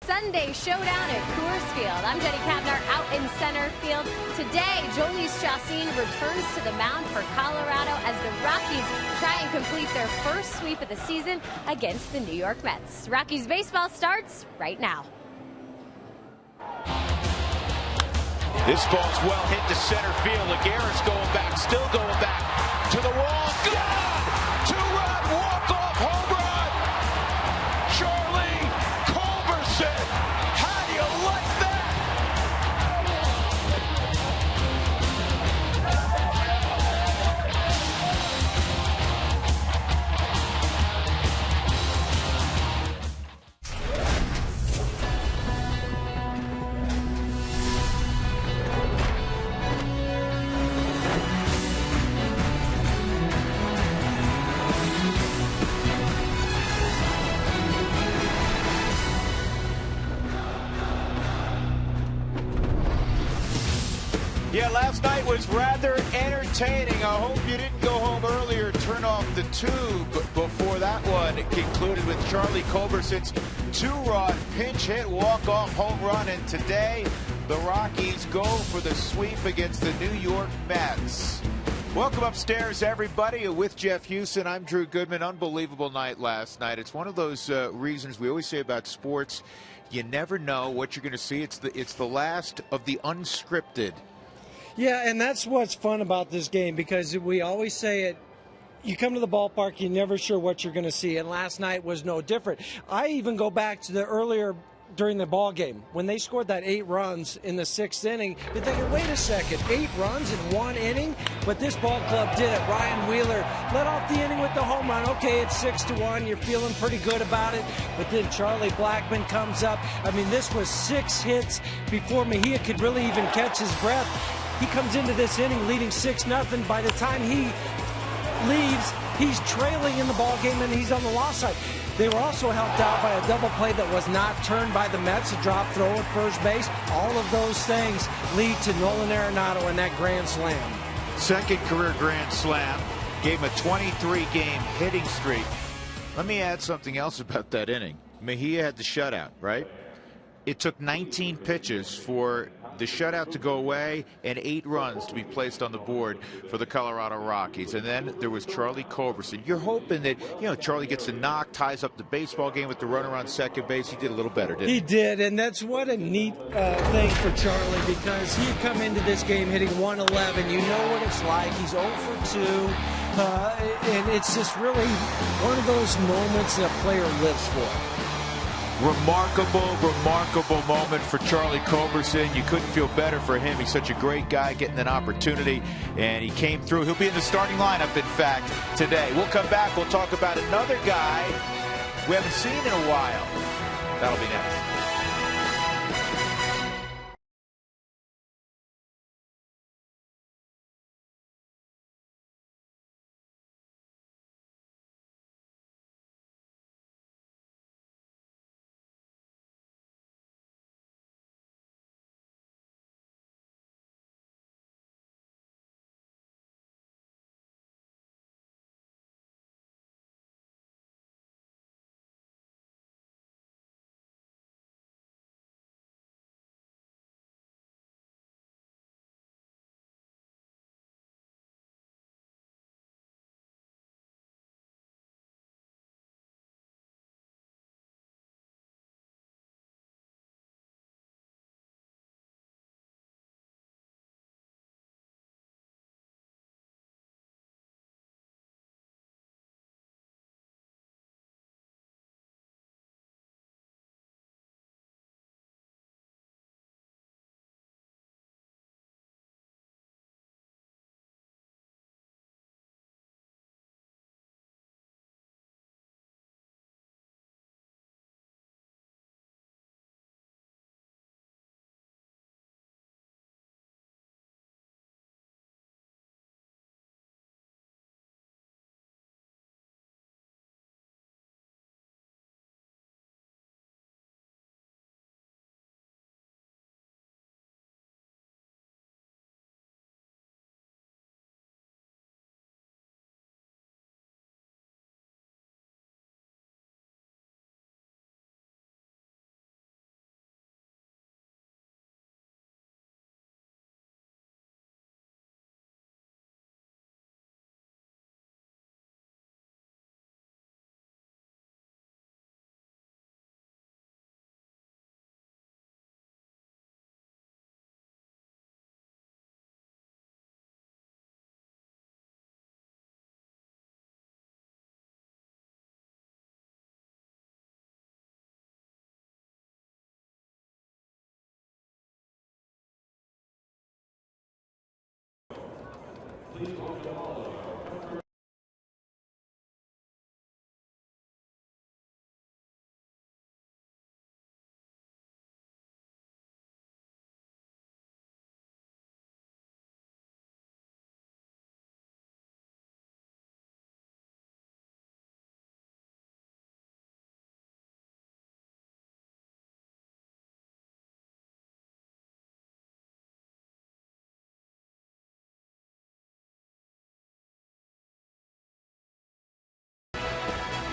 Sunday showdown at Coors Field. I'm Jenny Kavnar out in center field. Today, Jhoulys Chacín returns to the mound for Colorado as the Rockies try and complete their first sweep of the season against the New York Mets. Rockies baseball starts right now. This ball's well hit to center field. Laguerre's going back, still going back to the wall. Gone! Two-run walk-off home run! Charlie Culberson! How do you like that? Yeah, last night was rather entertaining. I hope you didn't go home earlier, turn off the tube before that one. It concluded with Charlie Culberson's two-run pinch hit walk-off home run. And today, the Rockies go for the sweep against the New York Mets. Welcome upstairs, everybody. With Jeff Houston, I'm Drew Goodman. Unbelievable night last night. It's one of those reasons we always say about sports, you never know what you're going to see. It's the last of the unscripted. Yeah, and that's what's fun about this game, because we always say it. You come to the ballpark, you're never sure what you're going to see, and last night was no different. I even go back to the earlier during the ball game when they scored that 8 runs in the 6th inning. You're thinking, wait a second, 8 runs in 1 inning? But this ball club did it. Ryan Wheeler led off the inning with the home run. Okay, it's 6-1. You're feeling pretty good about it. But then Charlie Blackmon comes up. I mean, this was 6 hits before Mejia could really even catch his breath. He comes into this inning leading 6-0. By the time he leaves, he's trailing in the ball game and he's on the loss side. They were also helped out by a double play that was not turned by the Mets, a drop throw at first base. All of those things lead to Nolan Arenado and that grand slam. Second career grand slam. Gave him a 23-game hitting streak. Let me add something else about that inning. Mejia had the shutout, right? It took 19 pitches for the shutout to go away and 8 runs to be placed on the board for the Colorado Rockies. And then there was Charlie Culberson. You're hoping that, Charlie gets a knock, ties up the baseball game with the runner on second base. He did a little better, didn't he? He did, and that's what a neat thing for Charlie, because he'd come into this game hitting 111. You know what it's like. He's 0 for 2. And it's just really one of those moments that a player lives for. Remarkable moment for Charlie Culberson. You couldn't feel better for him. He's such a great guy getting an opportunity, and he came through. He'll be in the starting lineup, in fact, today. We'll come back. We'll talk about another guy we haven't seen in a while. That'll be next.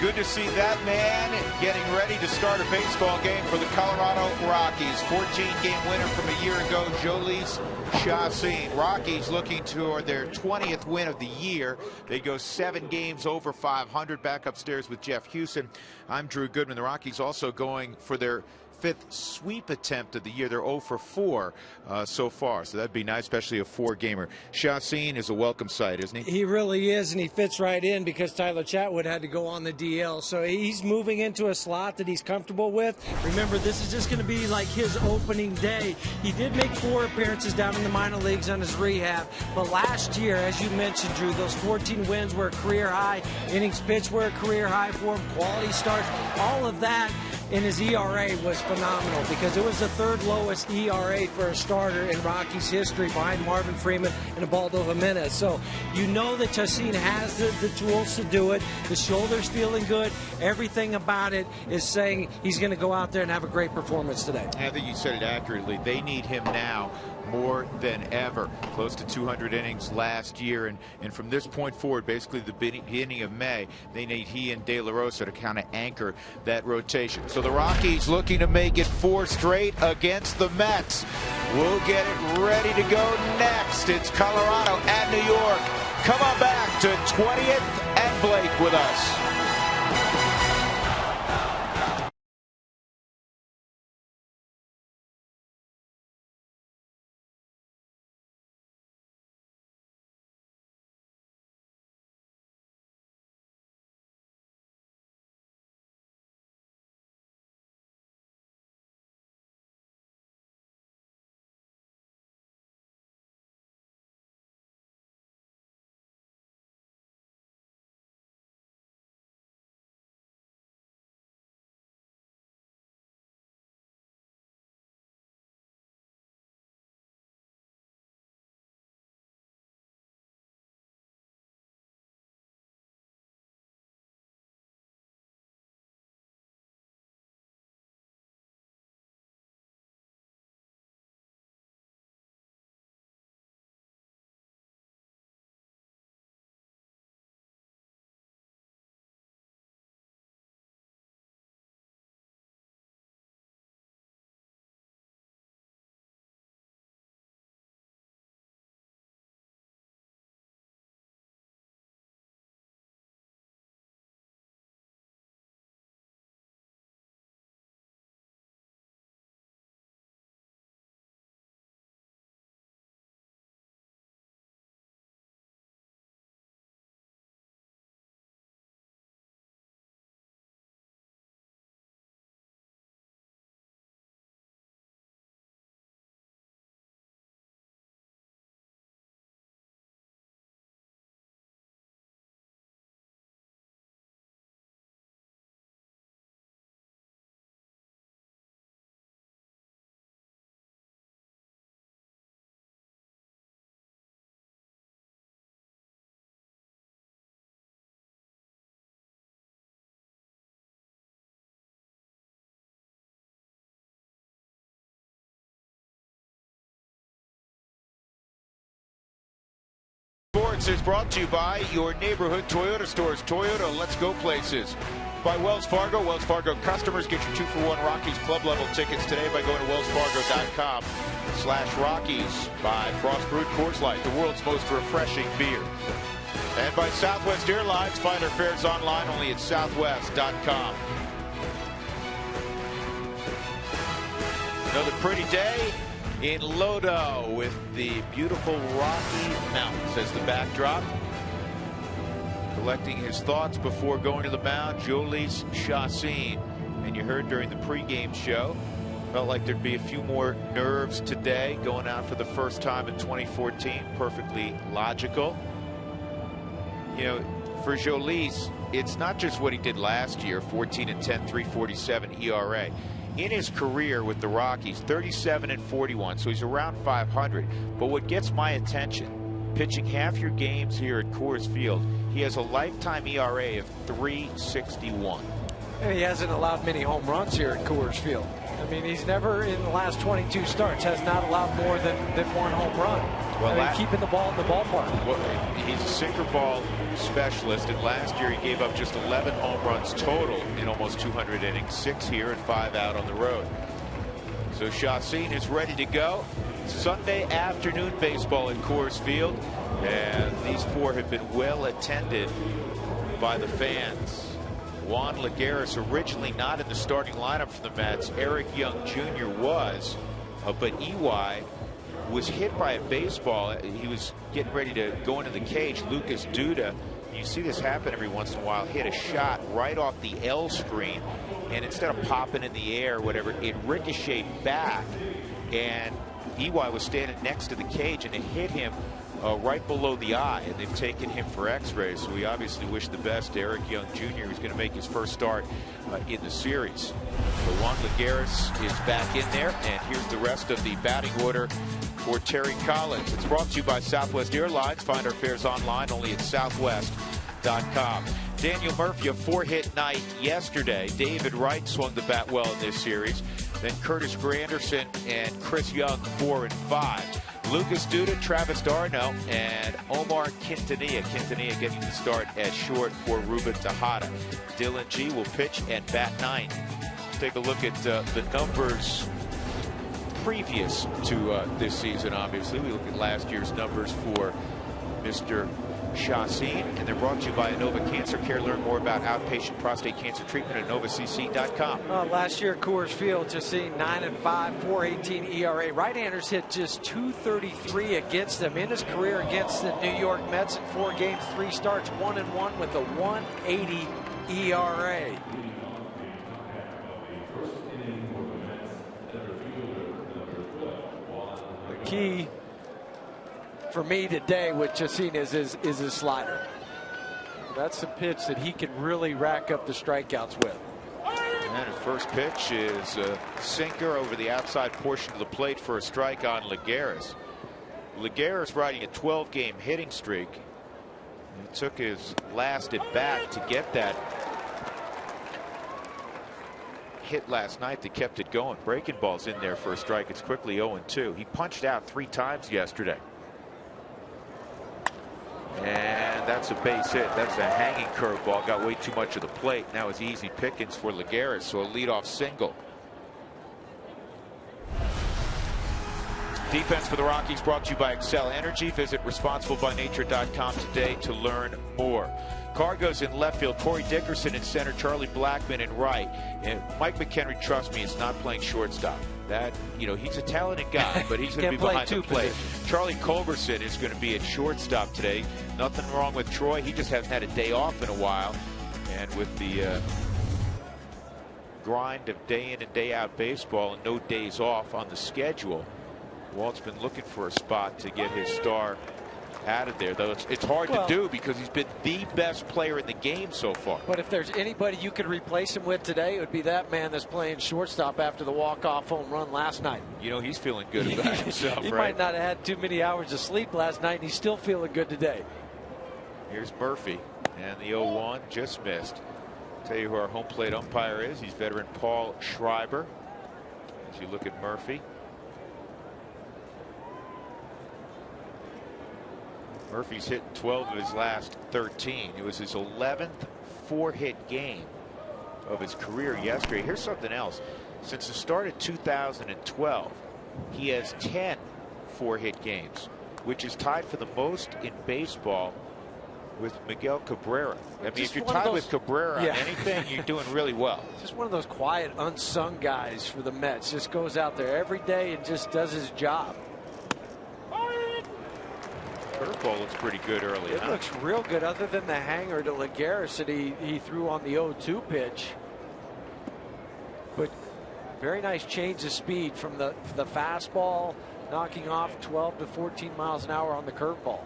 Good to see that man getting ready to start a baseball game for the Colorado Rockies. 14-game winner from a year ago, Jhoulys Chacin. Rockies looking toward their 20th win of the year. They go 7 games over 500. Back upstairs with Jeff Houston. I'm Drew Goodman. The Rockies also going for their 5th sweep attempt of the year. They're 0 for 4 so far, so that'd be nice, especially a 4-gamer. Chacin is a welcome sight, isn't he? He really is, and he fits right in because Tyler Chatwood had to go on the DL, so he's moving into a slot that he's comfortable with. Remember, this is just going to be like his opening day. He did make 4 appearances down in the minor leagues on his rehab, but last year, as you mentioned, Drew, those 14 wins were a career high, innings pitched were a career high for him, quality starts, all of that. And his ERA was phenomenal because it was the 3rd lowest ERA for a starter in Rockies history behind Marvin Freeman and Ubaldo Jimenez. So you know that Chacin has the tools to do it. The shoulder's feeling good. Everything about it is saying he's going to go out there and have a great performance today. I think you said it accurately. They need him now more than ever. Close to 200 innings last year, and from this point forward, basically the beginning of May, they need he and De La Rosa to kind of anchor that rotation. So the Rockies looking to make it 4 straight against the Mets. We'll get it ready to go next. It's Colorado at New York. Come on back to 20th and Blake with us. Sports is brought to you by your neighborhood Toyota stores. Toyota, let's go places. By Wells Fargo. Wells Fargo customers get your 2-for-1 Rockies club level tickets today by going to wellsfargo.com/Rockies. By Frost Brewed Coors Light, the world's most refreshing beer. And by Southwest Airlines. Find our fares online only at southwest.com. Another pretty day in Lodo with the beautiful Rocky Mountains as the backdrop. Collecting his thoughts before going to the mound, Jhoulys Chacin. And you heard during the pregame show, felt like there'd be a few more nerves today going out for the first time in 2014. Perfectly logical. You know, for Jolis, it's not just what he did last year, 14-10, 3.47 ERA. In his career with the Rockies, 37-41, so he's around 500. But what gets my attention, pitching half your games here at Coors Field, he has a lifetime ERA of 3.61. And he hasn't allowed many home runs here at Coors Field. I mean, he's never, in the last 22 starts, has not allowed more than one home run. Well, keeping the ball in the ballpark. Well, he's a sinker ball specialist, and last year he gave up just 11 home runs total in almost 200 innings, 6 here and 5 out on the road. So Chacín is ready to go. Sunday afternoon baseball at Coors Field, and these four have been well attended by the fans. Juan Lagares, originally not in the starting lineup for the Mets. Eric Young Jr. was, but EY was hit by a baseball. He was getting ready to go into the cage. Lucas Duda, you see this happen every once in a while, hit a shot right off the L screen, and instead of popping in the air or whatever, it ricocheted back, and EY was standing next to the cage, and it hit him right below the eye, and they've taken him for x-rays. So we obviously wish the best to Eric Young Jr., who's going to make his first start in the series. So Juan Lagares is back in there, and here's the rest of the batting order for Terry Collins. It's brought to you by Southwest Airlines. Find our fares online only at southwest.com. Daniel Murphy, a 4-hit night yesterday. David Wright swung the bat well in this series. Then Curtis Granderson and Chris Young, 4 and 5. Lucas Duda, Travis d'Arnaud, and Omar Quintanilla. Quintanilla getting the start at short for Ruben Tejada. Dylan G will pitch and bat 9. Let's take a look at the numbers previous to this season. Obviously, we look at last year's numbers for Mr. Chacín, and they're brought to you by Inova Cancer Care. Learn more about outpatient prostate cancer treatment at novacc.com. Last year, Coors Field, Chacín 9 and 5, 4.18 ERA. Right-handers hit just .233 against them in his career against the New York Mets in 4 games, 3 starts, 1 and 1 with a 1.80 ERA. The key for me today with Chacín is his slider. That's the pitch that he can really rack up the strikeouts with. And his first pitch is a sinker over the outside portion of the plate for a strike on Lagares. Lagares riding a 12-game hitting streak. He took his last at bat to get that hit last night that kept it going. Breaking ball's in there for a strike. It's quickly 0-2. He punched out 3 times yesterday. And that's a base hit. That's a hanging curveball. Got way too much of the plate. Now it's easy pickings for Lagares. So a leadoff single. Defense for the Rockies brought to you by Excel Energy. Visit responsiblebynature.com today to learn more. Cargo's in left field. Corey Dickerson in center. Charlie Blackmon in right. And Mike McHenry, trust me, is not playing shortstop. That, you know, he's a talented guy, but he's going to be behind the plate. Charlie Culberson is going to be at shortstop today. Nothing wrong with Troy. He just hasn't had a day off in a while. And with the grind of day in and day out baseball and no days off on the schedule, Walt's been looking for a spot to get his star out of there, though it's hard to do because he's been the best player in the game so far. But if there's anybody you could replace him with today, it would be that man that's playing shortstop after the walk-off home run last night. You know, he's feeling good about himself. He right? might not have had too many hours of sleep last night, and he's still feeling good today. Here's Murphy, and the 0-1 just missed. Tell you who our home plate umpire is. He's veteran Paul Schreiber. As you look at Murphy, Murphy's hit 12 of his last 13. It was his 11th 4-hit game of his career yesterday. Here's something else. Since the start of 2012, he has 10 4-hit games, which is tied for the most in baseball with Miguel Cabrera. I mean, if you're tied with Cabrera on anything, you're doing really well. Just one of those quiet, unsung guys for the Mets. Just goes out there every day and just does his job. Curveball looks pretty good early. It looks real good, other than the hanger to Lagares that he threw on the 0-2 pitch. But very nice change of speed from the fastball, knocking off 12 to 14 miles an hour on the curveball.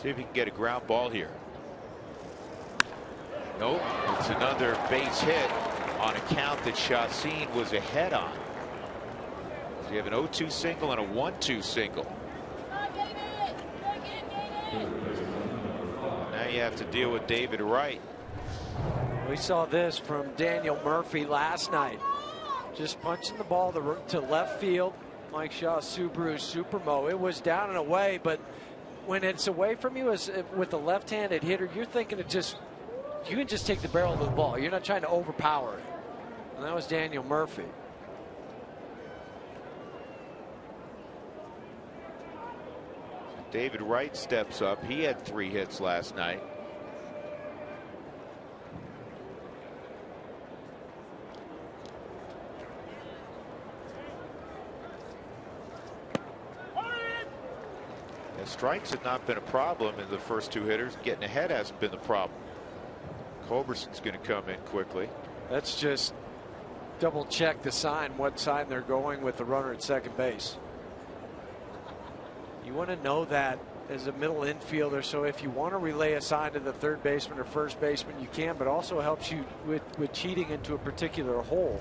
See if he can get a ground ball here. Nope, it's another base hit on a count that Chacin was ahead on. So you have an 0-2 single and a 1-2 single. Now you have to deal with David Wright. We saw this from Daniel Murphy last night. Just punching the ball to left field. Mike Shaw, Subaru, Supermo. It was down and away, but when it's away from you with the left-handed hitter, you're thinking you can just take the barrel of the ball. You're not trying to overpower it. And that was Daniel Murphy. David Wright steps up. He had 3 hits last night. Strikes have not been a problem in the first 2 hitters. Getting ahead hasn't been the problem. Culberson's going to come in quickly. Let's just double check the sign, what sign they're going with the runner at second base. You want to know that as a middle infielder, so if you want to relay a sign to the third baseman or first baseman, you can, but also helps you with cheating into a particular hole.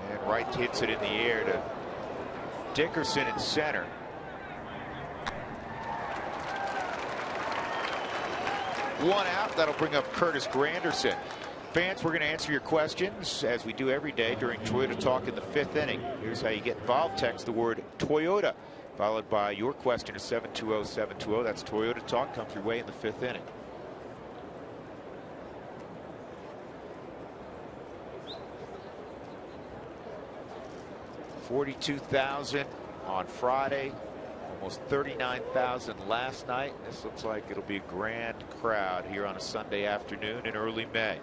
And Wright hits it in the air to Dickerson in center. One out. That'll bring up Curtis Granderson. Fans, we're going to answer your questions as we do every day during Toyota Talk in the 5th inning. Here's how you get involved. Text the word Toyota followed by your question to 720-720. That's Toyota Talk. Comes your way in the 5th inning. $42,000 on Friday. Almost 39,000 last night. This looks like it'll be a grand crowd here on a Sunday afternoon in early May.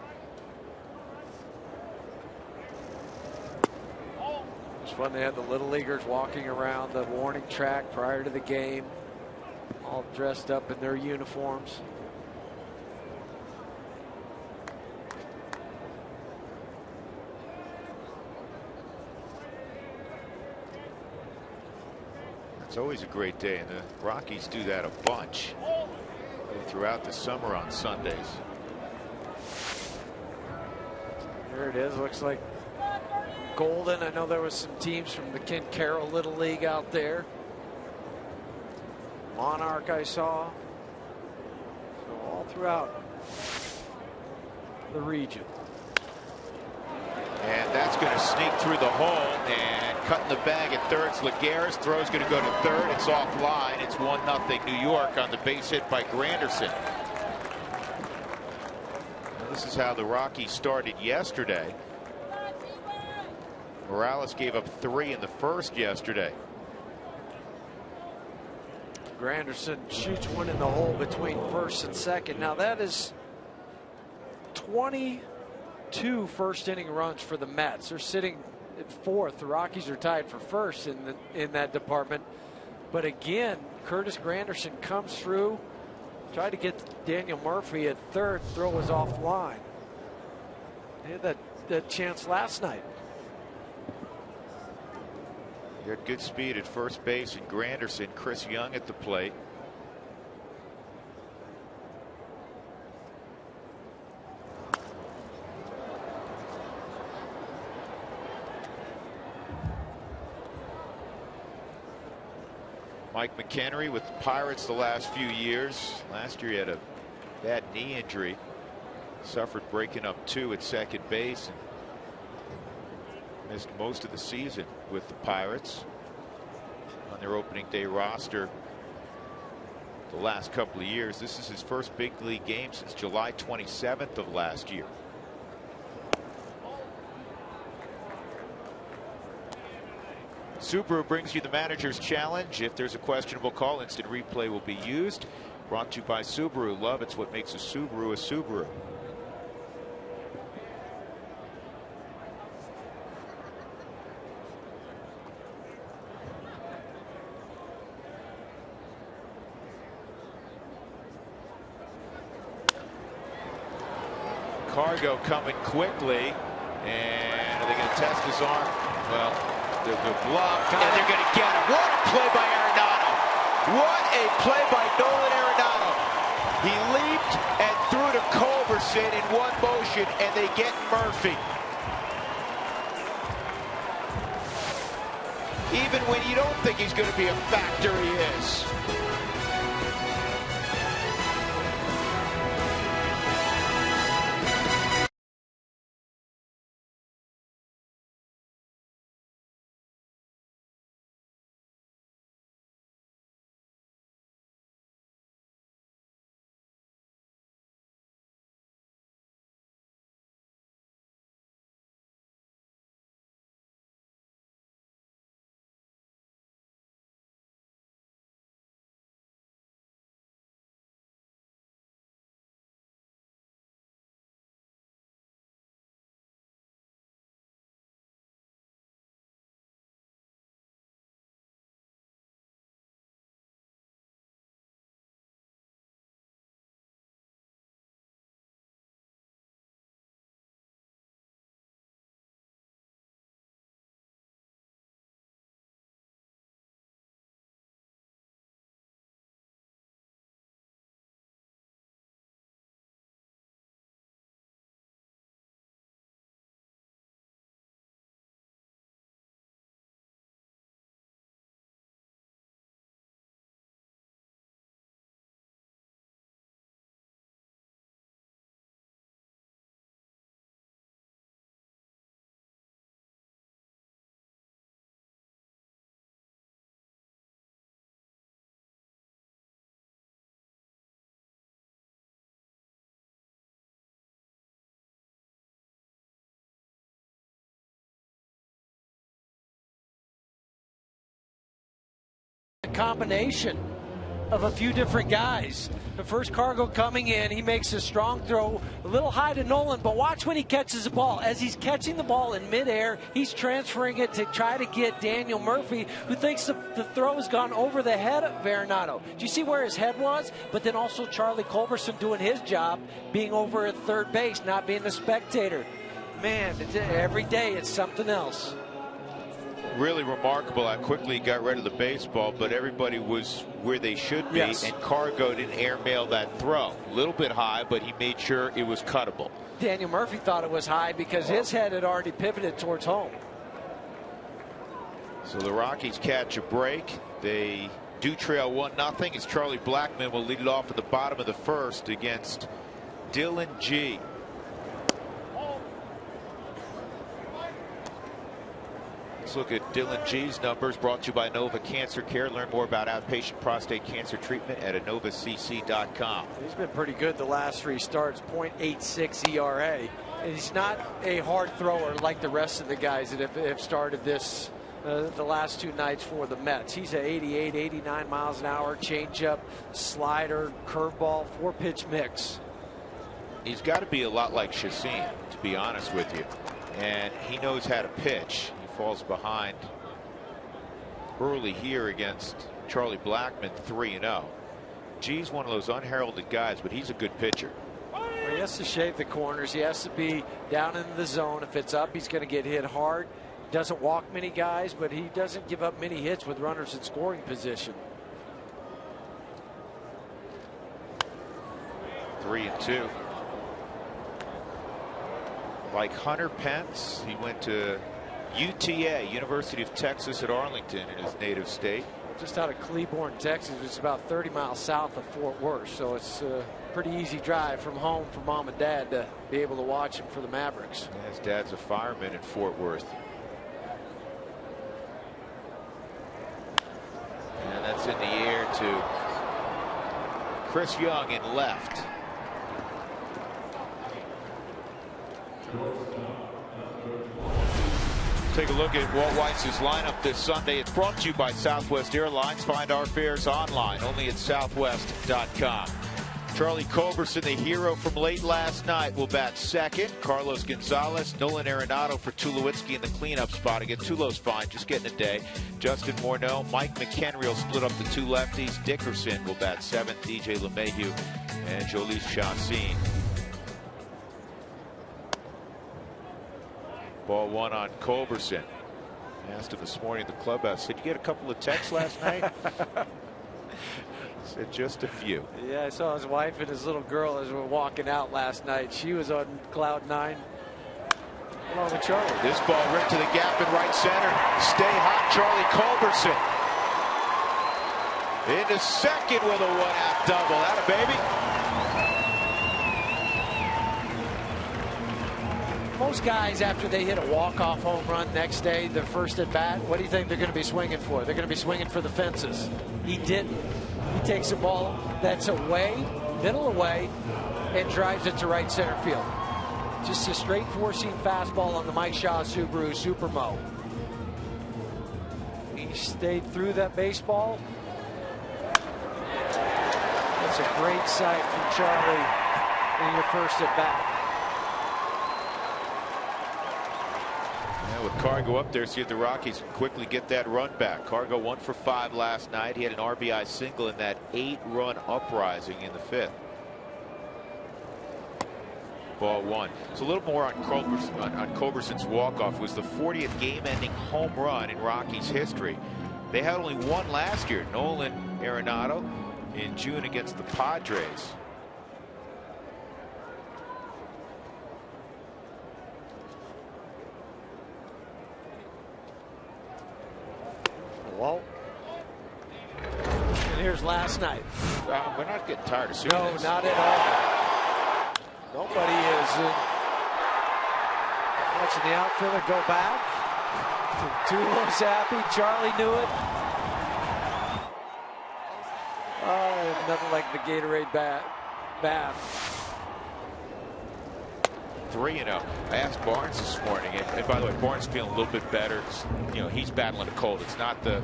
It's fun. They had the little leaguers walking around the warning track prior to the game, all dressed up in their uniforms. It's always a great day, and the Rockies do that a bunch throughout the summer on Sundays. There it is. Looks like Golden. I know there was some teams from the Ken Carroll Little League out there. Monarch I saw. So all throughout the region. And that's going to sneak through the hole and cutting the bag at third. Lagares throw's going to go to third. It's offline. It's 1-0 New York on the base hit by Granderson. Now, this is how the Rockies started yesterday. Morales gave up 3 in the first yesterday. Granderson shoots one in the hole between first and second. Now that is 22 first inning runs for the Mets. They're sitting at 4th. The Rockies are tied for first in that department. But again, Curtis Granderson comes through, tried to get Daniel Murphy at third. Throw was offline. They had that chance last night. You had good speed at first base and Granderson. Chris Young at the plate. Mike McHenry with the Pirates the last few years. Last year he had a bad knee injury. Suffered breaking up 2 at second base and missed most of the season with the Pirates on their opening day roster the last couple of years. This is his first big league game since July 27th of last year. Subaru brings you the manager's challenge. If there's a questionable call, instant replay will be used. Brought to you by Subaru. Love, it's what makes a Subaru a Subaru. Cargo coming quickly, and are they going to test his arm? Well, they're bluffed, and they're going to get him. What a play by Arenado. What a play by Nolan Arenado. He leaped and threw to Culberson in one motion, and they get Murphy. Even when you don't think he's going to be a factor, he is. Combination of a few different guys. The first cargo coming in, he makes a strong throw, a little high to Nolan, but watch when he catches the ball. As he's catching the ball in midair, he's transferring it to try to get Daniel Murphy, who thinks the throw has gone over the head of Arenado. Do you see where his head was? But then also Charlie Culberson doing his job, being over at third base, not being the spectator. Man, every day it's something else. Really remarkable how quickly he got rid of the baseball, but everybody was where they should be, yes. And Cargo didn't airmail that throw. A little bit high, but he made sure it was cuttable. Daniel Murphy thought it was high because his head had already pivoted towards home. So the Rockies catch a break. They do trail 1-0 as Charlie Blackmon will lead it off at the bottom of the first against Dylan G. Let's look at Dylan G's numbers, brought to you by Nova Cancer Care. Learn more about outpatient prostate cancer treatment at AnovaCC.com. He's been pretty good the last 3 starts, .86 ERA. And he's not a hard thrower like the rest of the guys that have started this the last 2 nights for the Mets. He's at 88, 89 miles an hour, changeup, slider, curveball, 4-pitch mix. He's got to be a lot like Chacin, to be honest with you. And he knows how to pitch. Falls behind early here against Charlie Blackmon, 3-0. G's one of those unheralded guys, but he's a good pitcher. Well, he has to shave the corners. He has to be down in the zone. If it's up, he's going to get hit hard. Doesn't walk many guys, but he doesn't give up many hits with runners in scoring position. 3-2. Like Hunter Pence, he went to UTA, University of Texas at Arlington, in his native state. Just out of Cleburne, Texas. It's about 30 miles south of Fort Worth, so it's a pretty easy drive from home for mom and dad to be able to watch him for the Mavericks. Yeah, his dad's a fireman in Fort Worth. And that's in the air to Chris Young in left. Take a look at Walt Weiss's lineup this Sunday. It's brought to you by Southwest Airlines. Find our fares online only at southwest.com. Charlie Culberson, the hero from late last night, will bat second. Carlos Gonzalez, Nolan Arenado for Tulowitzki in the cleanup spot. Again, Tulo's fine, just getting a day. Justin Morneau, Mike McHenry will split up the 2 lefties. Dickerson will bat seventh. DJ LeMahieu and Jhoulys Chacin. Ball 1 on Culberson. I asked him this morning at the clubhouse, did you get a couple of texts last night? Said just a few. Yeah, I saw his wife and his little girl as we were walking out last night. She was on cloud 9. Along with Charlie. This ball ripped to the gap in right center. Stay hot, Charlie Culberson. Into second with a one-out double. Atta baby. Most guys, after they hit a walk-off home run next day, their first at bat, what do you think they're going to be swinging for? They're going to be swinging for the fences. He didn't. He takes a ball that's away, middle away, and drives it to right center field. Just a straight four-seam fastball on the Mike Shaw Subaru Supermo. He stayed through that baseball. That's a great sight from Charlie in your first at bat. Yeah, with Cargo up there, see if the Rockies quickly get that run back. Cargo 1 for 5 last night. He had an RBI single in that 8-run uprising in the 5th. Ball 1. It's a little more on Culberson's walk-off. It was the 40th game-ending home run in Rockies history. They had only one last year. Nolan Arenado in June against the Padres. Well, and here's last night. We're not getting tired of seeing this. No, not at all. Nobody is watching the outfielder go back. Tulo's happy. Charlie knew it. Oh, nothing like the Gatorade bath. 3-0. I asked Barnes this morning, and by the way, Barnes feeling a little bit better. You know, he's battling a cold. It's not the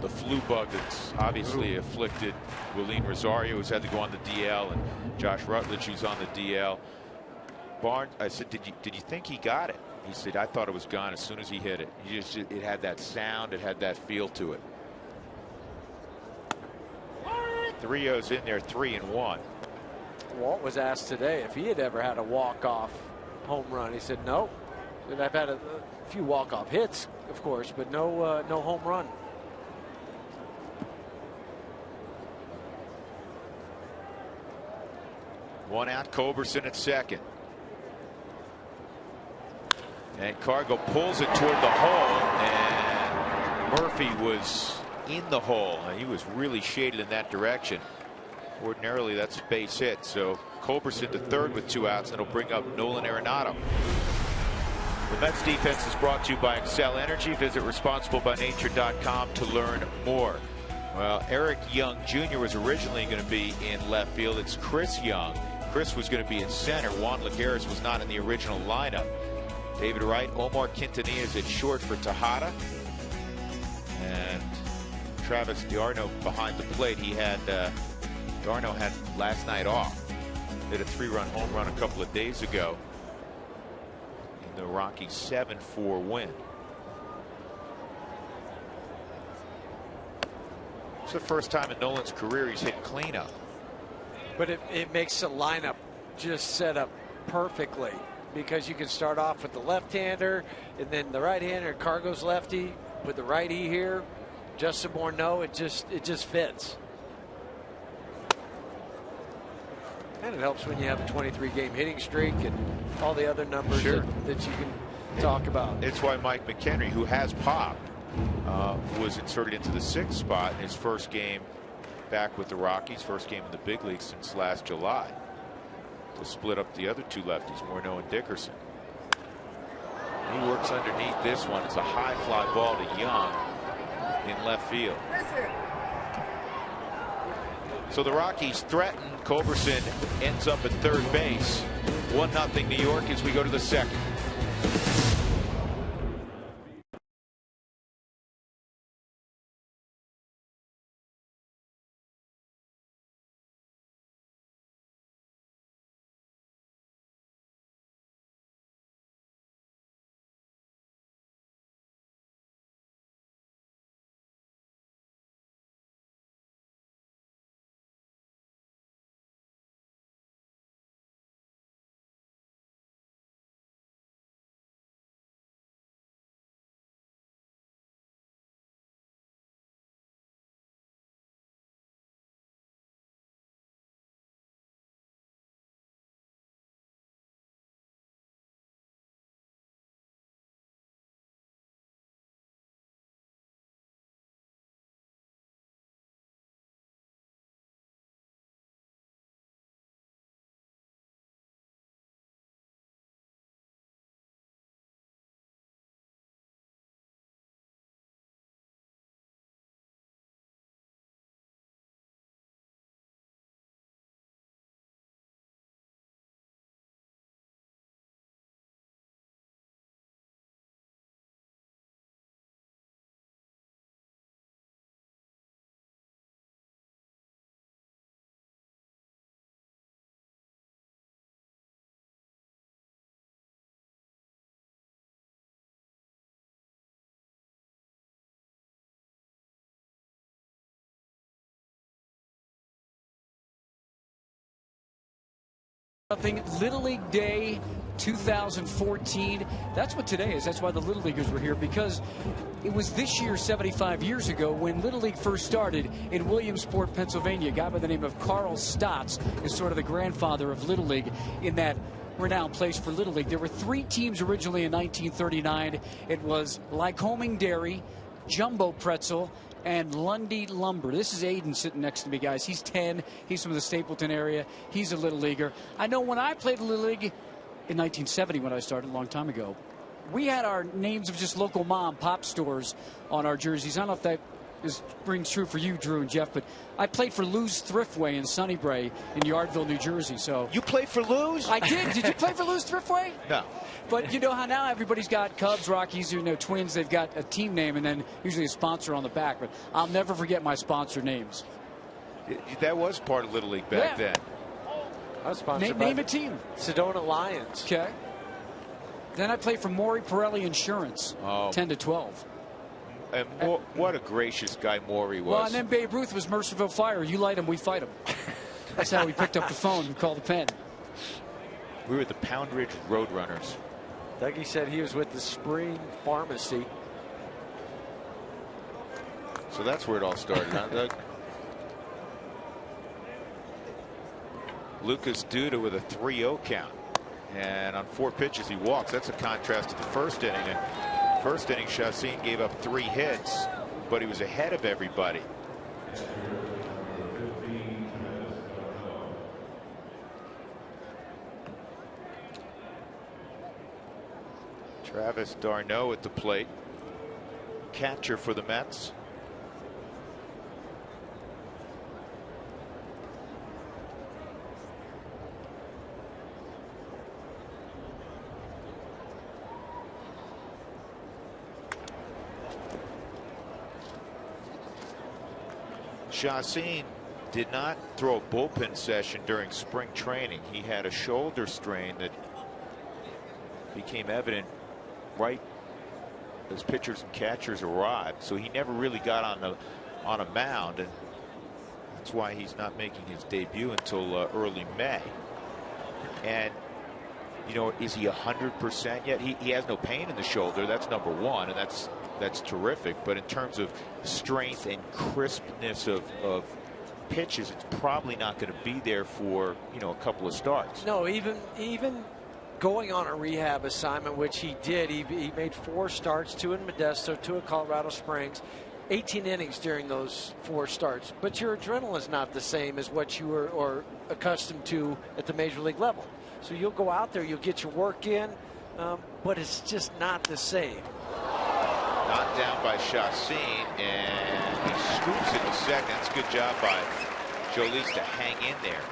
flu bug that's obviously afflicted Willeen Rosario, who's had to go on the DL, and Josh Rutledge, who's on the DL. Barnes, I said, did you think he got it? He said, I thought it was gone as soon as he hit it. It had that sound, it had that feel to it. 3-0's in there, 3-1. Walt was asked today if he had ever had a walk-off home run. He said no. And I've had a few walk-off hits, of course, but no home run. One out, Culberson at second. And Cargo pulls it toward the hole, and Murphy was in the hole. He was really shaded in that direction. Ordinarily, that's a base hit. So Culberson to third with 2 outs, and it'll bring up Nolan Arenado. The Mets defense is brought to you by Excel Energy. Visit responsiblebynature.com to learn more. Well, Eric Young Jr. was originally going to be in left field. It's Chris Young. Chris was going to be in center. Juan Lagares was not in the original lineup. David Wright, Omar Quintanilla is at short for Tejada. And Travis d'Arnaud behind the plate. d'Arnaud had last night off. Did a 3-run home run a couple of days ago in the Rockies 7-4 win. It's the first time in Nolan's career he's hit cleanup. But it makes the lineup just set up perfectly, because you can start off with the left-hander and then the right-hander. Cargo's lefty with the righty here. Justin Morneau, it just fits. And it helps when you have a 23-game hitting streak and all the other numbers sure. that you can talk about. It's why Mike McHenry, who has popped, was inserted into the 6th spot in his first game back with the Rockies, first game in the big league since last July, to split up the other 2 lefties, Morneau and Dickerson. He works underneath this one. It's a high fly ball to Young in left field. So the Rockies threaten. Culberson ends up at third base. 1-0 New York as we go to the 2nd. Little League Day 2014. That's what today is. That's why the Little Leaguers were here, because it was this year 75 years ago when Little League first started in Williamsport, Pennsylvania. A guy by the name of Carl Stotts is sort of the grandfather of Little League in that renowned place for Little League. There were 3 teams originally in 1939. It was Lycoming Dairy, Jumbo Pretzel, and Lundy Lumber. This is Aiden sitting next to me, guys. He's 10. He's from the Stapleton area. He's a Little Leaguer. I know when I played Little League in 1970, when I started a long time ago, we had our names of just local mom pop stores on our jerseys. I don't know if that rings true for you, Drew and Jeff, but I played for Lou's Thriftway in Sunnybray in Yardville, New Jersey. So you played for Lou's? I did. Did you play for Lou's Thriftway? No. But you know how now everybody's got Cubs, Rockies, Twins. They've got a team name and then usually a sponsor on the back. But I'll never forget my sponsor names. That was part of Little League back then. I was sponsored name a team. Sedona Lions. Okay. Then I played for Maury Pirelli Insurance, 10 to 12. And what a gracious guy Maury was. Well, and then Babe Ruth was Mercerville Fire. You light him, we fight him. That's how we picked up the phone and called the pen. We were the Pound Ridge Roadrunners. Dougie said he was with the Spring Pharmacy. So that's where it all started, huh, Doug? Lucas Duda with a 3-0 count. And on 4 pitches, he walks. That's a contrast to the first inning. First inning, Chassin gave up 3 hits, but he was ahead of everybody. Travis d'Arnaud at the plate, catcher for the Mets. Chassin did not throw a bullpen session during spring training. He had a shoulder strain that became evident right as pitchers and catchers arrived. So he never really got on a mound, and that's why he's not making his debut until early May. And is he 100% yet? He has no pain in the shoulder. That's number one, and that's terrific. But in terms of strength and crispness of pitches, it's probably not going to be there for a couple of starts. No, even going on a rehab assignment, which he did. He made 4 starts, 2 in Modesto, 2 at Colorado Springs, 18 innings during those 4 starts. But your adrenaline is not the same as what you were accustomed to at the major league level. So you'll go out there, you'll get your work in, but it's just not the same. Knocked down by Chassin, and he scoops it to second. That's a good job by Jolis to hang in there.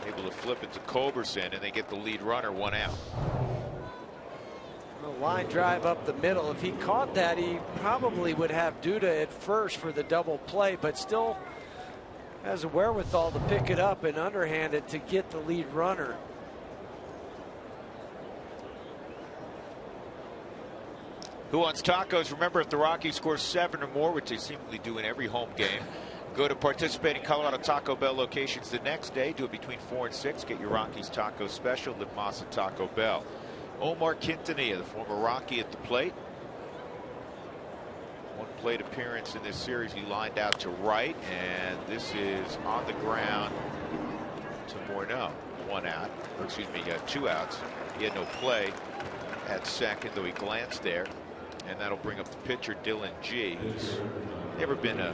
Able to flip it to Culberson, and they get the lead runner 1 out. A line drive up the middle. If he caught that, he probably would have Duda at first for the double play, but still has a wherewithal to pick it up and underhand it to get the lead runner. Who wants tacos? Remember, if the Rockies score 7 or more, which they seemingly do in every home game, go to participating Colorado Taco Bell locations the next day. Do it between 4 and 6. Get your Rockies taco special at Masa Taco Bell. Omar Quintanilla, the former Rocky, at the plate. 1 plate appearance in this series. He lined out to right, and this is on the ground to Morneau. 1 out. Or excuse me, 2 outs. He had no play at second, though he glanced there. And that'll bring up the pitcher, Dylan G, who's never been a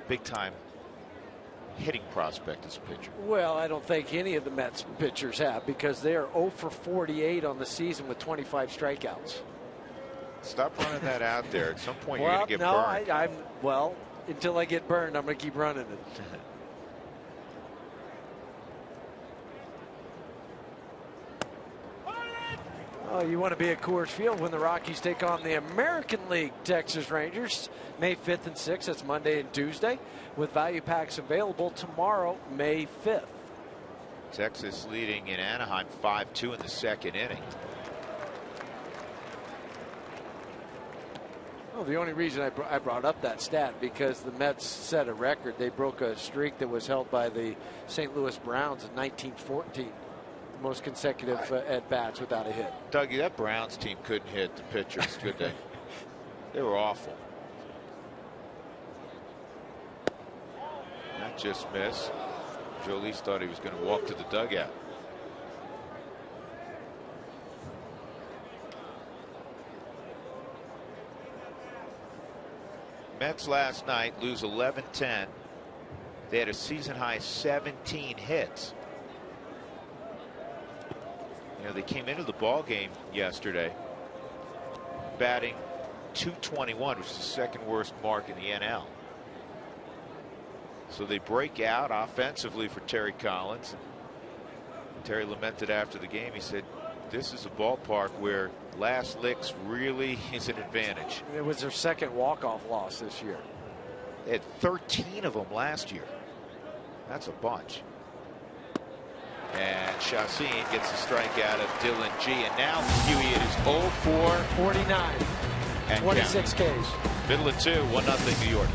big-time hitting prospect as a pitcher. Well, I don't think any of the Mets pitchers have, because they are 0 for 48 on the season with 25 strikeouts. Stop running that out there. At some point, you're going to get burned. Well, until I get burned, I'm going to keep running it. Oh, you want to be at Coors Field when the Rockies take on the American League Texas Rangers May 5th and 6th. That's Monday and Tuesday, with value packs available tomorrow, May 5th. Texas leading in Anaheim 5-2 in the 2nd inning. Well, the only reason I brought up that stat because the Mets set a record. They broke a streak that was held by the St. Louis Browns in 1914. The most consecutive at-bats without a hit. Dougie, that Browns team couldn't hit the pitchers, could they? They were awful. That just missed. Jolie thought he was going to walk to the dugout. Mets last night lose 11-10. They had a season high 17 hits. You know, they came into the ball game yesterday batting .221, which is the second worst mark in the NL. So they break out offensively for Terry Collins. Terry lamented after the game. He said, this is a ballpark where last licks really is an advantage. It was their second walk-off loss this year. They had 13 of them last year. That's a bunch. And Chacin gets the strikeout of Dylan G. And now Huey, it is 0-for-49. And 26 Ks. Middle of 2, 1-0 New York.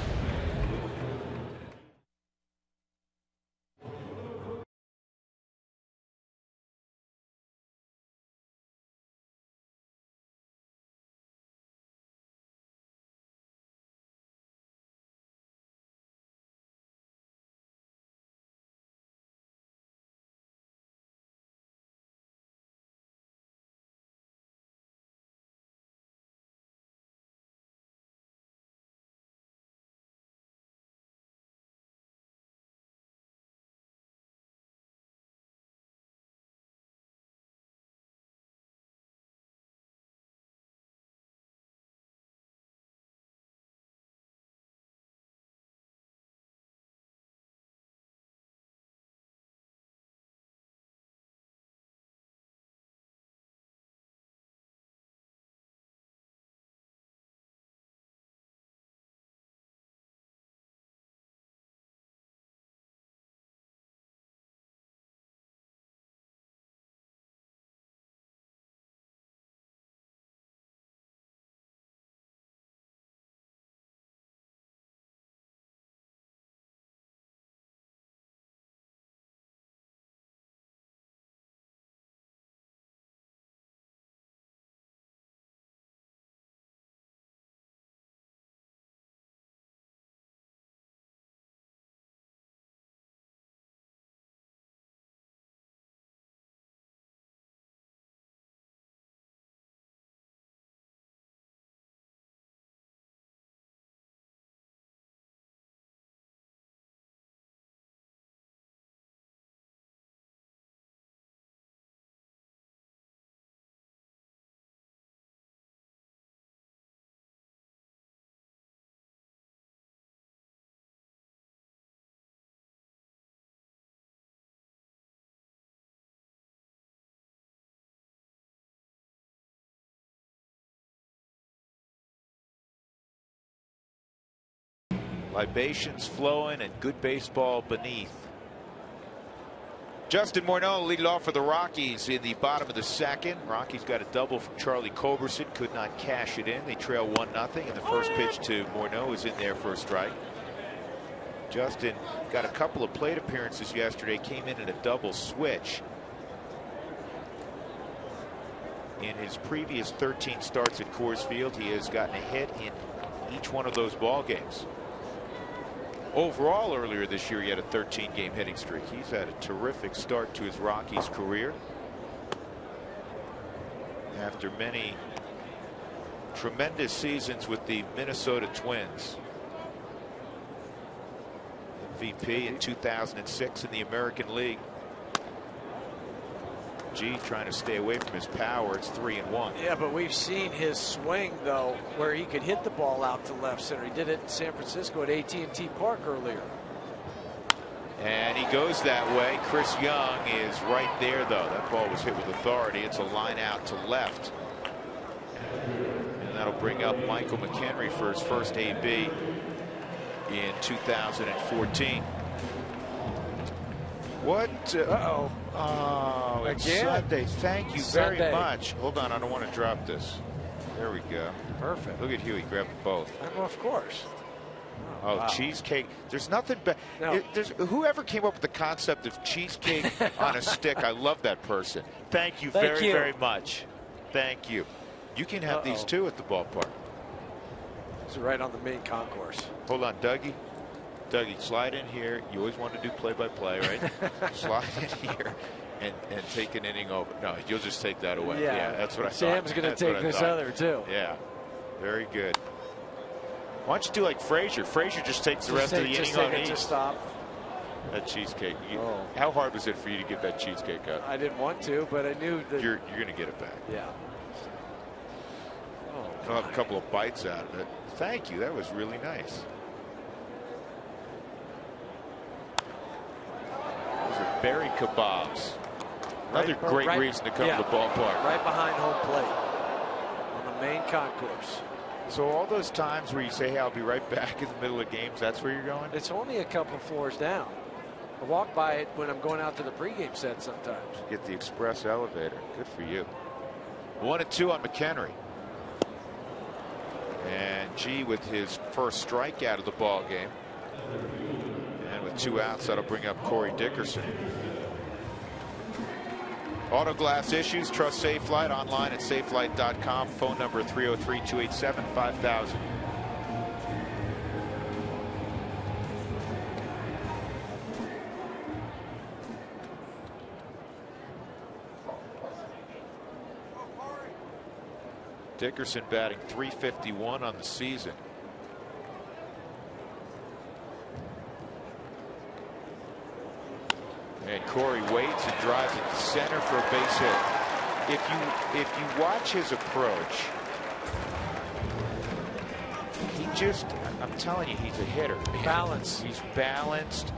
Libations flowing and good baseball beneath. Justin Morneau leading off for the Rockies in the bottom of the second. Rockies got a double from Charlie Culberson, could not cash it in. They trail 1-0, and the first pitch to Morneau is in there for a strike. Justin got a couple of plate appearances yesterday, came in a double switch. In his previous 13 starts at Coors Field, he has gotten a hit in each one of those ball games. Overall, earlier this year, he had a 13-game hitting streak. He's had a terrific start to his Rockies career. After many tremendous seasons with the Minnesota Twins. MVP in 2006 in the American League. G trying to stay away from his power. It's 3-1. Yeah, but we've seen his swing, though, where he could hit the ball out to left center. He did it in San Francisco at AT&T Park earlier. And he goes that way. Chris Young is right there, though. That ball was hit with authority. It's a line out to left. And that'll bring up Michael McHenry for his first AB in 2014. What? Oh, it's again? Sunday. Thank you very much. Hold on, I don't want to drop this. There we go. Perfect. Look at Huey grab both. Well, of course. Oh, wow. Cheesecake. There's nothing better. No. Whoever came up with the concept of cheesecake on a stick, I love that person. Thank you Thank very, you. very much. Thank you. You can have these too at the ballpark. It's right on the main concourse. Hold on, Dougie. Dougie, slide in here. You always want to do play-by-play, right? Slide in here and take an inning over. No, you'll just take that away. Yeah, that's what I thought. Sam's going to take this other, too. Yeah, very good. Why don't you do like Frazier? Frazier just takes the rest of the inning on each. Just stop. That cheesecake. How hard was it for you to get that cheesecake up? I didn't want to, but I knew that you're going to get it back. Yeah. I'll have a couple of bites out of it. Thank you. That was really nice. Those are berry kebabs. Another great reason to come to the ballpark. Right behind home plate on the main concourse. So all those times where you say, hey, I'll be right back in the middle of games, that's where you're going? It's only a couple floors down. I walk by it when I'm going out to the pregame set sometimes. Get the express elevator. Good for you. 1-2 on McHenry. And G with his first strikeout of the ball game. And with 2 outs, that'll bring up Corey Dickerson. Auto glass issues, trust Safelite online at safelite.com. Phone number 303-287-5000. Dickerson batting .351 on the season. And Corey waits and drives it to center for a base hit. If you watch his approach, he just, I'm telling you, he's a hitter. Balance. He's balanced.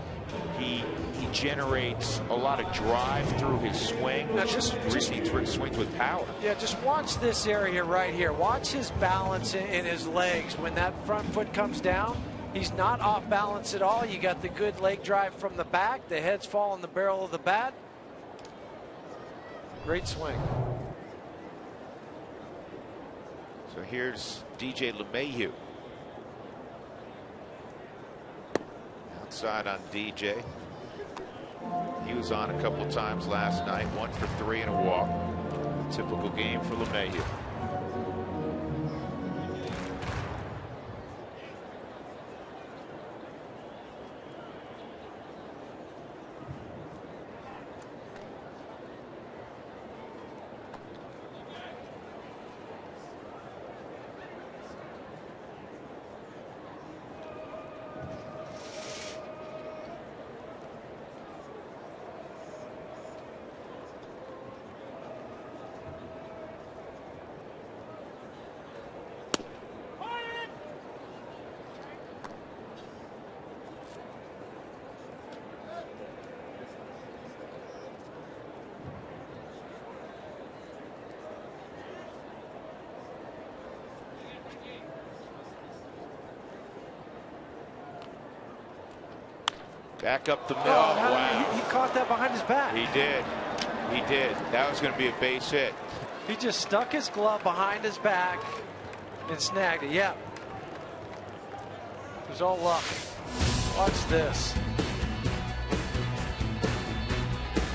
He generates a lot of drive through his swing. Now He swings with power. Yeah, just watch this area right here. Watch his balance in his legs. When that front foot comes down, he's not off balance at all. You got the good leg drive from the back. The heads fall on the barrel of the bat. Great swing. So here's DJ LeMahieu. Outside on DJ. He was on a couple times last night. 1 for 3 and a walk. Typical game for LeMahieu. Back up the middle. Wow. He caught that behind his back. He did. He did. That was going to be a base hit. He just stuck his glove behind his back and snagged it. Yeah. It was all luck. Watch this.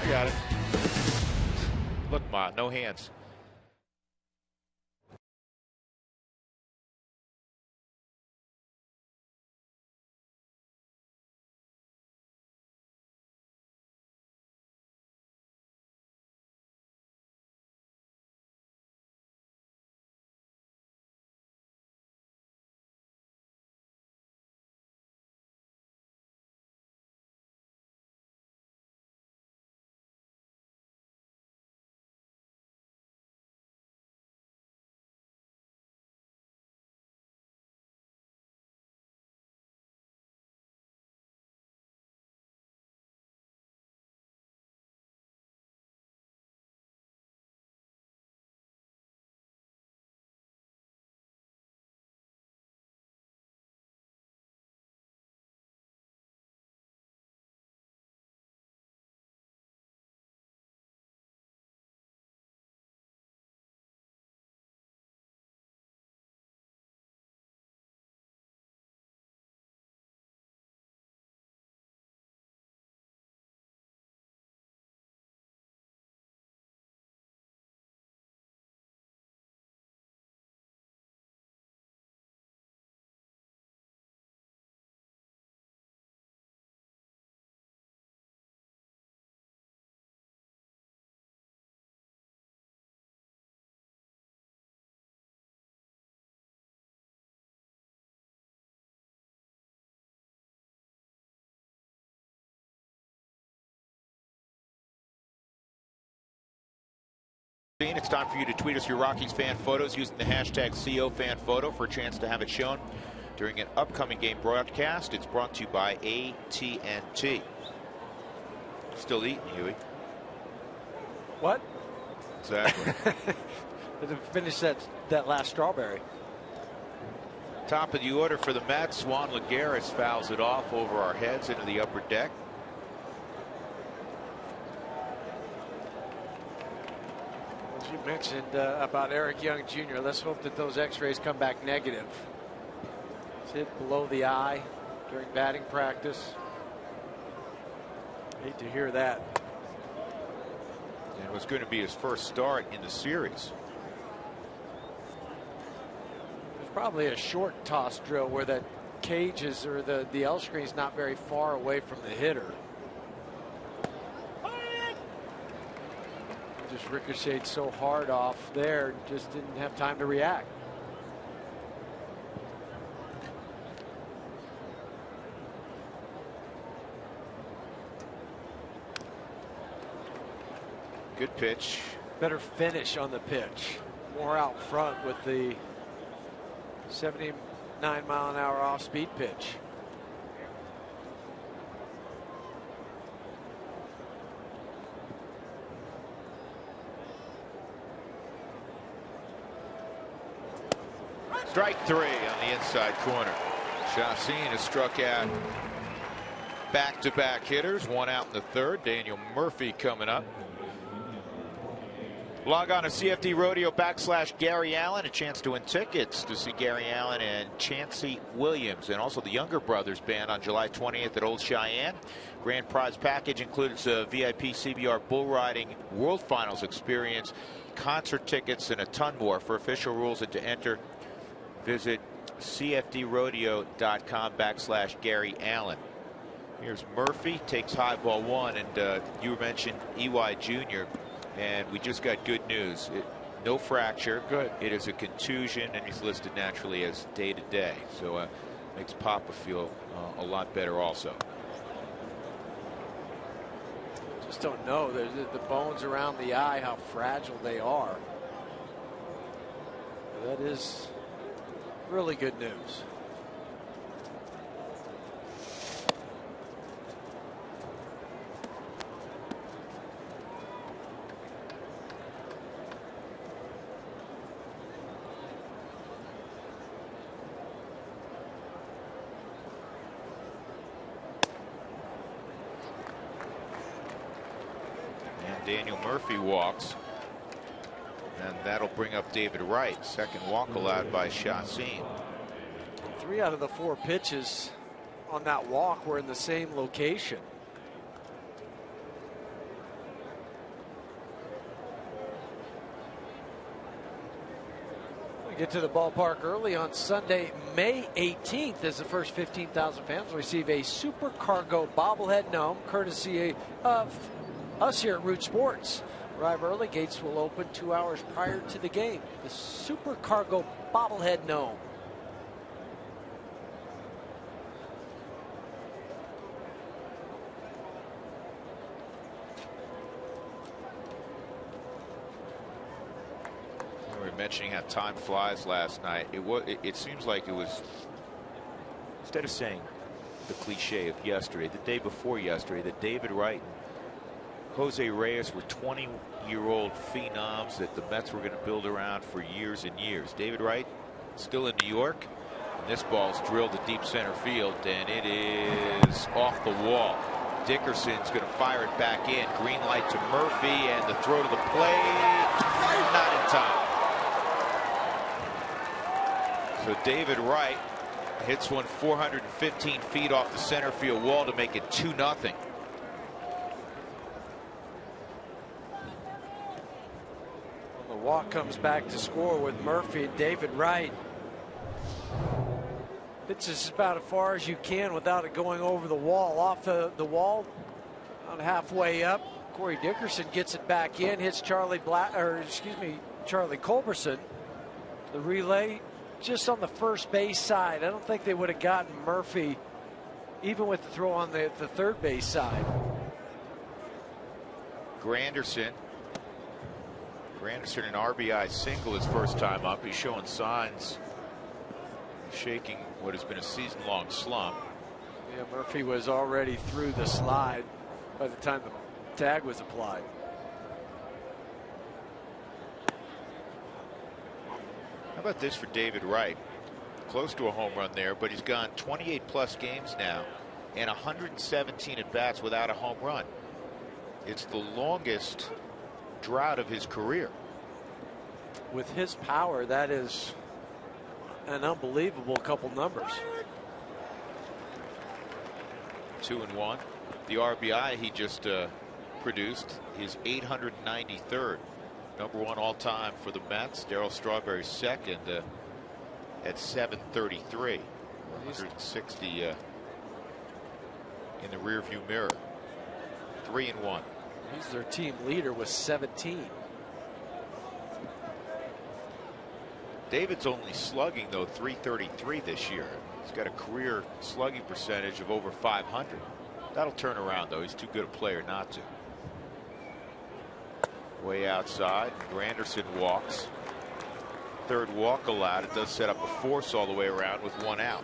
I got it. Look, Ma, no hands. It's time for you to tweet us your Rockies fan photos using the hashtag #COFanPhoto for a chance to have it shown during an upcoming game broadcast. It's brought to you by AT&T. Still eating, Huey. What? Exactly. Finish that last strawberry. Top of the order for the Mets. Juan Lagares fouls it off over our heads into the upper deck. As you mentioned about Eric Young Jr., let's hope that those x-rays come back negative. It's hit below the eye during batting practice. Hate to hear that. And it was going to be his first start in the series. There's probably a short toss drill where that cage is, or the L screen is not very far away from the hitter. Just ricocheted so hard off there, just didn't have time to react. Good pitch. Better finish on the pitch. More out front with the 79-mile-an-hour off-speed pitch. Strike 3 on the inside corner. Chacin has struck out back-to-back hitters. One out in the third. Daniel Murphy coming up. Log on to CFD Rodeo /Gary Allen. A chance to win tickets to see Gary Allen and Chancey Williams, and also the Younger Brothers Band on July 20th at Old Cheyenne. Grand prize package includes a VIP CBR bull riding World Finals experience, concert tickets, and a ton more. For official rules and to enter, visit cfdrodeo.com /Gary Allen. Here's Murphy, takes high ball one, and you mentioned EY Jr. And we just got good news. No fracture. Good. It is a contusion, and he's listed naturally as day-to-day. So makes Papa feel a lot better also. Just don't know. The bones around the eye, how fragile they are. That is really good news. Daniel Murphy walks, and that'll bring up David Wright. Second walk allowed by Chacin. 3 out of the 4 pitches on that walk were in the same location. We get to the ballpark early on Sunday, May 18th, as the first 15,000 fans receive a Super Cargo bobblehead gnome, courtesy of us here at Root Sports. Arrive early. Gates will open 2 hours prior to the game. The Super Cargo bobblehead gnome. We were mentioning how time flies last night. It seems like it was, instead of saying the cliche of yesterday, the day before yesterday, that David Wright and Jose Reyes were 20-year-old phenoms that the Mets were going to build around for years and years. David Wright still in New York, and this ball's drilled to deep center field, and it is off the wall. Dickerson's going to fire it back in. Green light to Murphy, and the throw to the plate, not in time. So David Wright hits one 415 feet off the center field wall to make it 2-0. Walk comes back to score with Murphy and David Wright. It's just about as far as you can without it going over the wall. Off the wall, about halfway up. Corey Dickerson gets it back in, hits Charlie Culberson. The relay just on the first base side. I don't think they would have gotten Murphy even with the throw on the third base side. Granderson Granderson an RBI single his first time up. He's showing signs of shaking what has been a season-long slump. Yeah, Murphy was already through the slide by the time the tag was applied. How about this for David Wright? Close to a home run there, but he's gone 28 plus games now and 117 at bats without a home run. It's the longest drought of his career. With his power, that is an unbelievable couple numbers. 2-1. The RBI he just produced is 893rd. #1 all time for the Mets. Darryl Strawberry second at 733. 160 in the rearview mirror. 3-1. He's their team leader with 17. David's only slugging though 333 this year. He's got a career slugging percentage of over 500. That'll turn around though. He's too good a player not to. Way outside, Granderson walks. Third walk allowed. It does set up a force all the way around with 1 out.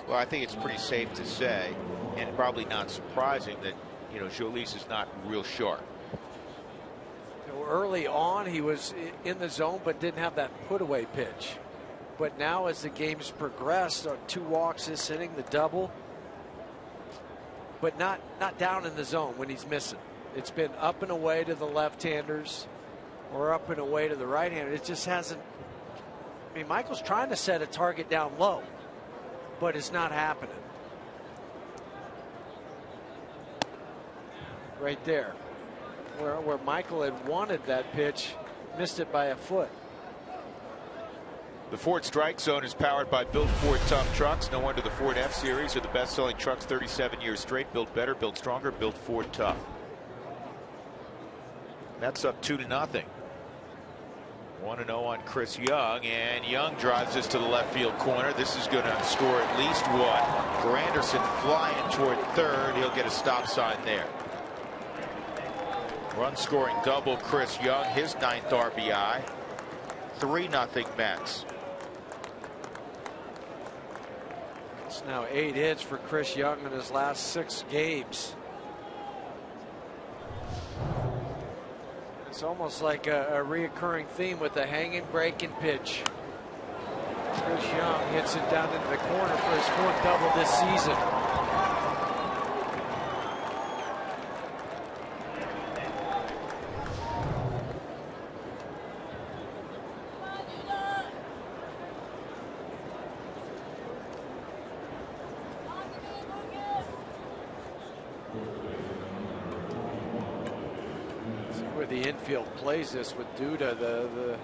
Well, I think it's pretty safe to say, and probably not surprising, that Jolis is not real sharp. Early on, he was in the zone, but didn't have that put-away pitch. But now, as the game's progressed, 2 walks this inning, the double, but not down in the zone when he's missing. It's been up and away to the left-handers or up and away to the right-hander. It just hasn't. I mean, Michael's trying to set a target down low, but it's not happening. Right there, where Michael had wanted that pitch, missed it by a foot. The Ford Strike Zone is powered by Built Ford Tough Trucks. No wonder the Ford F-Series are the best-selling trucks 37 years straight. Built better, built stronger, built Ford Tough. That's up 2-0. 1-0 on Chris Young, and Young drives this to the left field corner. This is going to score at least 1. Granderson flying toward third. He'll get a stop sign there. Run scoring double Chris Young, his 9th RBI. 3-0 Mets. It's now 8 hits for Chris Young in his last 6 games. It's almost like a reoccurring theme with the hanging breaking pitch. Chris Young hits it down into the corner for his 4th double this season. The infield plays this with Duda, the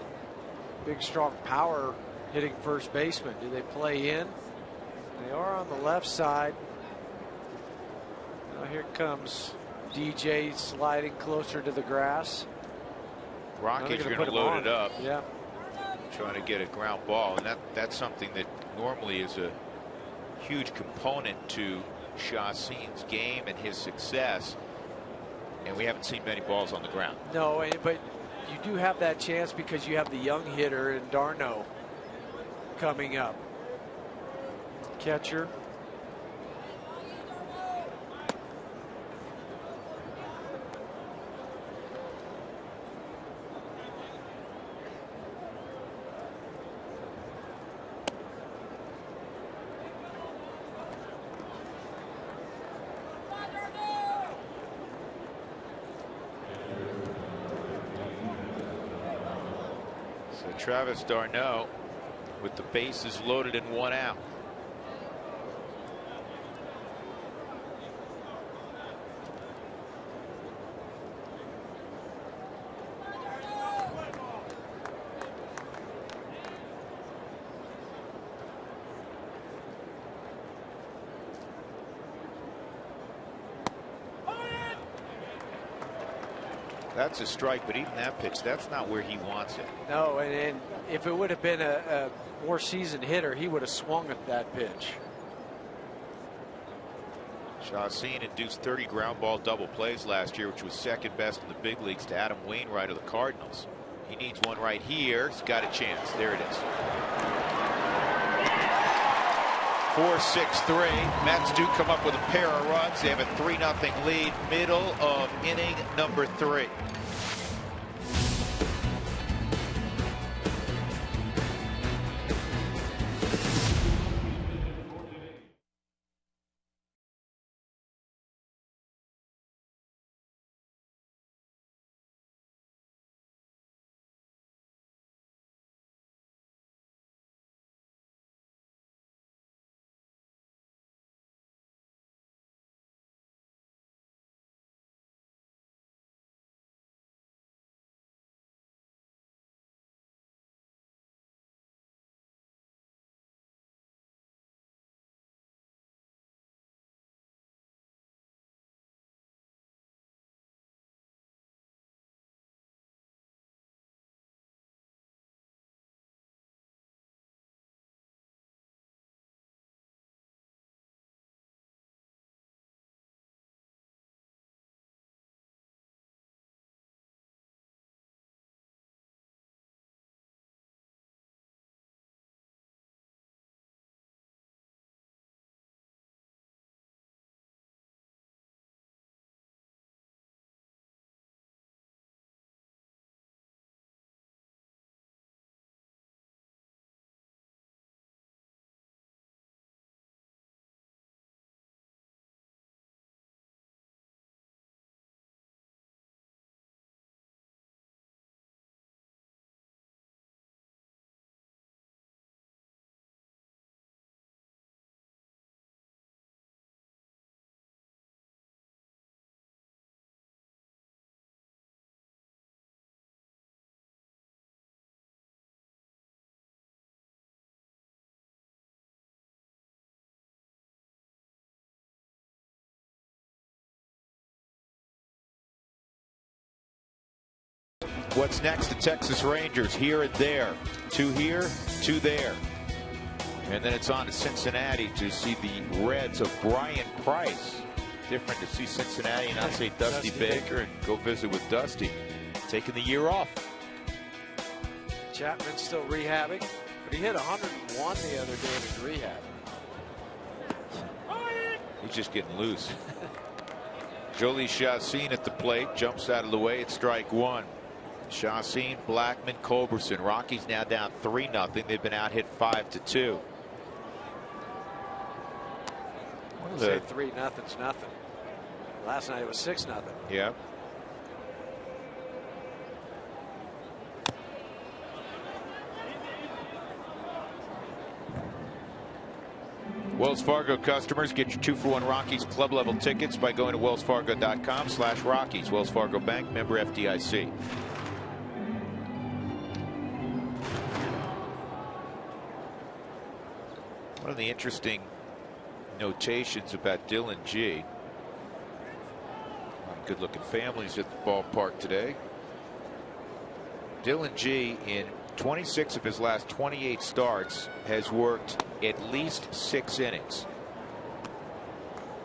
big strong power hitting first baseman. Do they play in? They are on the left side. Now here comes DJ sliding closer to the grass. Rockies are going to load it up. Yeah. Trying to get a ground ball, and that's something that normally is a huge component to Chacín's game and his success. And we haven't seen many balls on the ground. No, but you do have that chance because you have the young hitter in Darno coming up. Catcher. Travis d'Arnaud with the bases loaded and 1 out. That's a strike, but even that pitch, that's not where he wants it. No, and if it would have been a more seasoned hitter, he would have swung at that pitch. Chacin induced 30 ground ball double plays last year, which was second best in the big leagues to Adam Wainwright of the Cardinals. He needs one right here. He's got a chance. There it is. 4-6-3. Mets do come up with a pair of runs. They have a 3-0 lead. Middle of inning number 3. What's next? The Texas Rangers here and there. 2 here, 2 there. And then it's on to Cincinnati to see the Reds of Brian Price. Different to see Cincinnati and not say Dusty Baker and go visit with Dusty. Taking the year off. Chapman's still rehabbing, but he hit 101 the other day in his rehab. He's just getting loose. Jolie Chacin at the plate, jumps out of the way at strike 1. Chacin, Blackman, Culberson. Rockies now down 3-0. They've been out hit 5-2. Say 3-0's nothing. Last night it was 6-0. Yeah. Wells Fargo customers, get your 2-for-1 Rockies club level tickets by going to wellsfargo.com/Rockies. Wells Fargo Bank, member FDIC. One of the interesting notations about Dylan G. Good looking families at the ballpark today. Dylan G in 26 of his last 28 starts has worked at least 6 innings.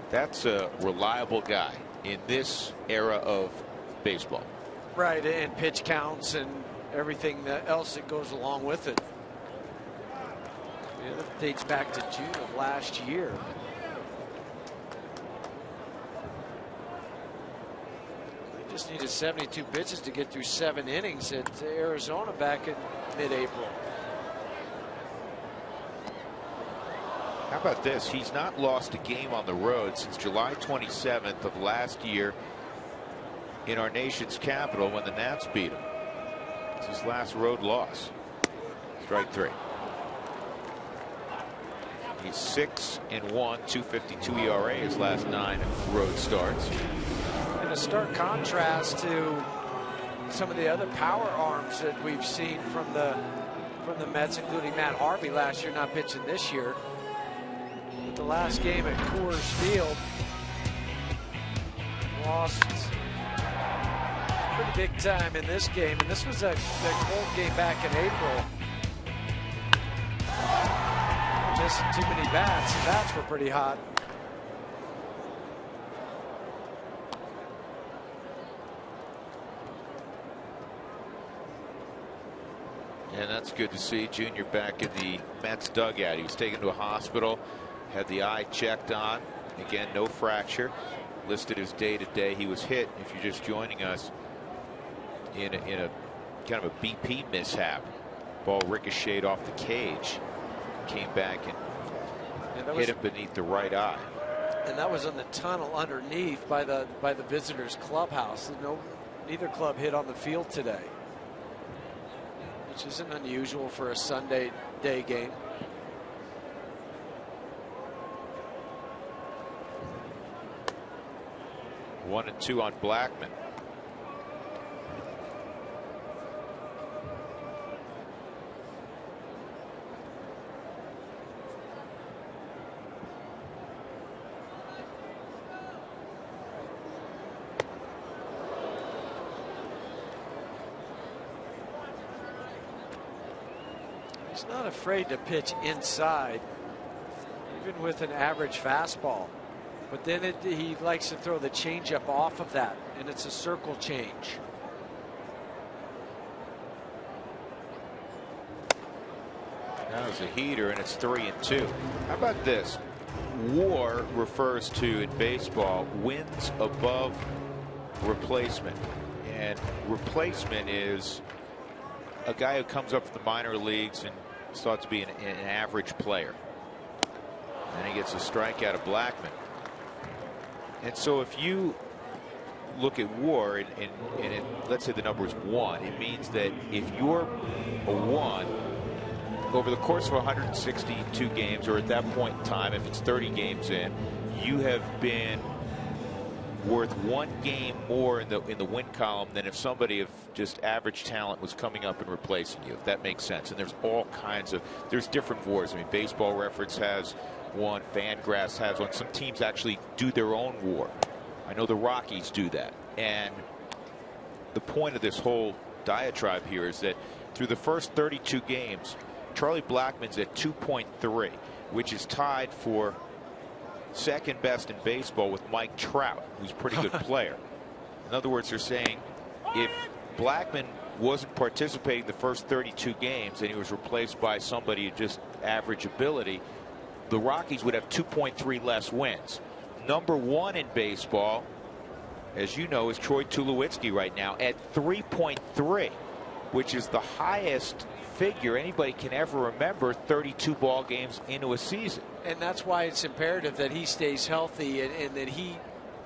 That's a reliable guy in this era of baseball. Right, and pitch counts and everything else that goes along with it. Yeah, that dates back to June of last year. They just needed 72 pitches to get through 7 innings at Arizona back in mid-April. How about this? He's not lost a game on the road since July 27th of last year in our nation's capital when the Nats beat him. It's his last road loss. Strike 3. He's 6-1, 2.52 ERA his last 9 road starts. In a stark contrast to some of the other power arms that we've seen from the Mets, including Matt Harvey last year, not pitching this year. But the last game at Coors Field, lost pretty big time in this game, and this was a cold game back in April. Missing too many bats. The bats were pretty hot. And that's good to see Junior back in the Mets dugout. He was taken to a hospital, had the eye checked on. Again, no fracture. Listed as day-to-day. He was hit, if you're just joining us, in a kind of a BP mishap. Ball ricocheted off the cage, came back and hit him beneath the right eye. And that was in the tunnel underneath by the visitors' clubhouse. Neither club hit on the field today, which isn't unusual for a Sunday day game. 1-2 on Blackman. He's not afraid to pitch inside, even with an average fastball. But then he likes to throw the changeup off of that, and it's a circle change. That was a heater, and it's 3-2. How about this? WAR refers to, in baseball, wins above replacement. And replacement is a guy who comes up from the minor leagues and is thought to be an average player. And he gets a strikeout of Blackman. And so if you look at WAR and let's say the number is 1, it means that if you're a 1 over the course of 162 games, or at that point in time, if it's 30 games in, you have been worth 1 game more in the win column than if somebody of just average talent was coming up and replacing you, if that makes sense. And there's all kinds of, there's different WARs. I mean, Baseball Reference has one, Fangraphs has one. Some teams actually do their own WAR. I know the Rockies do that. And the point of this whole diatribe here is that through the first 32 games, Charlie Blackmon's at 2.3, which is tied for second best in baseball with Mike Trout, who's a pretty good player. In other words, they're saying if Blackman wasn't participating the first 32 games and he was replaced by somebody of just average ability, the Rockies would have 2.3 less wins. Number 1 in baseball, as you know, is Troy Tulowitzki right now at 3.3, which is the highest figure anybody can ever remember 32 ball games into a season. And that's why it's imperative that he stays healthy and that he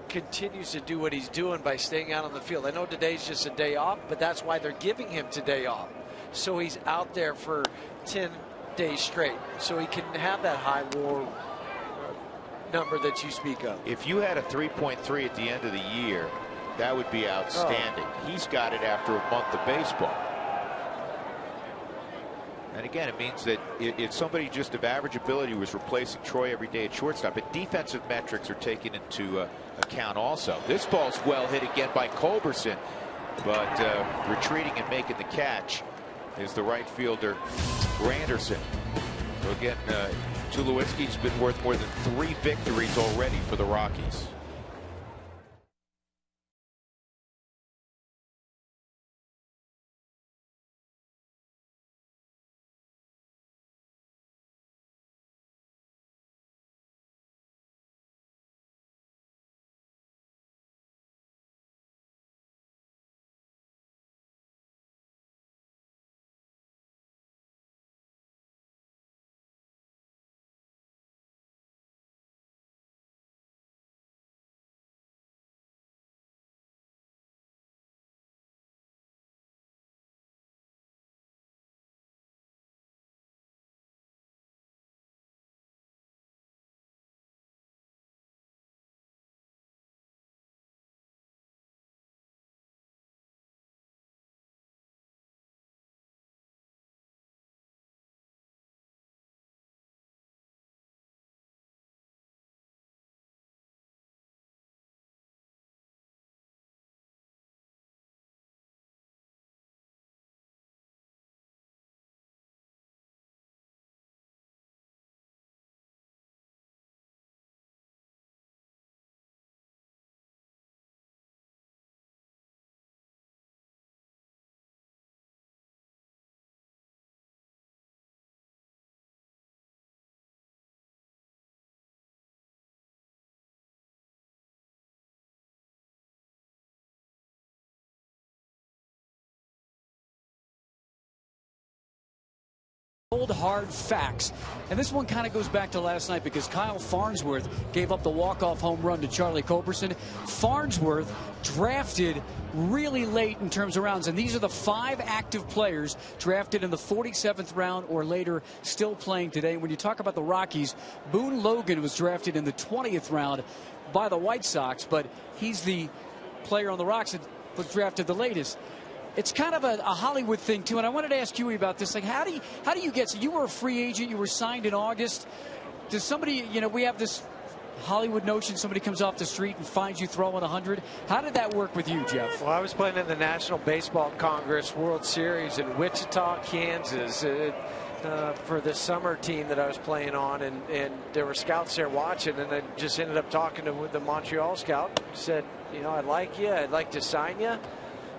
continues to do what he's doing by staying out on the field. I know today's just a day off, but that's why they're giving him today off. So he's out there for 10 days straight, so he can have that high WAR number that you speak of. If you had a 3.3 at the end of the year, that would be outstanding. He's got it after a month of baseball. And again, it means that if somebody just of average ability was replacing Troy every day at shortstop, but defensive metrics are taken into account also. This ball's well hit again by Culberson, but retreating and making the catch is the right fielder Granderson. So again, Tulowitzki's been worth more than 3 victories already for the Rockies. cold, hard facts. And this one kind of goes back to last night because Kyle Farnsworth gave up the walk-off home run to Charlie Culberson. Farnsworth drafted really late in terms of rounds, and these are the 5 active players drafted in the 47th round or later still playing today. When you talk about the Rockies, Boone Logan was drafted in the 20th round by the White Sox, but he's the player on the Rocks that was drafted the latest. It's kind of a Hollywood thing too, and I wanted to ask you about this. Like, how do you get? So you were a free agent, you were signed in August. Does somebody, we have this Hollywood notion, somebody comes off the street and finds you throwing 100. How did that work with you, Jeff? Well, I was playing in the National Baseball Congress World Series in Wichita, Kansas, for the summer team that I was playing on, and there were scouts there watching, and I just ended up talking to the Montreal scout. Said, I like you, I'd like to sign you.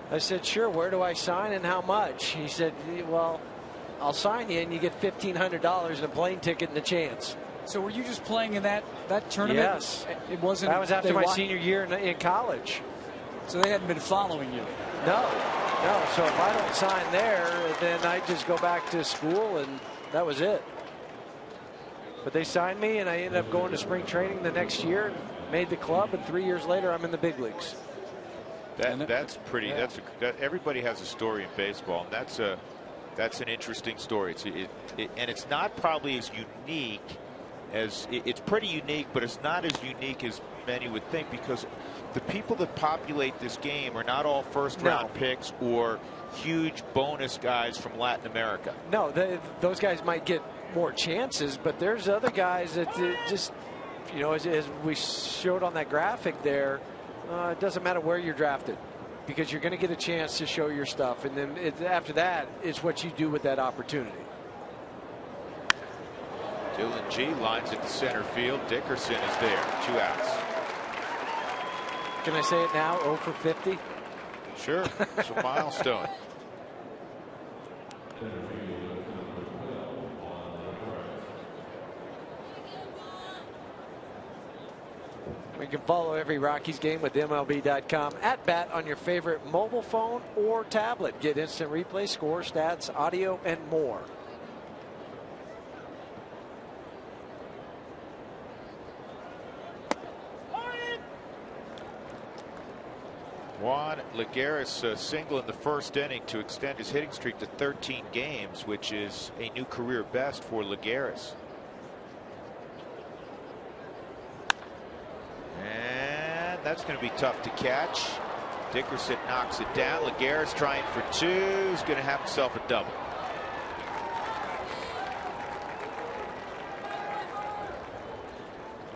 I said, sure, where do I sign and how much? He said, well, I'll sign you and you get $1,500 and a plane ticket and a chance. So were you just playing in that tournament? Yes. It wasn't. That was after my senior year in college. So they hadn't been following you? No. So if I don't sign there, then I just go back to school, and that was it. But they signed me, and I ended up going to spring training the next year, made the club, and 3 years later, I'm in the big leagues. That's pretty. Yeah. Everybody has a story in baseball, and that's an interesting story. And it's not probably as unique as it's pretty unique, but it's not as unique as many would think, because the people that populate this game are not all first-round picks or huge bonus guys from Latin America. No, those guys might get more chances, but there's other guys that just, as we showed on that graphic there. It doesn't matter where you're drafted, because you're going to get a chance to show your stuff, and then after that, it's what you do with that opportunity. Dylan G lines it to center field. Dickerson is there. 2 outs. Can I say it now? 0 for 50? Sure. It's a milestone. You can follow every Rockies game with MLB.com at bat on your favorite mobile phone or tablet. Get instant replay, score, stats, audio, and more. Juan Lagares single in the first inning to extend his hitting streak to 13 games, which is a new career best for Lagares. And that's going to be tough to catch. Dickerson knocks it down. Lagares trying for 2. He's going to have himself a double.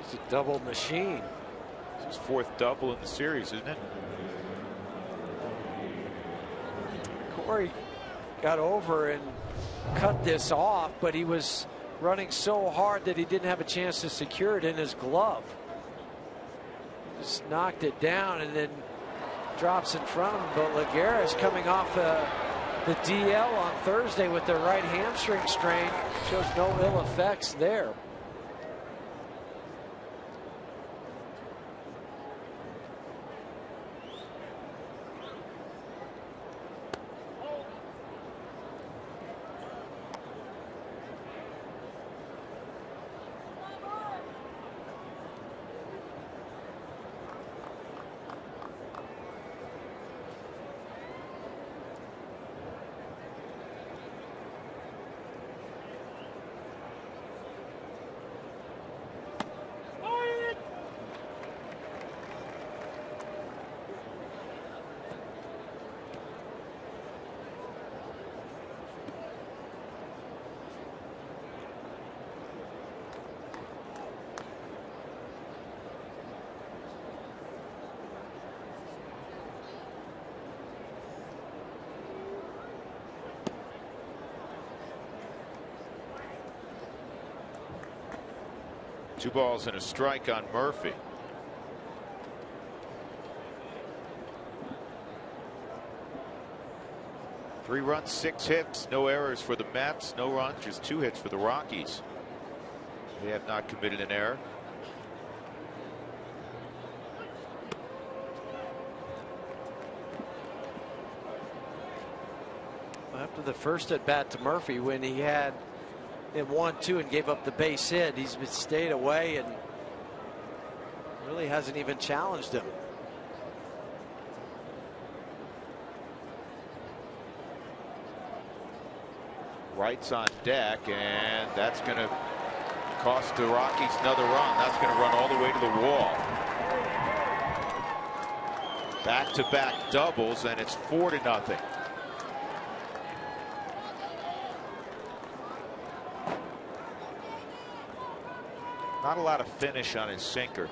It's a double machine. It's his 4th double in the series, isn't it? Corey got over and cut this off, but he was running so hard that he didn't have a chance to secure it in his glove. Just knocked it down and then drops in front of him. But Lagares, coming off the DL on Thursday with the right hamstring strain, shows no ill effects there. Two balls and a strike on Murphy. Three runs, 6 hits, no errors for the Mets, no runs, just 2 hits for the Rockies. They have not committed an error. After the first at bat to Murphy, when he had in 1-2 and gave up the base hit. He's been stayed away and really hasn't even challenged him. Wright's on deck, and that's going to cost the Rockies another run. That's going to run all the way to the wall. Back-to-back doubles, and it's 4-0. Not a lot of finish on his sinker.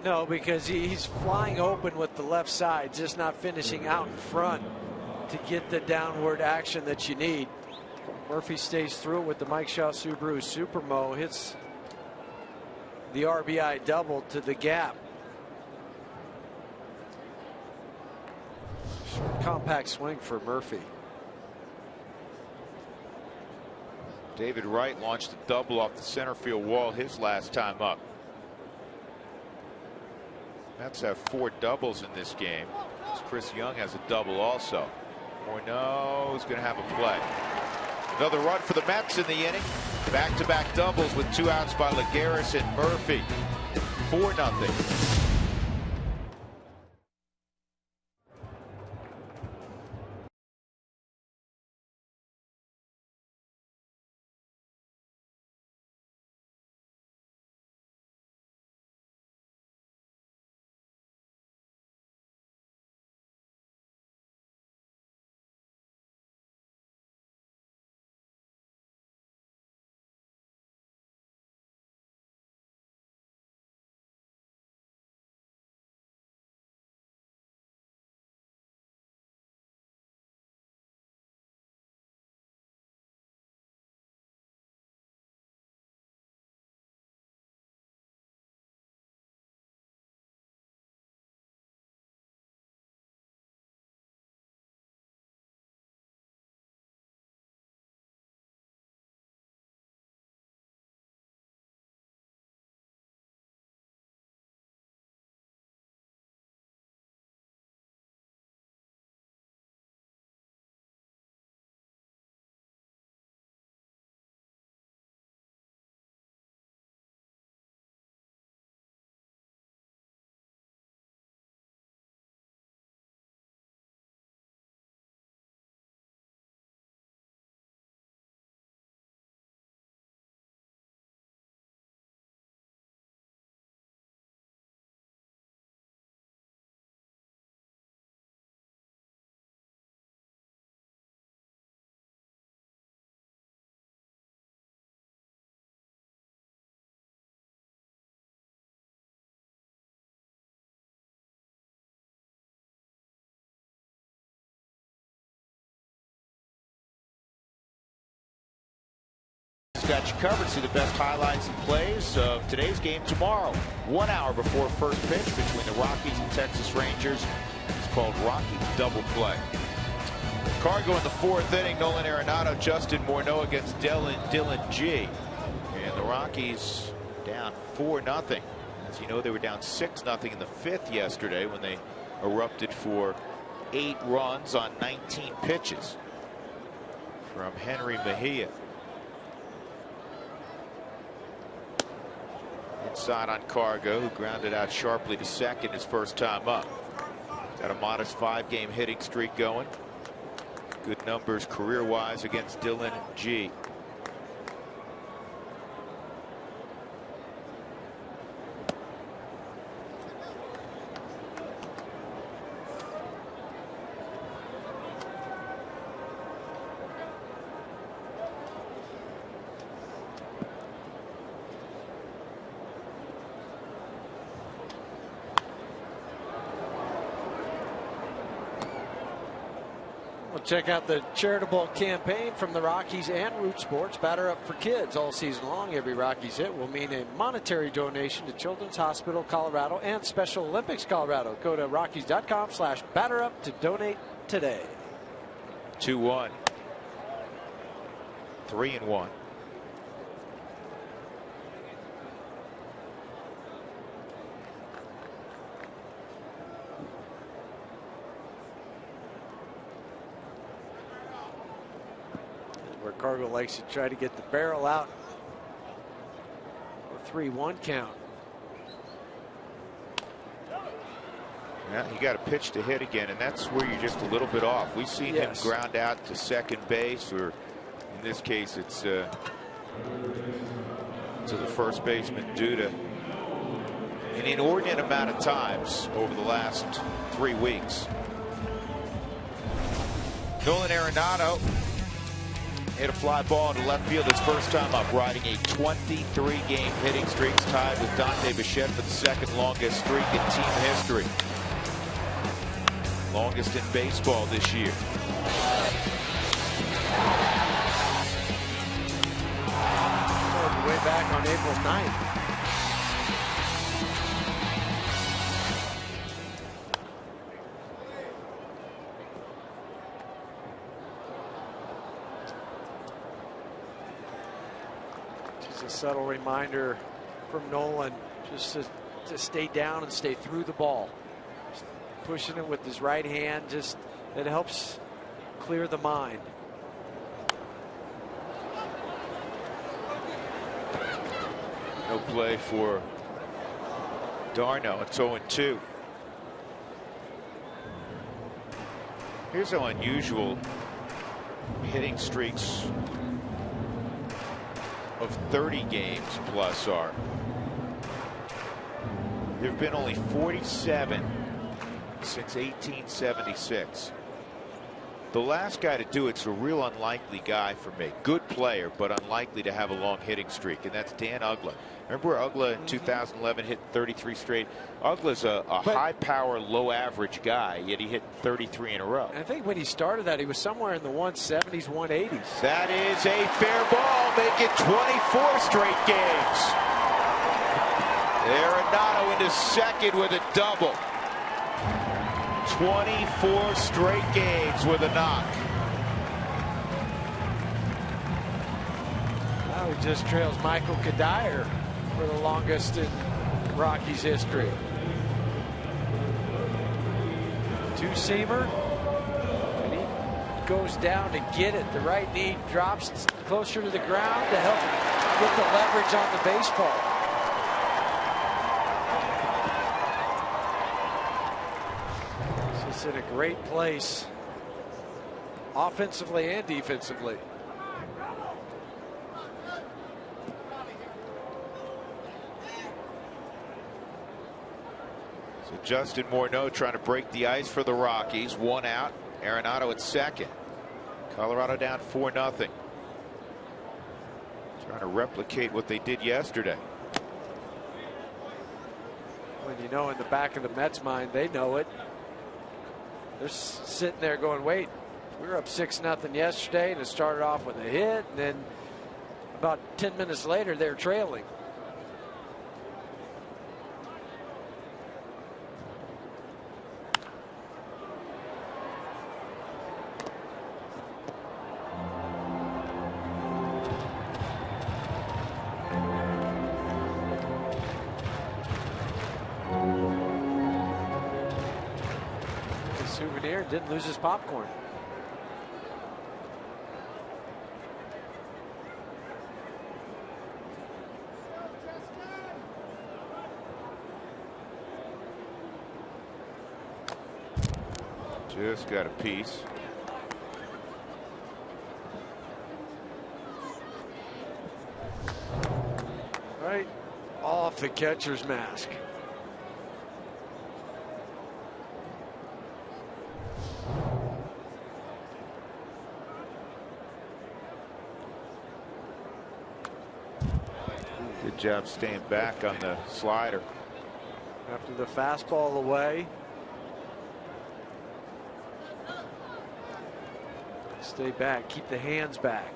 No, because he's flying open with the left side, just not finishing out in front to get the downward action that you need. Murphy stays through it with the Mike Shaw Subaru Supermo, hits the RBI double to the gap. Short, compact swing for Murphy. David Wright launched a double off the center field wall his last time up. Mets have 4 doubles in this game. Chris Young has a double also. Morneau is going to have a play. Another run for the Mets in the inning. Back-to-back doubles with 2 outs by Lagares and Murphy. 4-0. Got you covered. See the best highlights and plays of today's game tomorrow, 1 hour before first pitch between the Rockies and Texas Rangers. It's called Rocky Double Play. Cargo in the 4th inning. Nolan Arenado, Justin Morneau against Dylan G. And the Rockies down 4-0. As you know, they were down 6-0 in the 5th yesterday when they erupted for 8 runs on 19 pitches from Henry Mejia. Inside on Cargo, who grounded out sharply to second his first time up. Got a modest 5-game hitting streak going. Good numbers career-wise against Dylan G. Check out the charitable campaign from the Rockies and Root Sports. Batter Up for Kids all season long. Every Rockies hit will mean a monetary donation to Children's Hospital Colorado and Special Olympics Colorado. Go to Rockies.com/batterup to donate today. 2-1. 3-1. Cargo likes to try to get the barrel out 3-1 count. Yeah, he got a pitch to hit again, and that's where you're just a little bit off. We've seen him ground out to second base, or in this case, it's to the first baseman due to an inordinate amount of times over the last 3 weeks. Nolan Arenado hit a fly ball into left field his first time up, riding a 23-game hitting streak, tied with Dante Bichette for the second longest streak in team history. Longest in baseball this year. Way back on April 9th. Just a subtle reminder from Nolan just to stay down and stay through the ball. Just pushing it with his right hand, just it helps clear the mind. No play for Darno. It's 0-2. Here's how unusual hitting streaks of 30 games plus are. There have been only 47 since 1876. The last guy to do it's a real unlikely guy for me. Good player, but unlikely to have a long hitting streak, and that's Dan Uggla. Remember Uggla in 2011 hit 33 straight? Uggla's a high power, low average guy, yet he hit 33 in a row. I think when he started that, he was somewhere in the 170s, 180s. That is a fair ball, make it 24 straight games. Arenado into second with a double. 24 straight games with a knock. Now he just trails Michael Kadire for the longest in Rockies history. Two-seamer, and he goes down to get it. The right knee drops closer to the ground to help get the leverage on the baseball. This is in a great place, offensively and defensively. Justin Morneau trying to break the ice for the Rockies. One out. Arenado at second. Colorado down 4-0. Trying to replicate what they did yesterday. When you know in the back of the Mets' mind, they know it. They're sitting there going, wait, we were up 6-0 yesterday, and it started off with a hit, and then about 10 minutes later, they're trailing. Didn't lose his popcorn. Just got a piece. Right off the catcher's mask. Good job staying back on the slider. After the fastball away. Stay back, keep the hands back.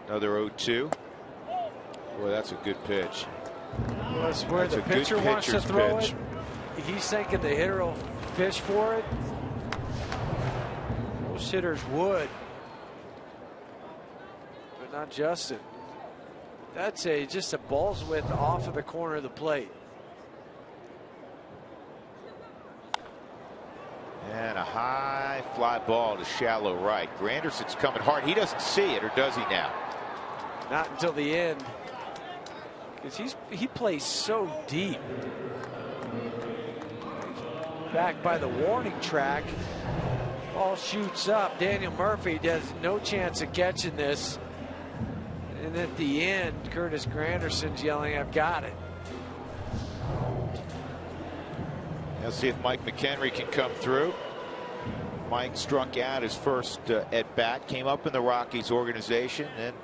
Another 0-2. Boy, that's a good pitch. Well, that's where the pitcher wants to throw it. He's thinking the hitter will fish for it. Most hitters would, but not Justin. That's just a ball's width off of the corner of the plate. And a high fly ball to shallow right. Granderson's coming hard. He doesn't see it, or does he now? Not until the end, because he plays so deep. Back by the warning track. Ball shoots up. Daniel Murphy has no chance of catching this. And at the end, Curtis Granderson's yelling, "I've got it." Let's see if Mike McHenry can come through. Mike struck out his first at bat, came up in the Rockies organization, and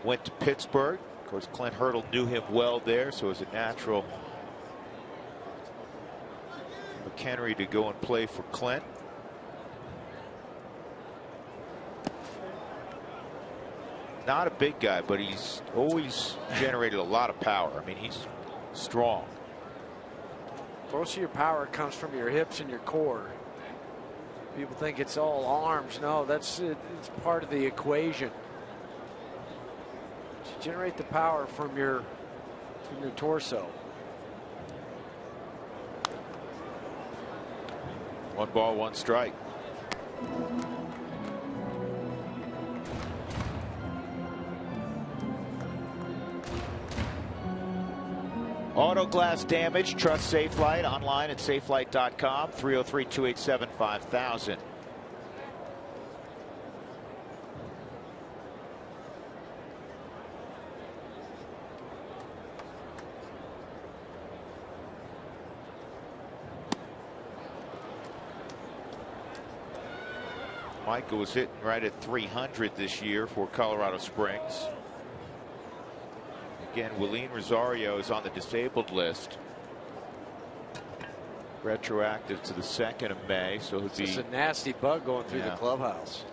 went to Pittsburgh. Of course, Clint Hurdle knew him well there, so it was a natural McHenry to go and play for Clint. Not a big guy, but he's always generated a lot of power. I mean, he's strong. Most of your power comes from your hips and your core. People think it's all arms. No, it's part of the equation. You generate the power from your torso. 1 ball, 1 strike. Auto glass damage, trust Safelite. Online at safelite.com. 303-287-5000. Michael was hitting right at 300 this year for Colorado Springs. Again, Willeen Rosario is on the disabled list. Retroactive to the 2nd of May, so he'll be. It's a nasty bug going through the clubhouse.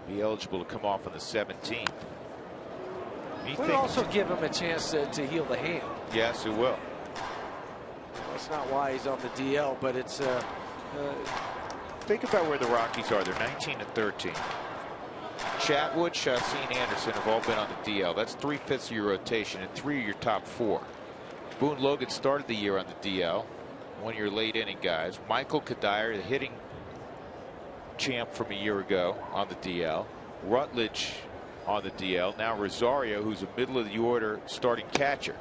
Be eligible to come off on the 17th. Would also give him a chance to heal the hand. Yes, it will. That's not why he's on the DL, but it's. Think about where the Rockies are. They're 19 and 13. Chatwood, Chacin, Anderson have all been on the DL. That's 3/5 of your rotation and 3 of your top 4. Boone Logan started the year on the DL. One of your late inning guys. Michael Kadire, the hitting champ from a year ago, on the DL. Rutledge on the DL. Now Rosario, who's a middle of the order starting catcher.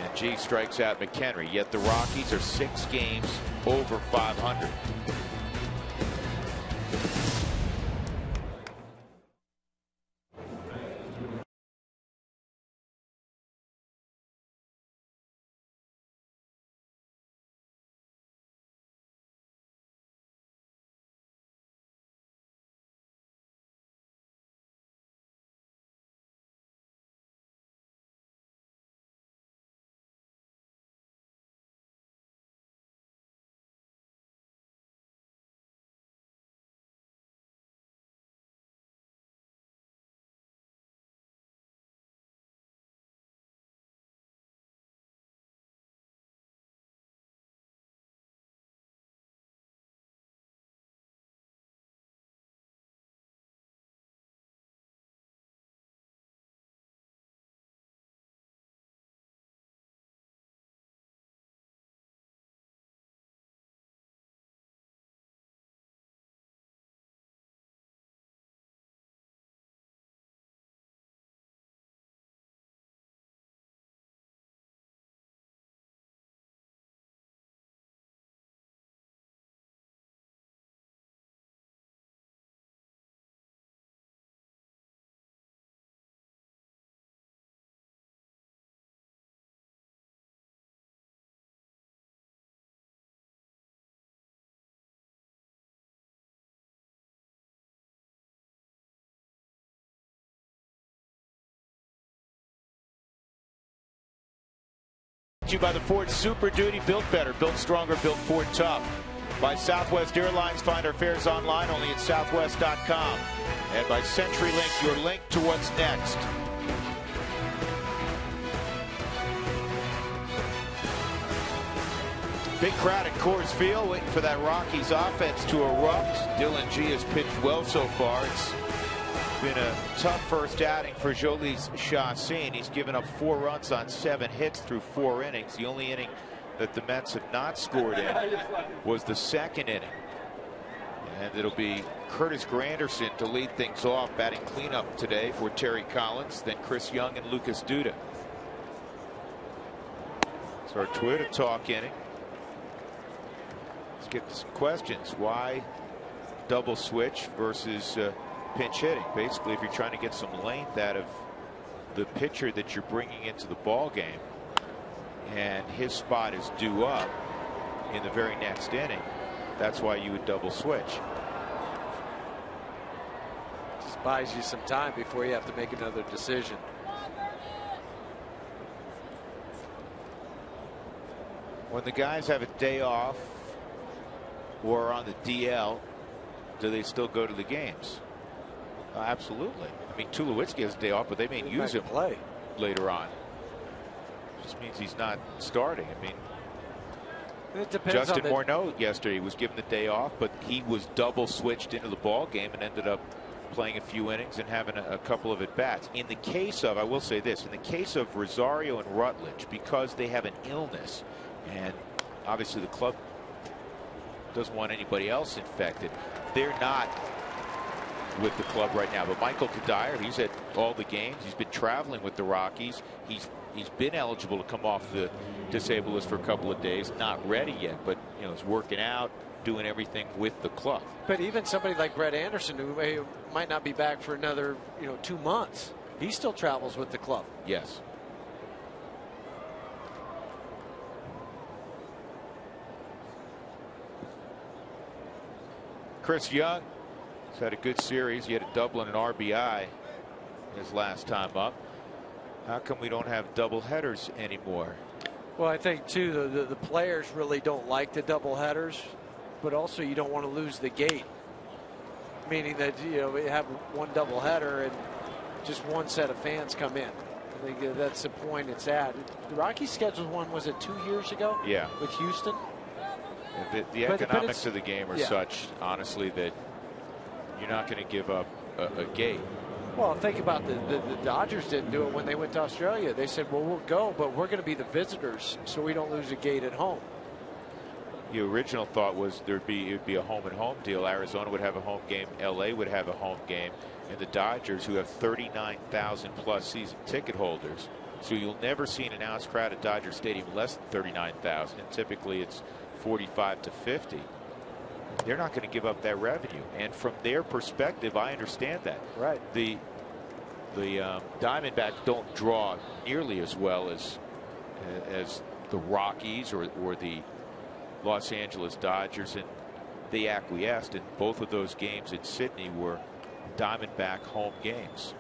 And G strikes out McHenry. Yet the Rockies are 6 games over 500. To you by the Ford Super Duty, built better, built stronger, built Ford tough. By Southwest Airlines, find our fares online only at southwest.com. And by CenturyLink, your link to what's next. Big crowd at Coors Field waiting for that Rockies offense to erupt. Dylan G has pitched well so far. It's been a tough first outing for Jhoulys Chacin. He's given up 4 runs on 7 hits through 4 innings. The only inning that the Mets have not scored in was the second inning. And it'll be Curtis Granderson to lead things off, batting cleanup today for Terry Collins, then Chris Young and Lucas Duda. So our Twitter talk inning. Let's get to some questions. Why double switch versus pinch hitting? Basically, if you're trying to get some length out of the pitcher that you're bringing into the ball game, and his spot is due up in the very next inning, that's why you would double switch. Just buys you some time before you have to make another decision. When the guys have a day off or on the DL, do they still go to the games? Absolutely. I mean, Tulowitzki has a day off, but they may use him later on. Just means he's not starting. I mean, it depends. Justin Morneau yesterday was given the day off, but he was double switched into the ball game and ended up playing a few innings and having a couple of at bats. In the case of, I will say this, in the case of Rosario and Rutledge, because they have an illness, and obviously the club doesn't want anybody else infected, they're not with the club right now. But Michael Kadire, he's at all the games. He's been traveling with the Rockies. He's been eligible to come off the disabled list for a couple of days. Not ready yet, but you know, he's working out, doing everything with the club. But even somebody like Brett Anderson, who might not be back for another 2 months, he still travels with the club. Yes. Chris Young has had a good series. He had a double and an RBI his last time up. How come we don't have double headers anymore? Well, I think too the players really don't like the double headers, but also you don't want to lose the gate, meaning that we have one double header and just one set of fans come in. I think that's the point it's at. The Rockies scheduled one, was it 2 years ago? Yeah. With Houston. The economics of the game are such, honestly, that you're not going to give up a gate. Well, think about the Dodgers didn't do it when they went to Australia. They said, well, we'll go, but we're going to be the visitors, so we don't lose a gate at home. The original thought was it would be a home and home deal. Arizona would have a home game, LA would have a home game, and the Dodgers, who have 39,000 plus season ticket holders, so you'll never see an announced crowd at Dodger Stadium less than 39,000, and typically it's 45 to 50. They're not going to give up that revenue, and from their perspective, I understand that. Right. The Diamondbacks don't draw nearly as well as the Rockies or the Los Angeles Dodgers, and they acquiesced, and both of those games in Sydney were Diamondback home games.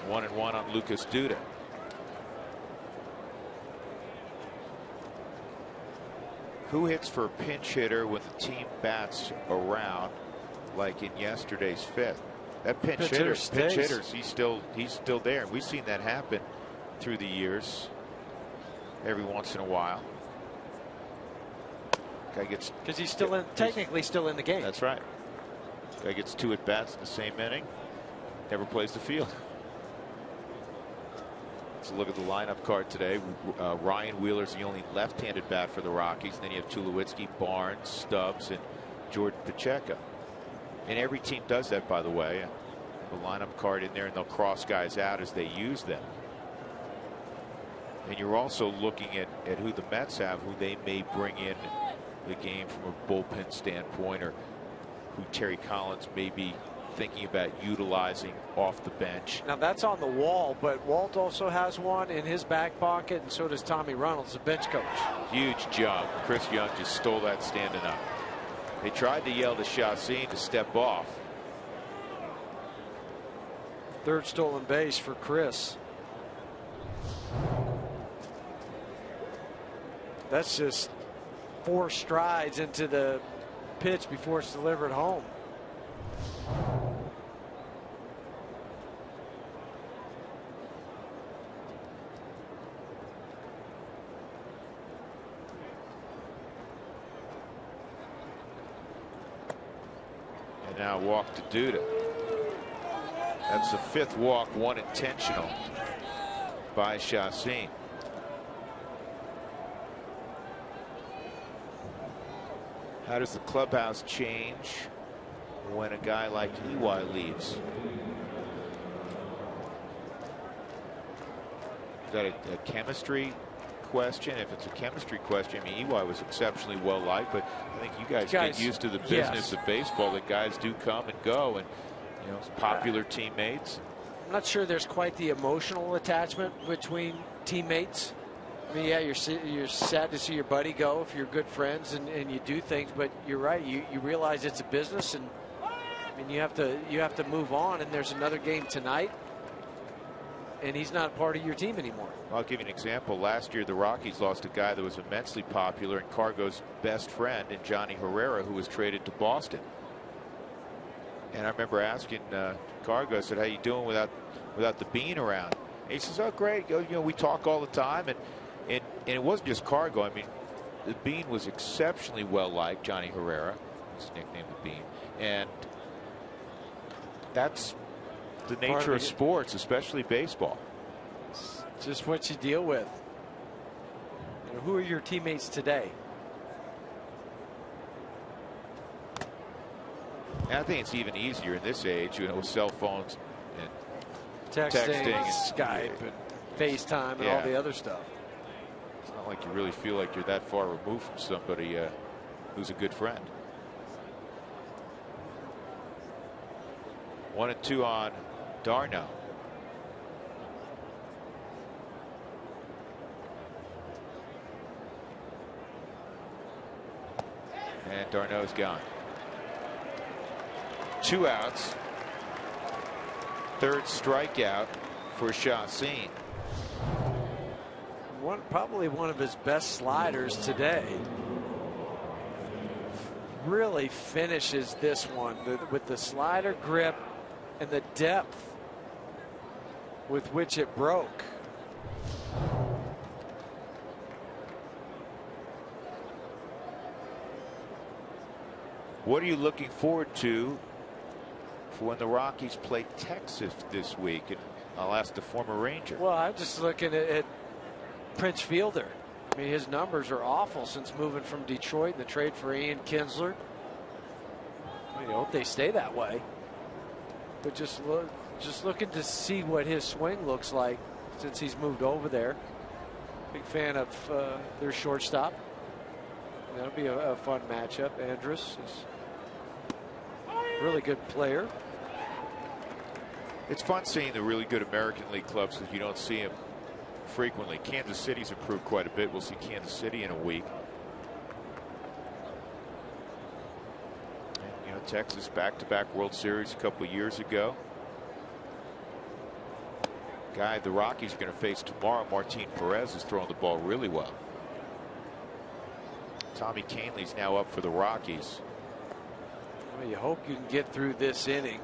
1-1 on Lucas Duda. Who hits for a pinch hitter when the team bats around, like in yesterday's fifth? That pinch hitter, he's still there. We've seen that happen through the years every once in a while. Guy gets, because he's still technically still in the game. That's right. Guy gets 2 at bats in the same inning, never plays the field. Let's look at the lineup card today. Ryan Wheeler's the only left-handed bat for the Rockies. Then you have Tulowitzki, Barnes, Stubbs, and Jordan Pacheco. And every team does that, by the way. The lineup card in there, and they'll cross guys out as they use them. And you're also looking at who the Mets have, who they may bring in the game from a bullpen standpoint, or who Terry Collins may be thinking about utilizing off the bench. Now that's on the wall, but Walt also has one in his back pocket, and so does Tommy Reynolds, the bench coach. Huge job. Chris Young just stole that standing up. They tried to yell to Chacin to step off. Third stolen base for Chris. That's just 4 strides into the pitch before it's delivered home. And now walk to Duda. That's the 5th walk, 1 intentional by Chacin. How does the clubhouse change when a guy like EY leaves? Is that a chemistry question? If it's a chemistry question, I mean, EY was exceptionally well liked, but I think you guys get used to the business of baseball, that guys do come and go, and you know, popular teammates. I'm not sure there's quite the emotional attachment between teammates. I mean, yeah, you're sad to see your buddy go if you're good friends and you do things, but you're right. You realize it's a business, and I mean, you have to move on. And there's another game tonight, and he's not part of your team anymore. I'll give you an example. Last year, the Rockies lost a guy that was immensely popular and Cargo's best friend, in Johnny Herrera, who was traded to Boston. And I remember asking Cargo, I said, "How you doing without the Bean around?" And he says, "Oh, great. You know, we talk all the time." And it wasn't just Cargo. I mean, the Bean was exceptionally well liked. Johnny Herrera, his nickname, the Bean, and that's the nature of sports, especially baseball. It's just what you deal with. You know, who are your teammates today? And I think it's even easier in this age, you know, with cell phones and Texting and Skype and FaceTime and all the other stuff. It's not like you really feel like you're that far removed from somebody who's a good friend. 1-2 on d'Arnaud. And d'Arnaud's gone. 2 outs. Third strikeout for Chacín. Probably one of his best sliders today. Really finishes this one with the slider grip and the depth with which it broke. What are you looking forward to for when the Rockies play Texas this week? And I'll ask the former Ranger. Well, I'm just looking at Prince Fielder. I mean, his numbers are awful since moving from Detroit in the trade for Ian Kinsler. I hope they stay that way. But just looking to see what his swing looks like since he's moved over there. Big fan of their shortstop. That'll be a fun matchup. Andrus is a really good player. It's fun seeing the really good American League clubs because you don't see them frequently. Kansas City's improved quite a bit. We'll see Kansas City in a week. And, you know, Texas back-to-back World Series a couple of years ago. Guy the Rockies are going to face tomorrow, Martin Perez, is throwing the ball really well. Tommy Kahnle's now up for the Rockies. Well, you hope you can get through this inning.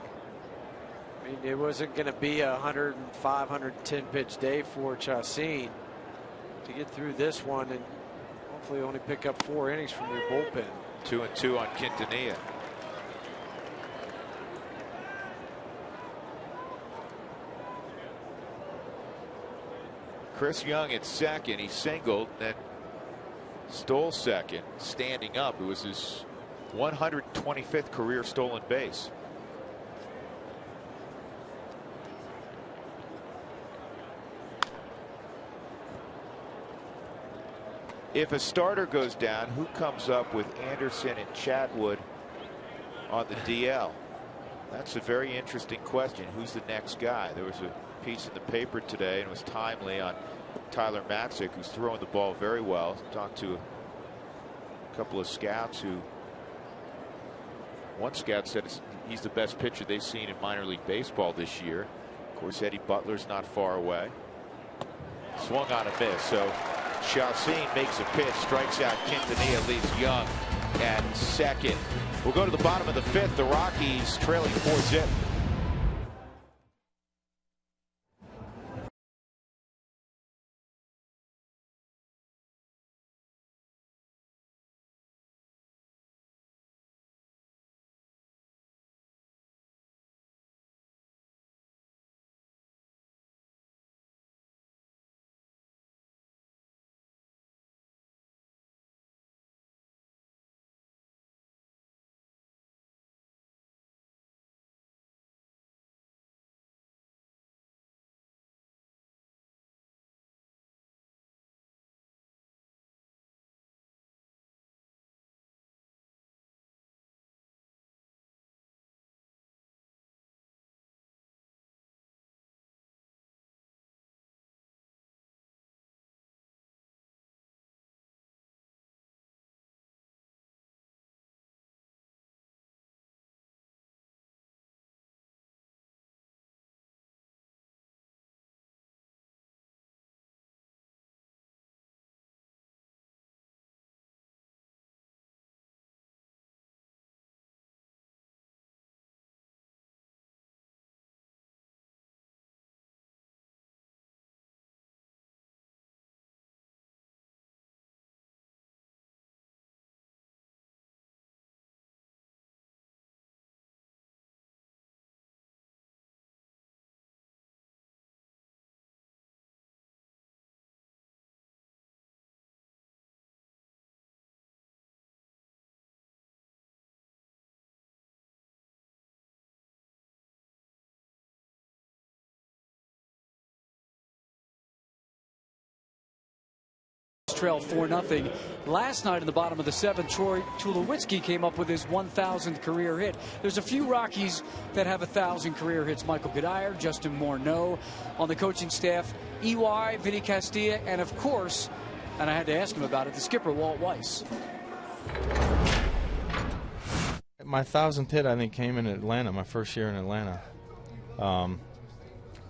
I mean, it wasn't going to be a 105, 110 pitch day for Chacín. To get through this one and hopefully only pick up 4 innings from your bullpen. 2-2 on Quintanilla. Chris Young at second. He singled, then stole second, standing up. It was his 125th career stolen base. If a starter goes down, who comes up with Anderson and Chatwood on the DL? That's a very interesting question. Who's the next guy? There was a piece in the paper today, and it was timely, on Tyler Matzek, who's throwing the ball very well. Talked to a couple of scouts who, one scout said he's the best pitcher they've seen in minor league baseball this year. Of course, Eddie Butler's not far away. Swung on a miss. So Chacín makes a pitch, strikes out Quintanilla, leaves Young at second. We'll go to the bottom of the 5th. The Rockies trailing 4-zip. trail 4-0. Last night in the bottom of the 7th, Troy Tulowitzki came up with his 1,000th career hit. There's a few Rockies that have 1,000 career hits. Michael Goodire, Justin Morneau. On the coaching staff, EY, Vinny Castilla, and of course, and I had to ask him about it, the skipper, Walt Weiss. My 1,000th hit, I think, came in Atlanta, my first year in Atlanta.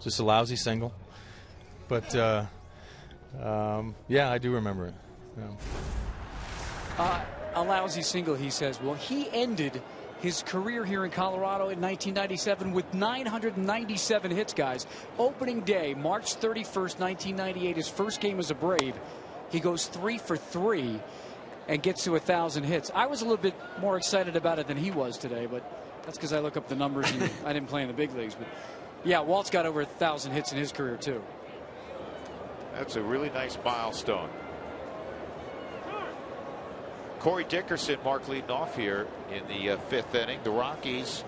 Just a lousy single. But, yeah, I do remember it. Yeah. A lousy single, he says. Well, he ended his career here in Colorado in 1997 with 997 hits, guys. Opening day, March 31st, 1998, his first game as a Brave. He goes 3 for 3 and gets to 1,000 hits. I was a little bit more excited about it than he was today, but that's because I look up the numbers and I didn't play in the big leagues. But yeah, Walt's got over 1,000 hits in his career too. That's a really nice milestone. Corey Dickerson, Mark leading off here in the 5th inning. The Rockies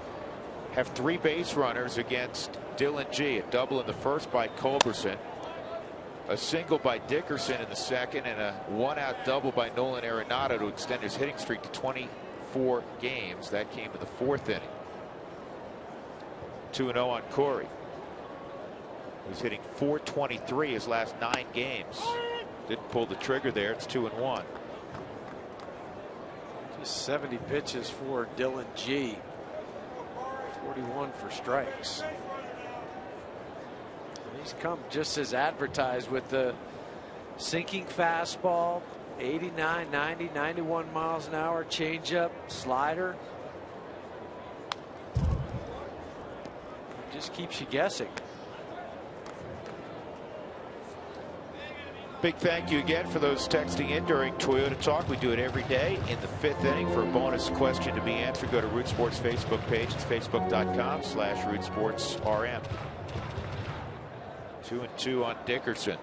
have 3 base runners against Dylan G. A double in the first by Culberson, a single by Dickerson in the second, and a 1-out double by Nolan Arenado to extend his hitting streak to 24 games. That came in the 4th inning. 2-0 on Corey. He's hitting .423 his last 9 games. Didn't pull the trigger there. It's 2-1. Just 70 pitches for Dylan G. 41 for strikes. He's come just as advertised with the sinking fastball, 89, 90, 91 miles an hour, changeup, slider. Just keeps you guessing. Big thank you again for those texting in during Toyota Talk. We do it every day in the 5th inning. For a bonus question to be answered, go to Root Sports Facebook page. It's facebook.com/RootSportsRM. 2-2 on Dickerson.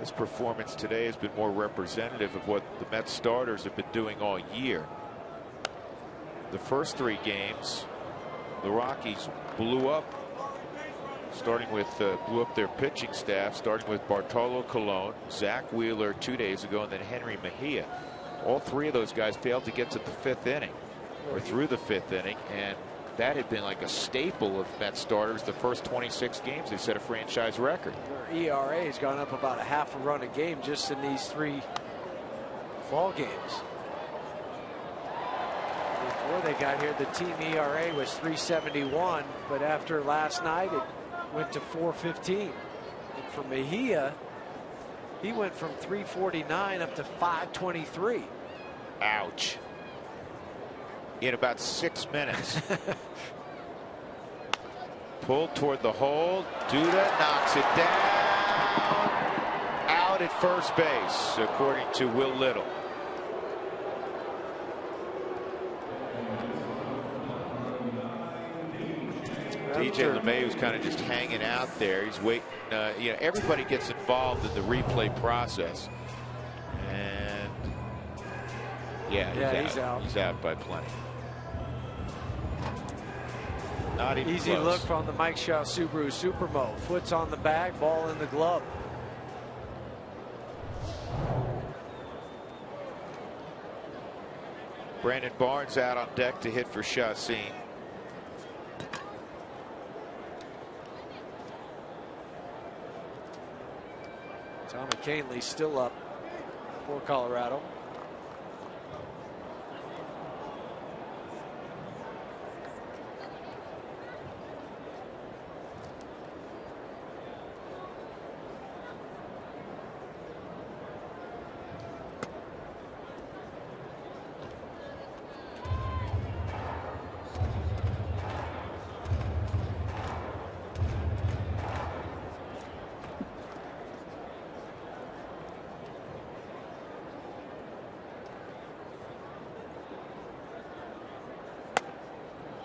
His performance today has been more representative of what the Mets starters have been doing all year. The first 3 games, the Rockies blew up their pitching staff, starting with Bartolo Colon, Zach Wheeler 2 days ago, and then Henry Mejia. All 3 of those guys failed to get to the 5th inning, or through the 5th inning, and that had been like a staple of Mets starters the first 26 games. They set a franchise record. Their ERA has gone up about a half a run a game just in these 3 ball games. Before they got here, the team ERA was .371, but after last night, it went to .415. And for Mejia, he went from .349 up to .523. Ouch. In about 6 minutes. Pulled toward the hole. Duda knocks it down. Out at first base, according to Will Little. DJ LeMahieu's kind of just hanging out there. He's waiting. You know, everybody gets involved in the replay process. And he's out. He's out by plenty. Not even easy close. Look from the Mike Shaw Subaru Supermo. Foot's on the bag, ball in the glove. Brandon Barnes out on deck to hit for Chacin. Tom McCainley still up for Colorado.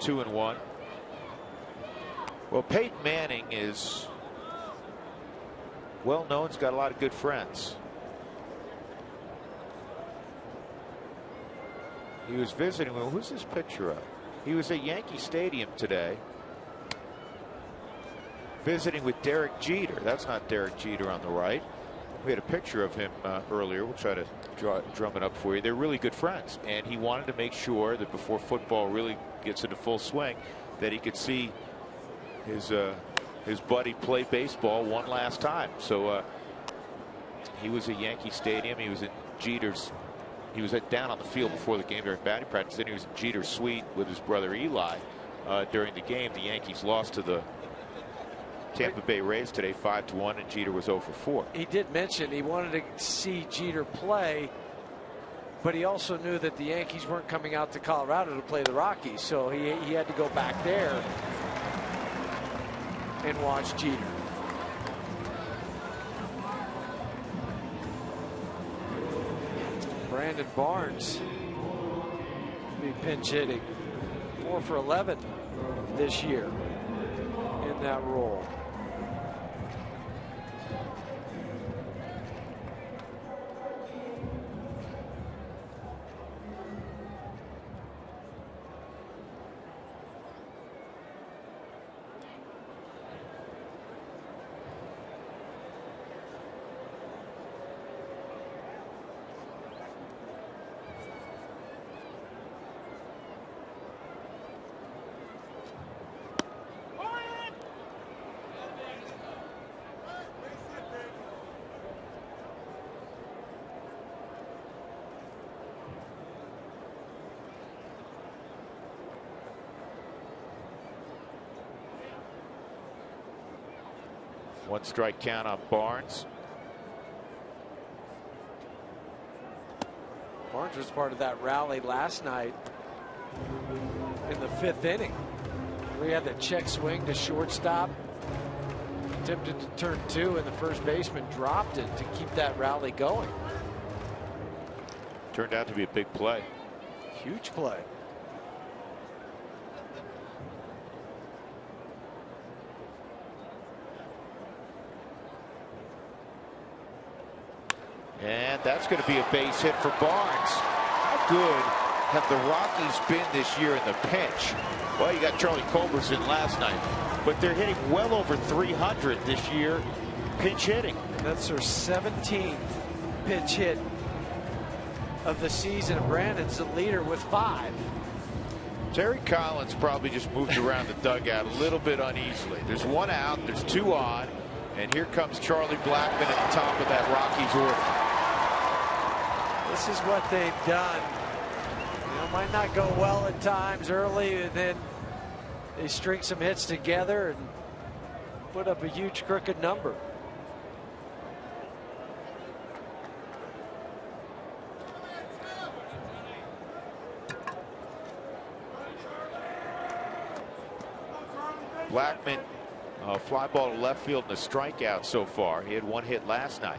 Two and one. Well, Peyton Manning is well known. He's got a lot of good friends. He was visiting. Well, who's this picture of? He was at Yankee Stadium today. visiting with Derek Jeter. That's not Derek Jeter on the right. We had a picture of him earlier. We'll try to drum it up for you. They're really good friends, and he wanted to make sure that before football really gets into full swing, that he could see his buddy play baseball one last time. So he was at Yankee Stadium. He was in Jeter's. He was down on the field before the game during batting practice. Then he was in Jeter's suite with his brother Eli during the game. The Yankees lost to the Tampa Bay Rays today 5-1, and Jeter was 0 for 4. He did mention he wanted to see Jeter play, but he also knew that the Yankees weren't coming out to Colorado to play the Rockies, so he had to go back there and watch Jeter. Brandon Barnes be pinch hitting 4 for 11 this year in that role. One strike count on Barnes. Barnes was part of that rally last night in the 5th inning. We had the check swing to shortstop. Attempted to turn 2, and the first baseman dropped it to keep that rally going. Turned out to be a big play. Huge play. And that's going to be a base hit for Barnes. How good have the Rockies been this year in the pinch? Well, you got Charlie Culberson last night, but they're hitting well over 300 this year pinch hitting. That's their 17th pinch hit of the season. Brandon's the leader with 5. Terry Collins probably just moved around the dugout a little bit uneasily. There's 1 out, there's 2 on, and here comes Charlie Blackmon at the top of that Rockies order. This is what they've done. You know, might not go well at times early, and then they string some hits together and put up a huge crooked number. Blackmon, fly ball to left field and a strikeout so far. He had 1 hit last night.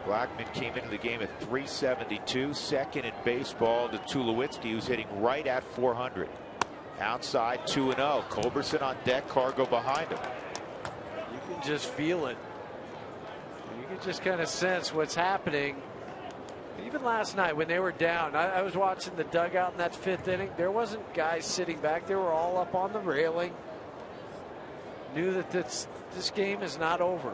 Blackmon came into the game at 372, second in baseball to Tulowitzki, who's hitting right at 400. Outside 2-0. Culberson on deck, Cargo behind him. You can just feel it. You can just kind of sense what's happening. Even last night when they were down, I was watching the dugout in that 5th inning. There wasn't guys sitting back. They were all up on the railing. Knew that this game is not over.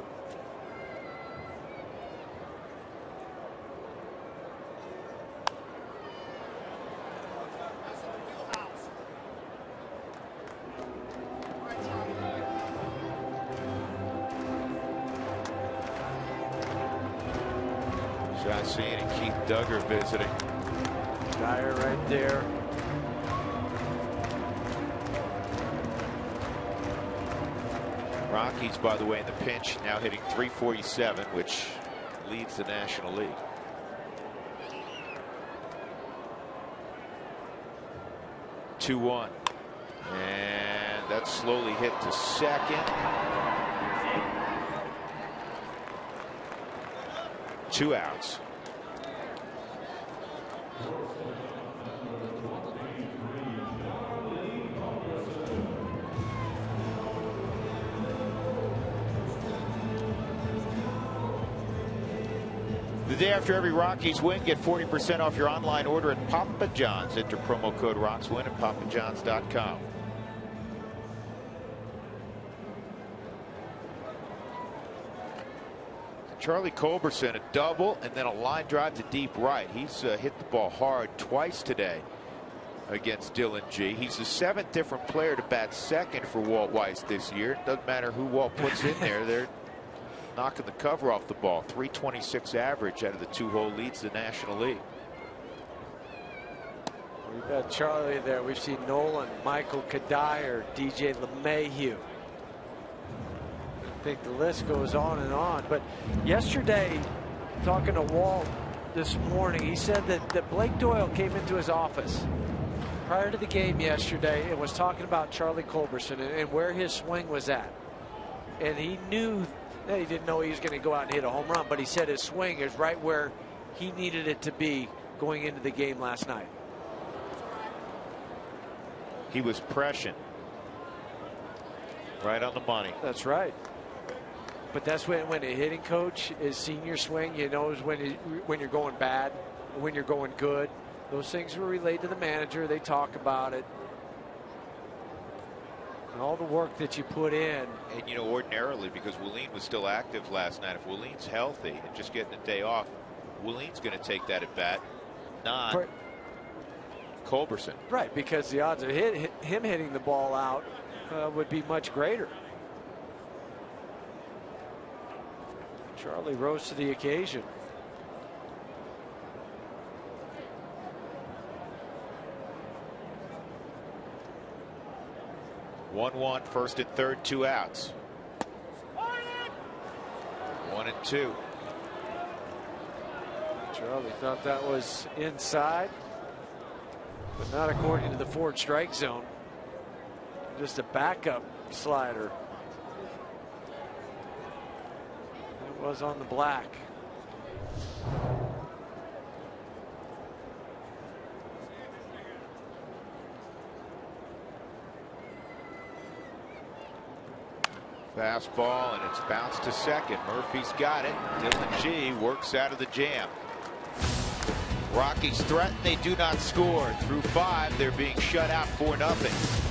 Chassin and Keith Duggar visiting. Dyer right there. Rockies, by the way, in the pinch now hitting 347, which leads the National League. Two-1, and that's slowly hit to second. 2 outs. The day after every Rockies win, get 40% off your online order at Papa John's. Enter promo code ROCKSWIN at papajohns.com. Charlie Culberson, a double and then a line drive to deep right. He's hit the ball hard twice today against Dylan G. He's the 7th different player to bat second for Walt Weiss this year. Doesn't matter who Walt puts in there. They're knocking the cover off the ball. 326 average out of the 2-hole leads the National League. We've got Charlie there. We've seen Nolan, Michael Kadire, DJ LeMahieu. I think the list goes on and on. But yesterday, talking to Walt this morning, he said that Blake Doyle came into his office prior to the game yesterday and was talking about Charlie Culberson and where his swing was at. And he knew that he didn't know he was going to go out and hit a home run, but he said his swing is right where he needed it to be going into the game last night. He was prescient. Right on the money. That's right. But that's when a hitting coach is seeing your swing, you know, is when you're going bad, when you're going good. Those things were relayed to the manager. They talk about it. And all the work that you put in. And, you know, ordinarily, because Willeen was still active last night, if Willeen's healthy and just getting a day off, Willeen's going to take that at bat, not Culberson. Right, because the odds of him hitting the ball out would be much greater. Charlie rose to the occasion. One, first and third, 2 outs. 1 and 2. Charlie thought that was inside, but not according to the Ford strike zone. Just a backup slider. It was on the black. Fastball, and it's bounced to second. Murphy's got it. Dylan G works out of the jam. Rockies threaten. They do not score. Through 5, they're being shut out 4-0.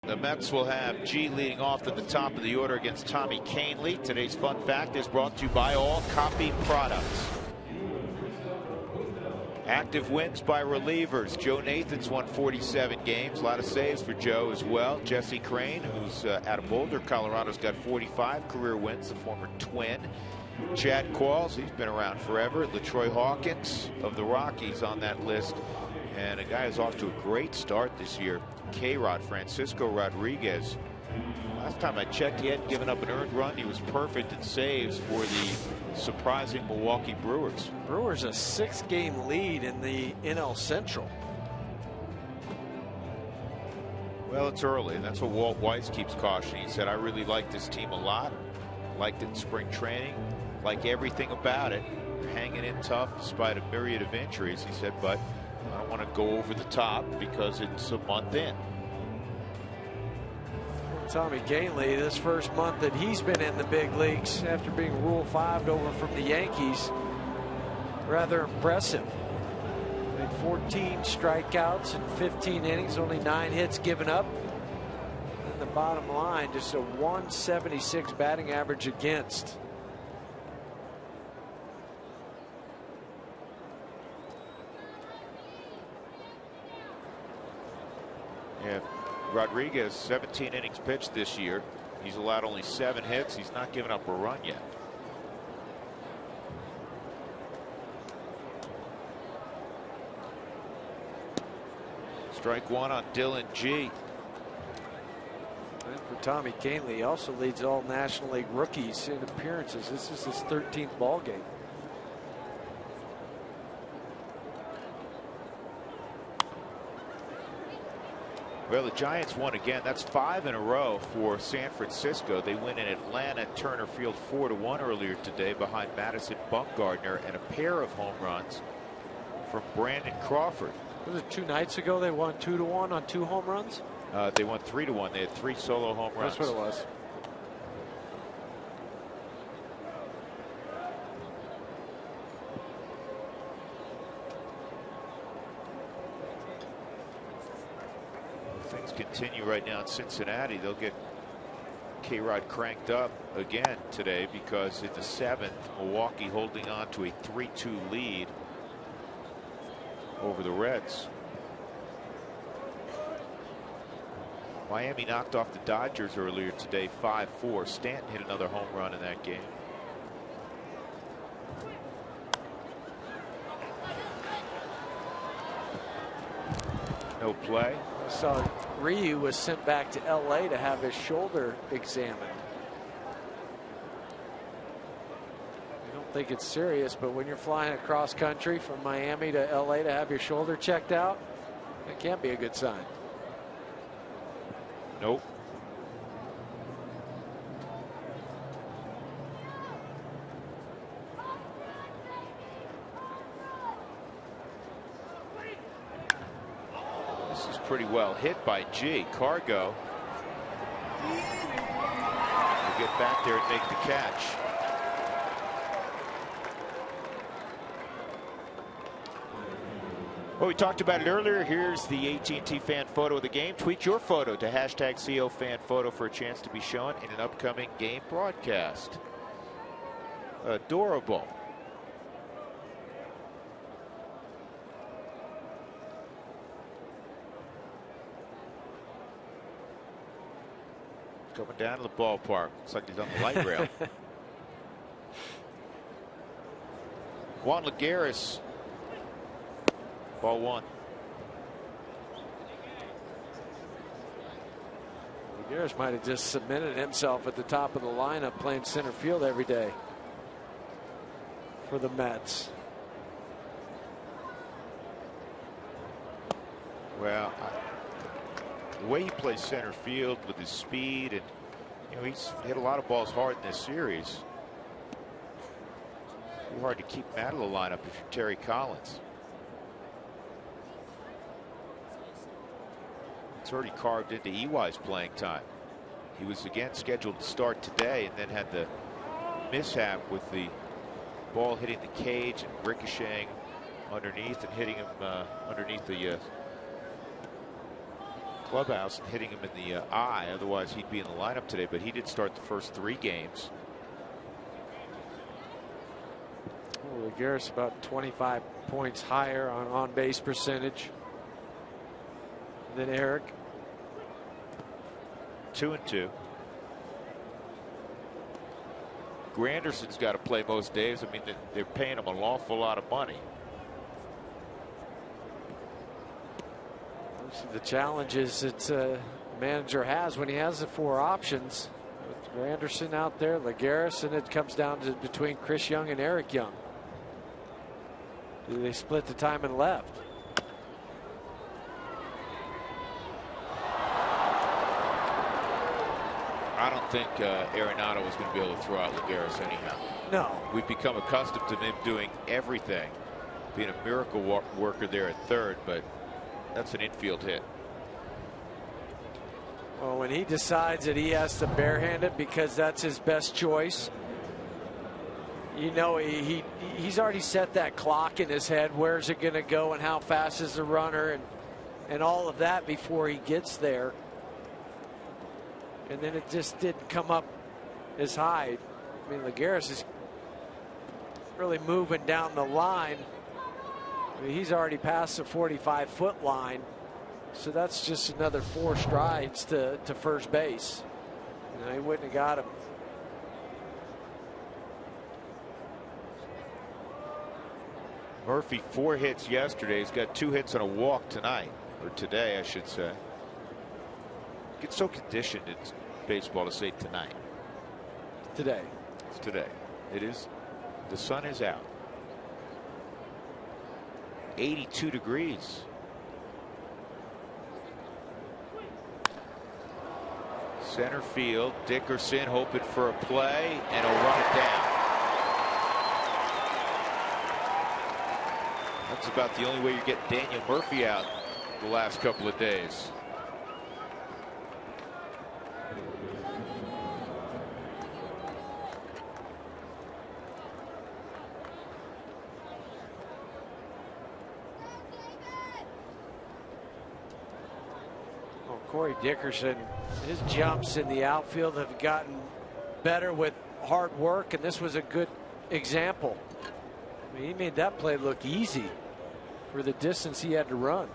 The Mets will have G leading off at the top of the order against Tommy Kahnle. Today's fun fact is brought to you by All Copy Products. Active wins by relievers. Joe Nathan's won 47 games. A lot of saves for Joe as well. Jesse Crane, who's out of Boulder, Colorado's got 45 career wins, the former Twin. Chad Qualls, he's been around forever. LaTroy Hawkins of the Rockies on that list. And a guy who's off to a great start this year, K-Rod, Francisco Rodriguez. Last time I checked, he hadn't given up an earned run. He was perfect in saves for the surprising Milwaukee Brewers. Brewers a 6-game lead in the NL Central. Well, it's early, and that's what Walt Weiss keeps cautioning. He said, I really like this team a lot. Liked it in spring training. Like everything about it. Hanging in tough despite a myriad of injuries. He said, but I don't want to go over the top because it's a month in. Tommy Kahnle, this first month that he's been in the big leagues after being Rule 5'd over from the Yankees, rather impressive. Made 14 strikeouts in 15 innings, only 9 hits given up. And the bottom line, just a 176 batting average against. Yeah, Rodriguez, 17 innings pitched this year. He's allowed only 7 hits. He's not given up a run yet. Strike one on Dylan G. And for Tommy Kahnle, he also leads all National League rookies in appearances. This is his 13th ball game. Well, the Giants won again. That's 5 in a row for San Francisco. They win in Atlanta at Turner Field 4-1 earlier today behind Madison Bumgarner and a pair of home runs from Brandon Crawford. Was it 2 nights ago they won 2-1 on 2 home runs? They won 3-1. They had 3 solo home runs. That's what it was. Things continue right now in Cincinnati. They'll get K-Rod cranked up again today because in the 7th, Milwaukee holding on to a 3-2 lead over the Reds. Miami knocked off the Dodgers earlier today 5-4. Stanton hit another home run in that game. No play. So Ryu was sent back to LA to have his shoulder examined. I don't think it's serious, but when you're flying across country from Miami to LA to have your shoulder checked out, it can't be a good sign. Nope. This is pretty well hit by G. Cargo will get back there and make the catch. Well, we talked about it earlier. Here's the AT&T fan photo of the game. Tweet your photo to #COFanPhoto for a chance to be shown in an upcoming game broadcast. Adorable. Coming down to the ballpark. Looks like he's on the light rail. Juan Lagares. Ball 1. Lagares might have just cemented himself at the top of the lineup playing center field every day for the Mets. Well, the way he plays center field with his speed, and he's hit a lot of balls hard in this series. Too hard to keep him out of the lineup if you're Terry Collins. It's already carved into EY's playing time. He was again scheduled to start today and then had the mishap with the ball hitting the cage and ricocheting underneath and hitting him underneath the clubhouse and hitting him in the eye. Otherwise he'd be in the lineup today, but he did start the first 3 games. Well, Lagares about 25 points higher on base percentage than Eric. 2-2. Granderson's got to play most days. I mean, they're paying him an awful lot of money. The challenges that manager has when he has the 4 options. Anderson out there, Lagares, and it comes down to between Chris Young and Eric Young. Do they split the time and left? I don't think Arenado was going to be able to throw out Lagares anyhow. No. We've become accustomed to him doing everything, being a miracle worker there at third, but that's an infield hit. Well, when he decides that he has to barehand it because that's his best choice, you know, he's already set that clock in his head. Where's it going to go and how fast is the runner and all of that before he gets there. And then it just didn't come up as high. I mean, Lagares is really moving down the line. I mean, he's already past the 45-foot line. So that's just another 4 strides to first base. And he wouldn't have got him. Murphy 4 hits yesterday. He's got 2 hits and a walk tonight, or today, I should say. Get so conditioned in baseball to say tonight. Today. It's today. It is. The sun is out. 82 degrees. Center field. Dickerson hoping for a play, and he'll run it down. That's about the only way you get Daniel Murphy out the last couple of days. Corey Dickerson, his jumps in the outfield have gotten better with hard work, and this was a good example. I mean, he made that play look easy for the distance he had to run.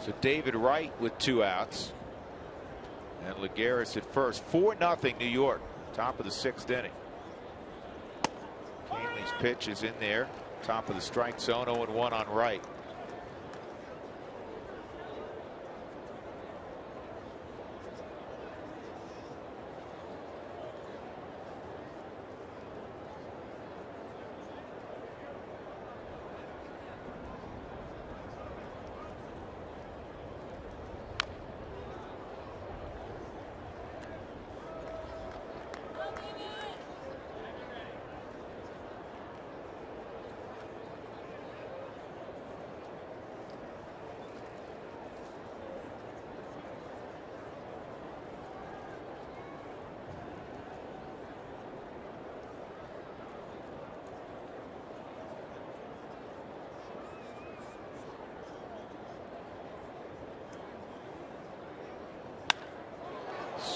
So David Wright with 2 outs. And Lagares at first. 4-0 New York. Top of the 6th inning. Canley's pitch is in there. Top of the strike zone. 0-1 on Wright.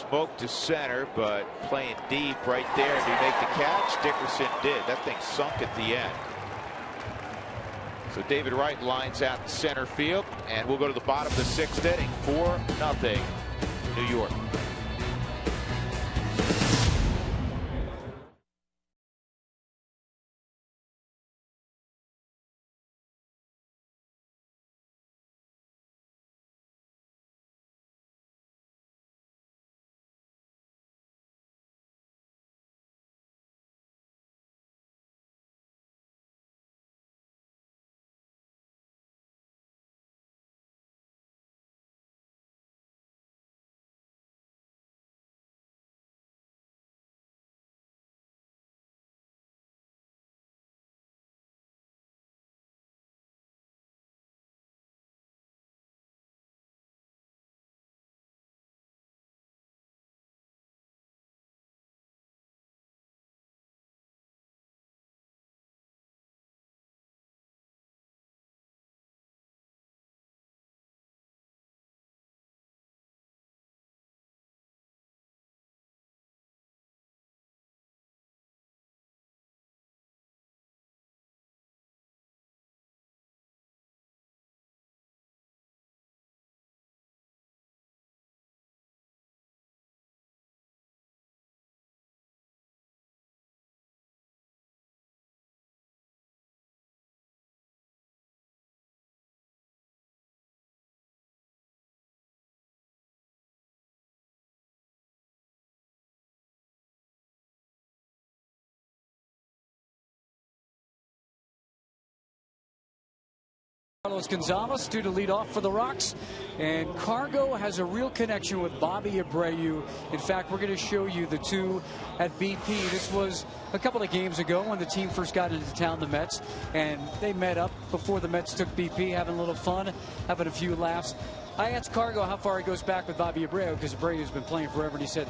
Smoke to center, but playing deep right there. Did he make the catch? Dickerson did. That thing sunk at the end. So David Wright lines out in center field, and we'll go to the bottom of the 6th inning. 4-0 New York. Carlos Gonzalez due to lead off for the Rocks, and Cargo has a real connection with Bobby Abreu. In fact, we're going to show you the two at BP. This was a couple of games ago when the team first got into town, the Mets, and they met up before the Mets took BP, having a little fun, having a few laughs. I asked Cargo how far he goes back with Bobby Abreu, because Abreu's been playing forever, and he said,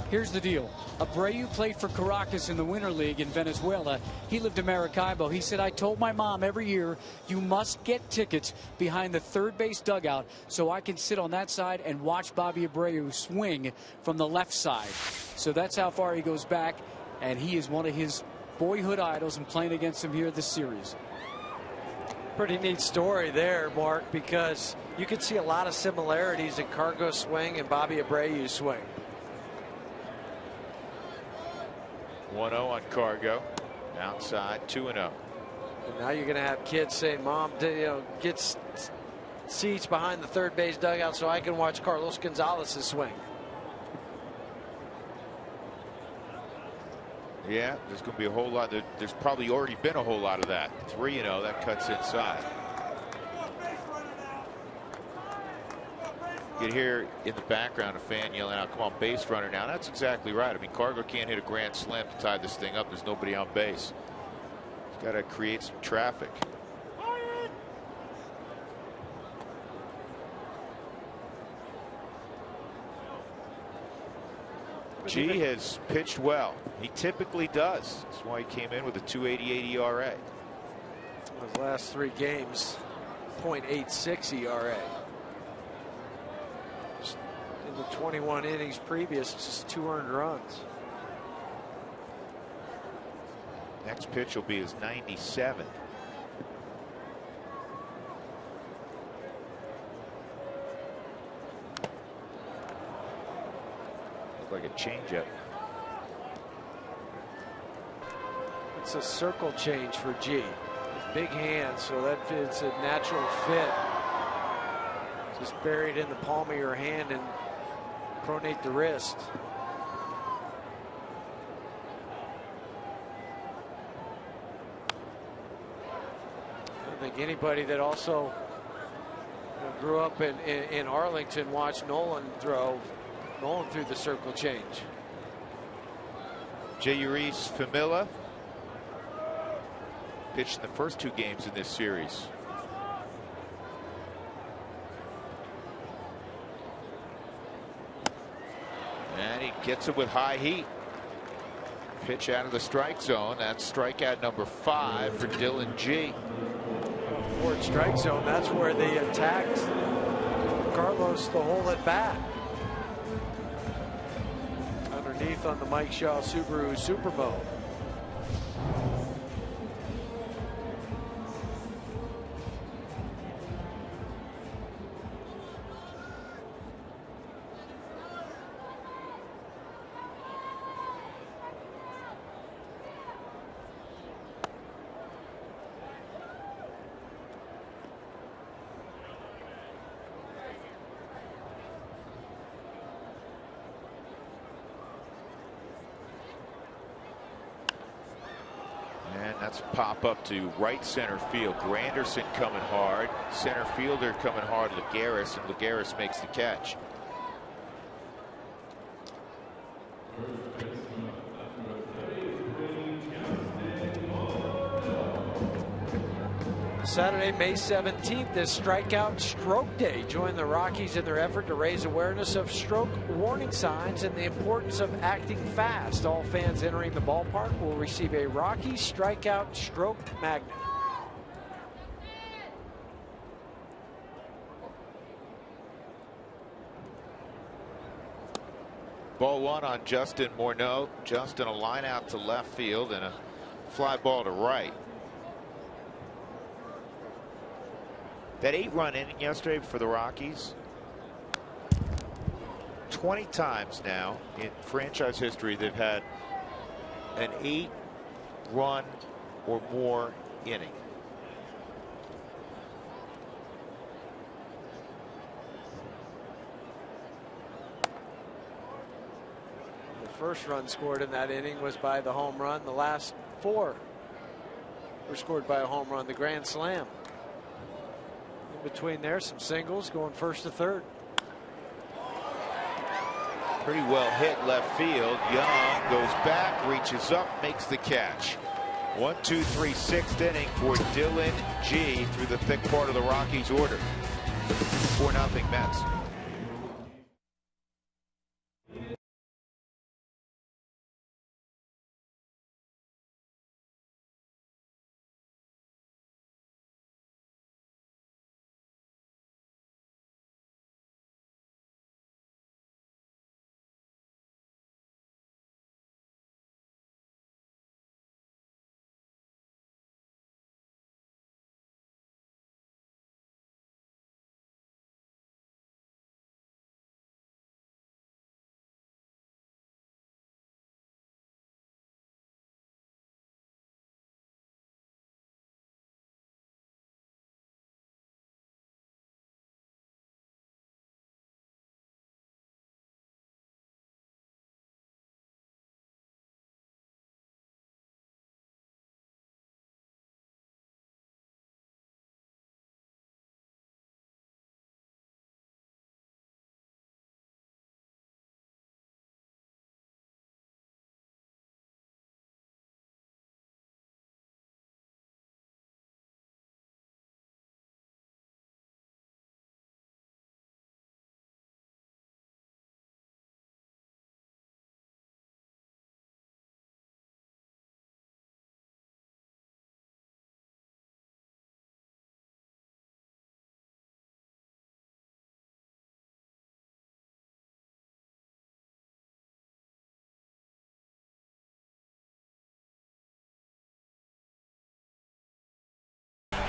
here's the deal. Abreu played for Caracas in the Winter League in Venezuela. He lived in Maracaibo. He said, I told my mom every year, you must get tickets behind the third base dugout so I can sit on that side and watch Bobby Abreu swing from the left side. So that's how far he goes back, and he is one of his boyhood idols and playing against him here this series. Pretty neat story there, Mark, because you can see a lot of similarities in Cargo's swing and Bobby Abreu's swing. 1-0 on Cargo. Outside, 2-0. And now you're going to have kids saying, Mom, get seats behind the third base dugout so I can watch Carlos Gonzalez's swing. Yeah, there's going to be a whole lot. There's probably already been a whole lot of that. 3-0, that cuts inside. You can hear in the background a fan yelling out, come on, base runner now. That's exactly right. I mean, Cargo can't hit a grand slam to tie this thing up. There's nobody on base. He's got to create some traffic. G has pitched well. He typically does. That's why he came in with a 2.88 ERA. His last 3 games, 0.86 ERA. In the 21 innings previous, just 2 earned runs. Next pitch will be his 97. Look like a changeup. It's a circle change for G. His big hands, so that it's a natural fit. Just buried in the palm of your hand and pronate the wrist. I don't think anybody that also grew up in Arlington watched Nolan throw. Nolan threw the circle change. Jeurys Familia pitched in the first 2 games in this series. And he gets it with high heat. Pitch out of the strike zone. That's strikeout number 5 for Dylan G. Fourth strike zone. That's where they attacked Carlos the hole at bat. Underneath on the Mike Shaw Subaru Superbo. That's a pop up to right center field. Granderson coming hard. Center fielder coming hard. Lagares, and Lagares makes the catch. Saturday, May 17th is Strikeout Stroke Day. Join the Rockies in their effort to raise awareness of stroke warning signs and the importance of acting fast. All fans entering the ballpark will receive a Rockies Strikeout Stroke magnet. Ball 1 on Justin Morneau. Justin a line out to left field and a fly ball to right. That 8-run inning yesterday for the Rockies. 20 times now in franchise history they've had an 8-run or more inning. The first run scored in that inning was by the home run. The last 4 were scored by a home run, the grand slam. between there. Some singles going first to third. Pretty well hit left field. Young goes back, reaches up, makes the catch. 1, 2, 3, 6th inning for Dylan G through the thick part of the Rockies order. 4-0 Mets.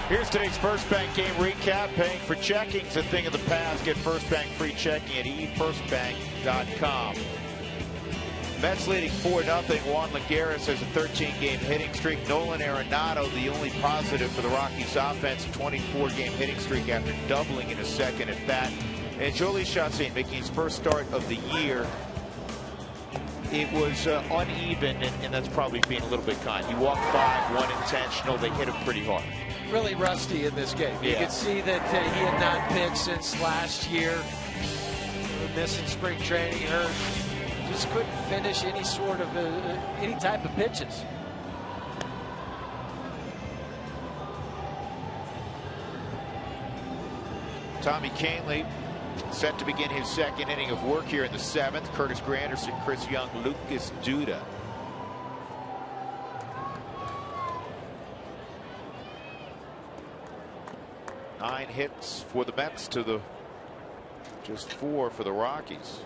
Here's today's First Bank game recap. Paying for checking's a thing of the past. Get First Bank free checking at efirstbank.com. Mets leading 4-0. Juan Lagares has a 13-game hitting streak. Nolan Arenado, the only positive for the Rockies offense, 24-game hitting streak after doubling in his second at bat. And Jhoulys Chacín making his first start of the year. It was uneven, and that's probably being a little bit kind. He walked 5, 1 intentional. They hit him pretty hard. Really rusty in this game. You could see that he had not pitched since last year. Missing spring training, hurt. Just couldn't finish any sort of any type of pitches. Tommy Kahnle set to begin his second inning of work here in the 7th. Curtis Granderson, Chris Young, Lucas Duda. Nine hits for the Mets to the just 4 for the Rockies.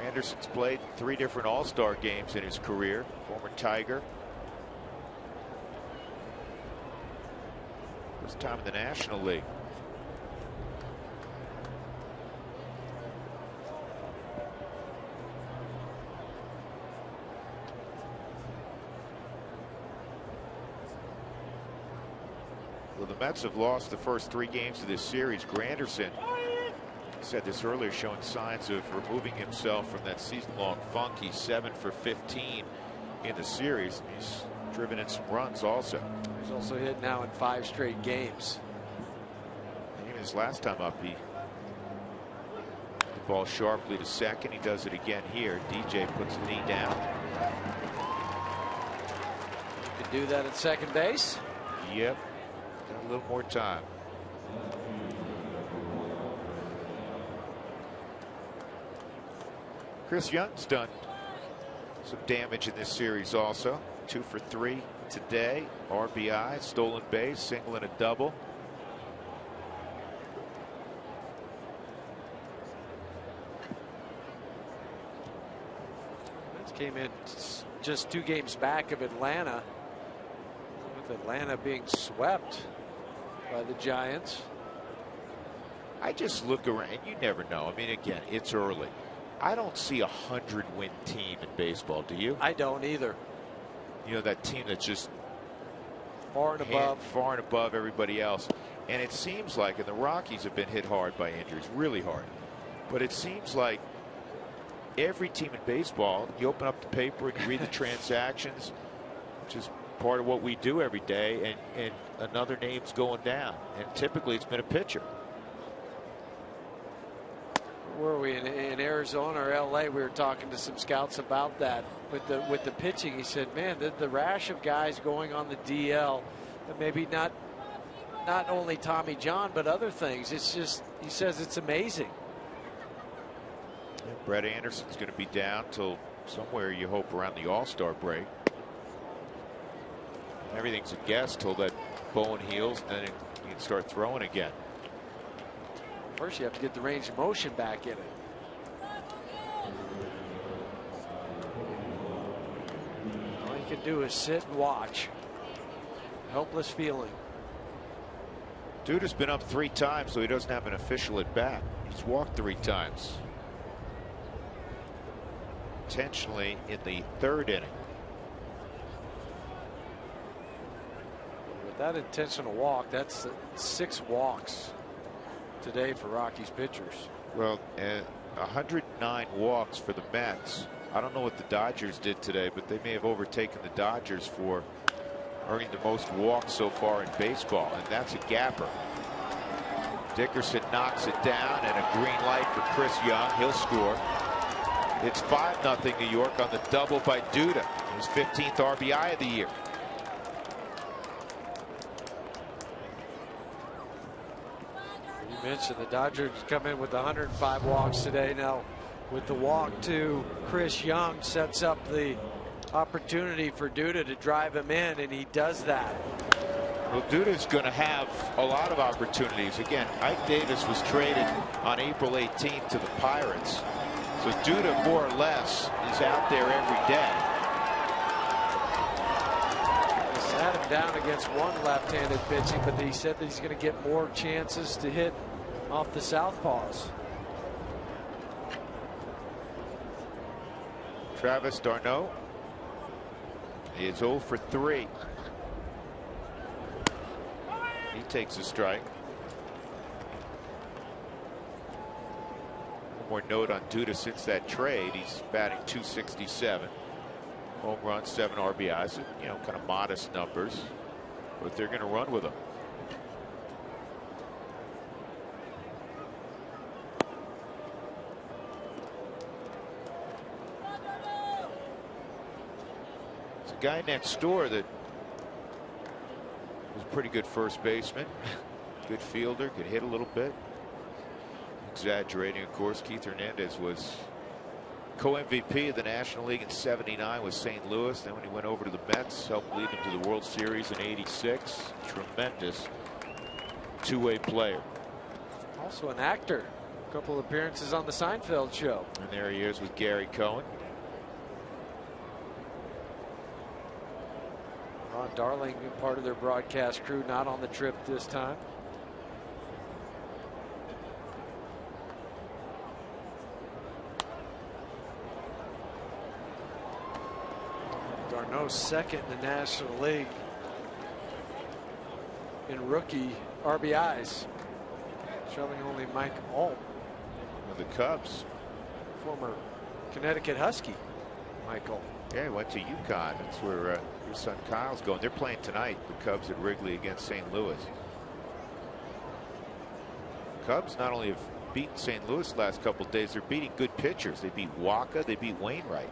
Anderson's played 3 different All-Star games in his career. Former Tiger. First time in the National League. Well, the Mets have lost the first 3 games of this series. Granderson said this earlier, showing signs of removing himself from that season-long funk. He's 7 for 15 in the series. He's driven in some runs also. He's also hit now in 5 straight games. Even his last time up, he hit the ball sharply to second. He does it again here. DJ puts the knee down. You can do that at second base. Yep. Got a little more time. Chris Young's done some damage in this series also. 2 for 3 today. RBI, stolen base, single and a double. Mets came in just 2 games back of Atlanta, with Atlanta being swept by the Giants. I just look around, and you never know. I mean, again, it's early. I don't see 100-win team in baseball, do you? I don't either. You know, that team that's just far and above everybody else. And it seems like, and the Rockies have been hit hard by injuries, really hard. But it seems like every team in baseball, you open up the paper and you read the transactions, just part of what we do every day, and another name's going down, and typically it's been a pitcher. Where were we in Arizona or LA? We were talking to some scouts about that with the pitching. He said, man, the rash of guys going on the DL, and maybe not only Tommy John but other things. It's just, he says, it's amazing. Yeah, Brett Anderson's going to be down till somewhere, you hope, around the All-Star break. Everything's a guess till that bone heals, and then you can start throwing again. First, you have to get the range of motion back in it. All you can do is sit and watch. Helpless feeling. Dude has been up 3 times, so he doesn't have an official at bat. He's walked 3 times. Intentionally in the 3rd inning. With that intentional walk, that's 6 walks today for Rockies pitchers. Well, 109 walks for the Mets. I don't know what the Dodgers did today, but they may have overtaken the Dodgers for earning the most walks so far in baseball, and that's a gapper. Dickerson knocks it down, and a green light for Chris Young. He'll score. It's 5-0 New York on the double by Duda. His 15th RBI of the year. You mentioned the Dodgers come in with 105 walks today. Now, with the walk to Chris Young, sets up the opportunity for Duda to drive him in, and he does that. Well, Duda's going to have a lot of opportunities. Again, Ike Davis was traded on April 18th to the Pirates. So Duda, more or less, is out there every day. He sat him down against one left-handed pitching, but he said that he's going to get more chances to hit off the southpaws. Travis d'Arnaud is 0 for 3. He takes a strike. One more note on Duda since that trade. He's batting .267. Home run, 7 RBIs. You know, kind of modest numbers, but they're going to run with him. It's a guy next door that was a pretty good first baseman, good fielder, could hit a little bit. Exaggerating, of course. Keith Hernandez was co-MVP of the National League in '79 with St. Louis. Then when he went over to the Mets, helped lead them to the World Series in '86. Tremendous two-way player. Also an actor. A couple appearances on the Seinfeld show. And there he is with Gary Cohen. Ron Darling, part of their broadcast crew, not on the trip this time. D'Arnaud second in the National League in rookie RBIs, trailing only Mike Alt. With the Cubs. Former Connecticut Husky, Michael. Yeah, he went to UConn. That's where your son Kyle's going. They're playing tonight, the Cubs at Wrigley against St. Louis. Cubs not only have beaten St. Louis the last couple of days, they're beating good pitchers. They beat Waka, they beat Wainwright.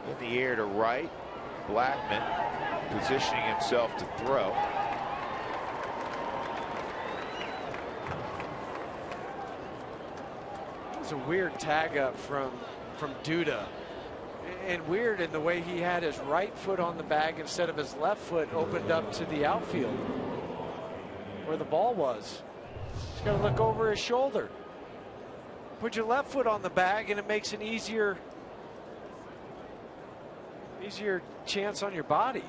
In the air to right, Blackman positioning himself to throw. It's a weird tag up from Duda, and weird in the way he had his right foot on the bag instead of his left foot opened up to the outfield where the ball was. He's got to look over his shoulder. Put your left foot on the bag and it makes an easier chance on your body.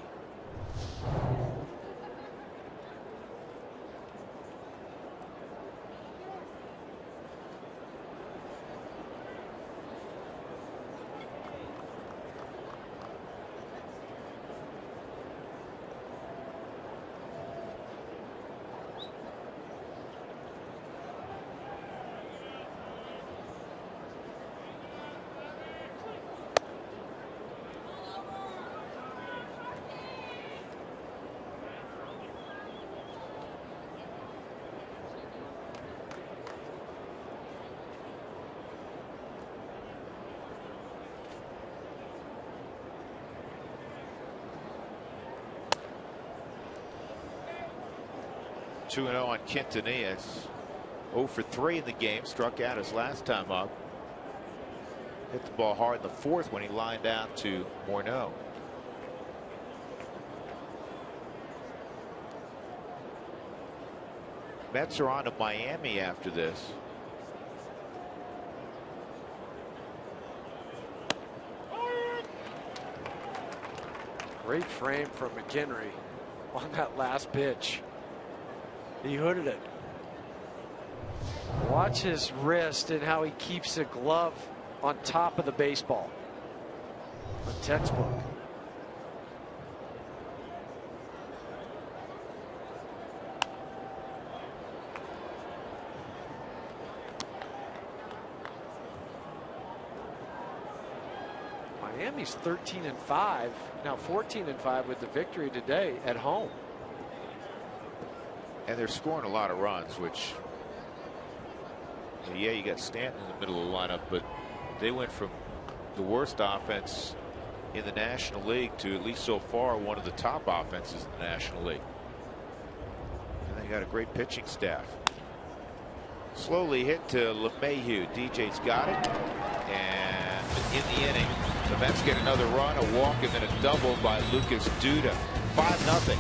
2-0 on Quintanilla. 0 for 3 in the game. Struck out his last time up. Hit the ball hard in the 4th when he lined out to Morneau. Mets are on to Miami after this. Great frame from McHenry on that last pitch. He hooded it. Watch his wrist and how he keeps the glove on top of the baseball. A textbook. Miami's 13-5, now 14-5 with the victory today at home. And they're scoring a lot of runs, which, yeah, you got Stanton in the middle of the lineup, but they went from the worst offense in the National League to, at least so far, one of the top offenses in the National League. And they got a great pitching staff. Slowly hit to LeMahieu. DJ's got it. And in the inning, the Mets get another run, a walk, and then a double by Lucas Duda. 5-0.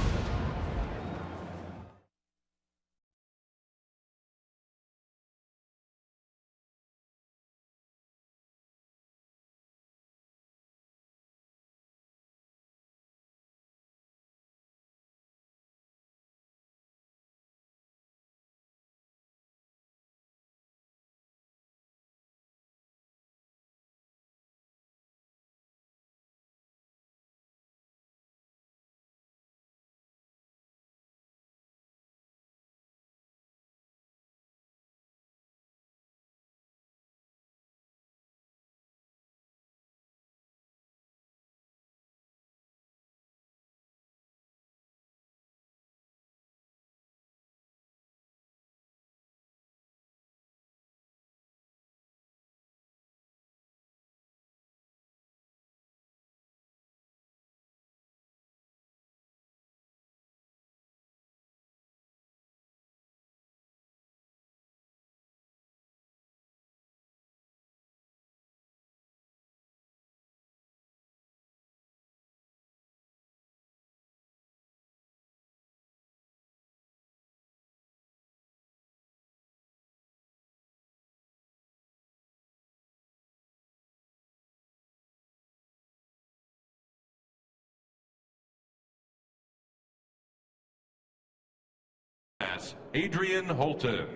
Adrian Holton.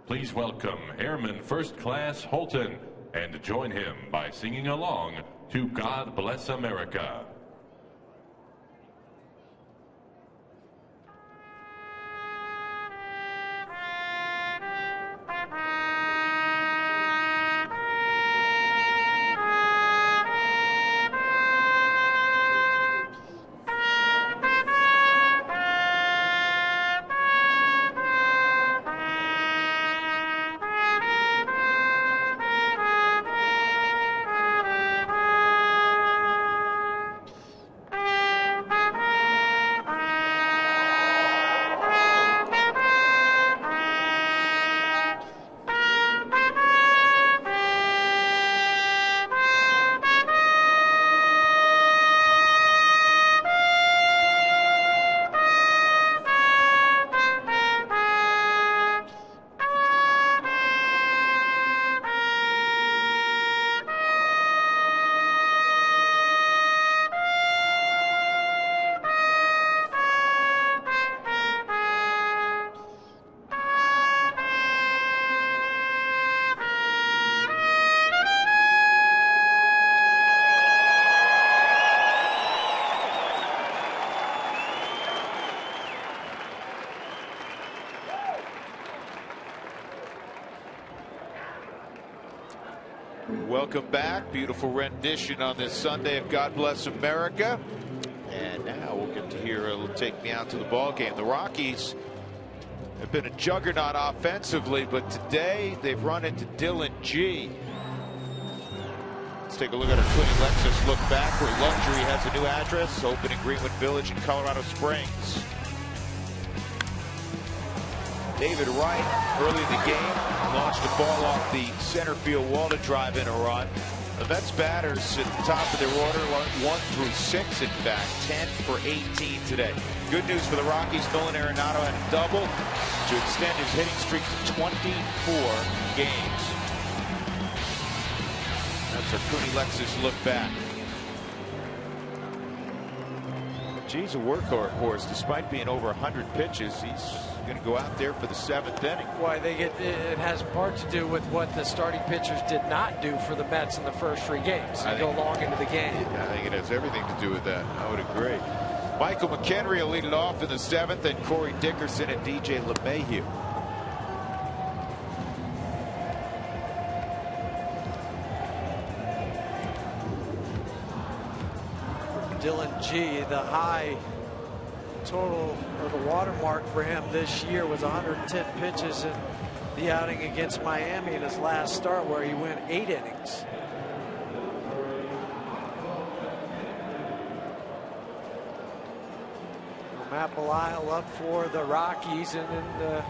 Please welcome Airman First Class Holton and join him by singing along to God Bless America. Welcome back. Beautiful rendition on this Sunday of God Bless America. And now we'll get to hear a little Take Me Out to the Ball Game. The Rockies have been a juggernaut offensively, but today they've run into Dylan G. Let's take a look at our twinning Lexus look back, where luxury has a new address, open in Greenwood Village in Colorado Springs. David Wright, early in the game, launched a ball off the center field wall to drive in a run. The Mets batters at the top of their order, 1 through 6, in fact, 10 for 18 today. Good news for the Rockies. Nolan Arenado had a double to extend his hitting streak to 24 games. That's our Cooney Lexus look back. G's a workhorse. Despite being over 100 pitches, he's going to go out there for the 7th inning. Why it has part to do with what the starting pitchers did not do for the Mets in the first 3 games. They go long into the game. I think it has everything to do with that. I would agree. Michael McHenry will lead it off in the 7th, and Corey Dickerson and DJ LeMahieu. Dylan G, the high total, or the watermark for him this year, was 110 pitches in the outing against Miami in his last start, where he went 8 innings. Matt Belisle up for the Rockies, and in the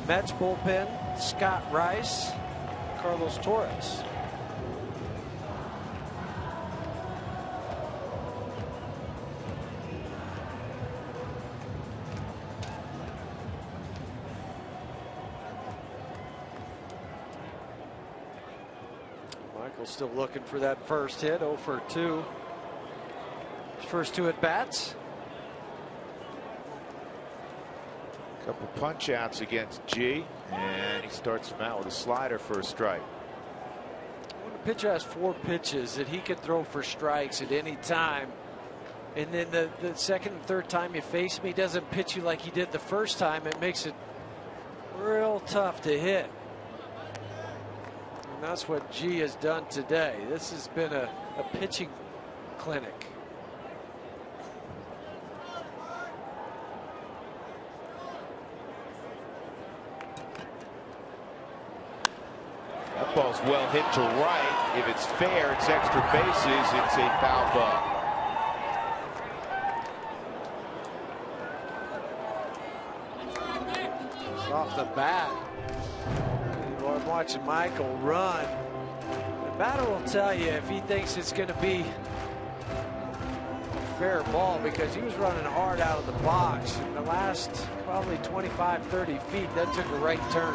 Mets bullpen, Scott Rice, Carlos Torres. Michael's still looking for that first hit, 0 for 2. His first 2 at bats. Couple punch outs against G, and he starts him out with a slider for a strike. When a pitcher has 4 pitches that he could throw for strikes at any time, and then the second and third time you face him, he doesn't pitch you like he did the first time, it makes it real tough to hit. And that's what G has done today. This has been a pitching clinic. That ball's well hit to right. If it's fair, it's extra bases. It's a foul ball. It's off the bat. I'm watching Michael run. The batter will tell you if he thinks it's going to be a fair ball, because he was running hard out of the box. In the last probably 25-30 feet, that took a right turn.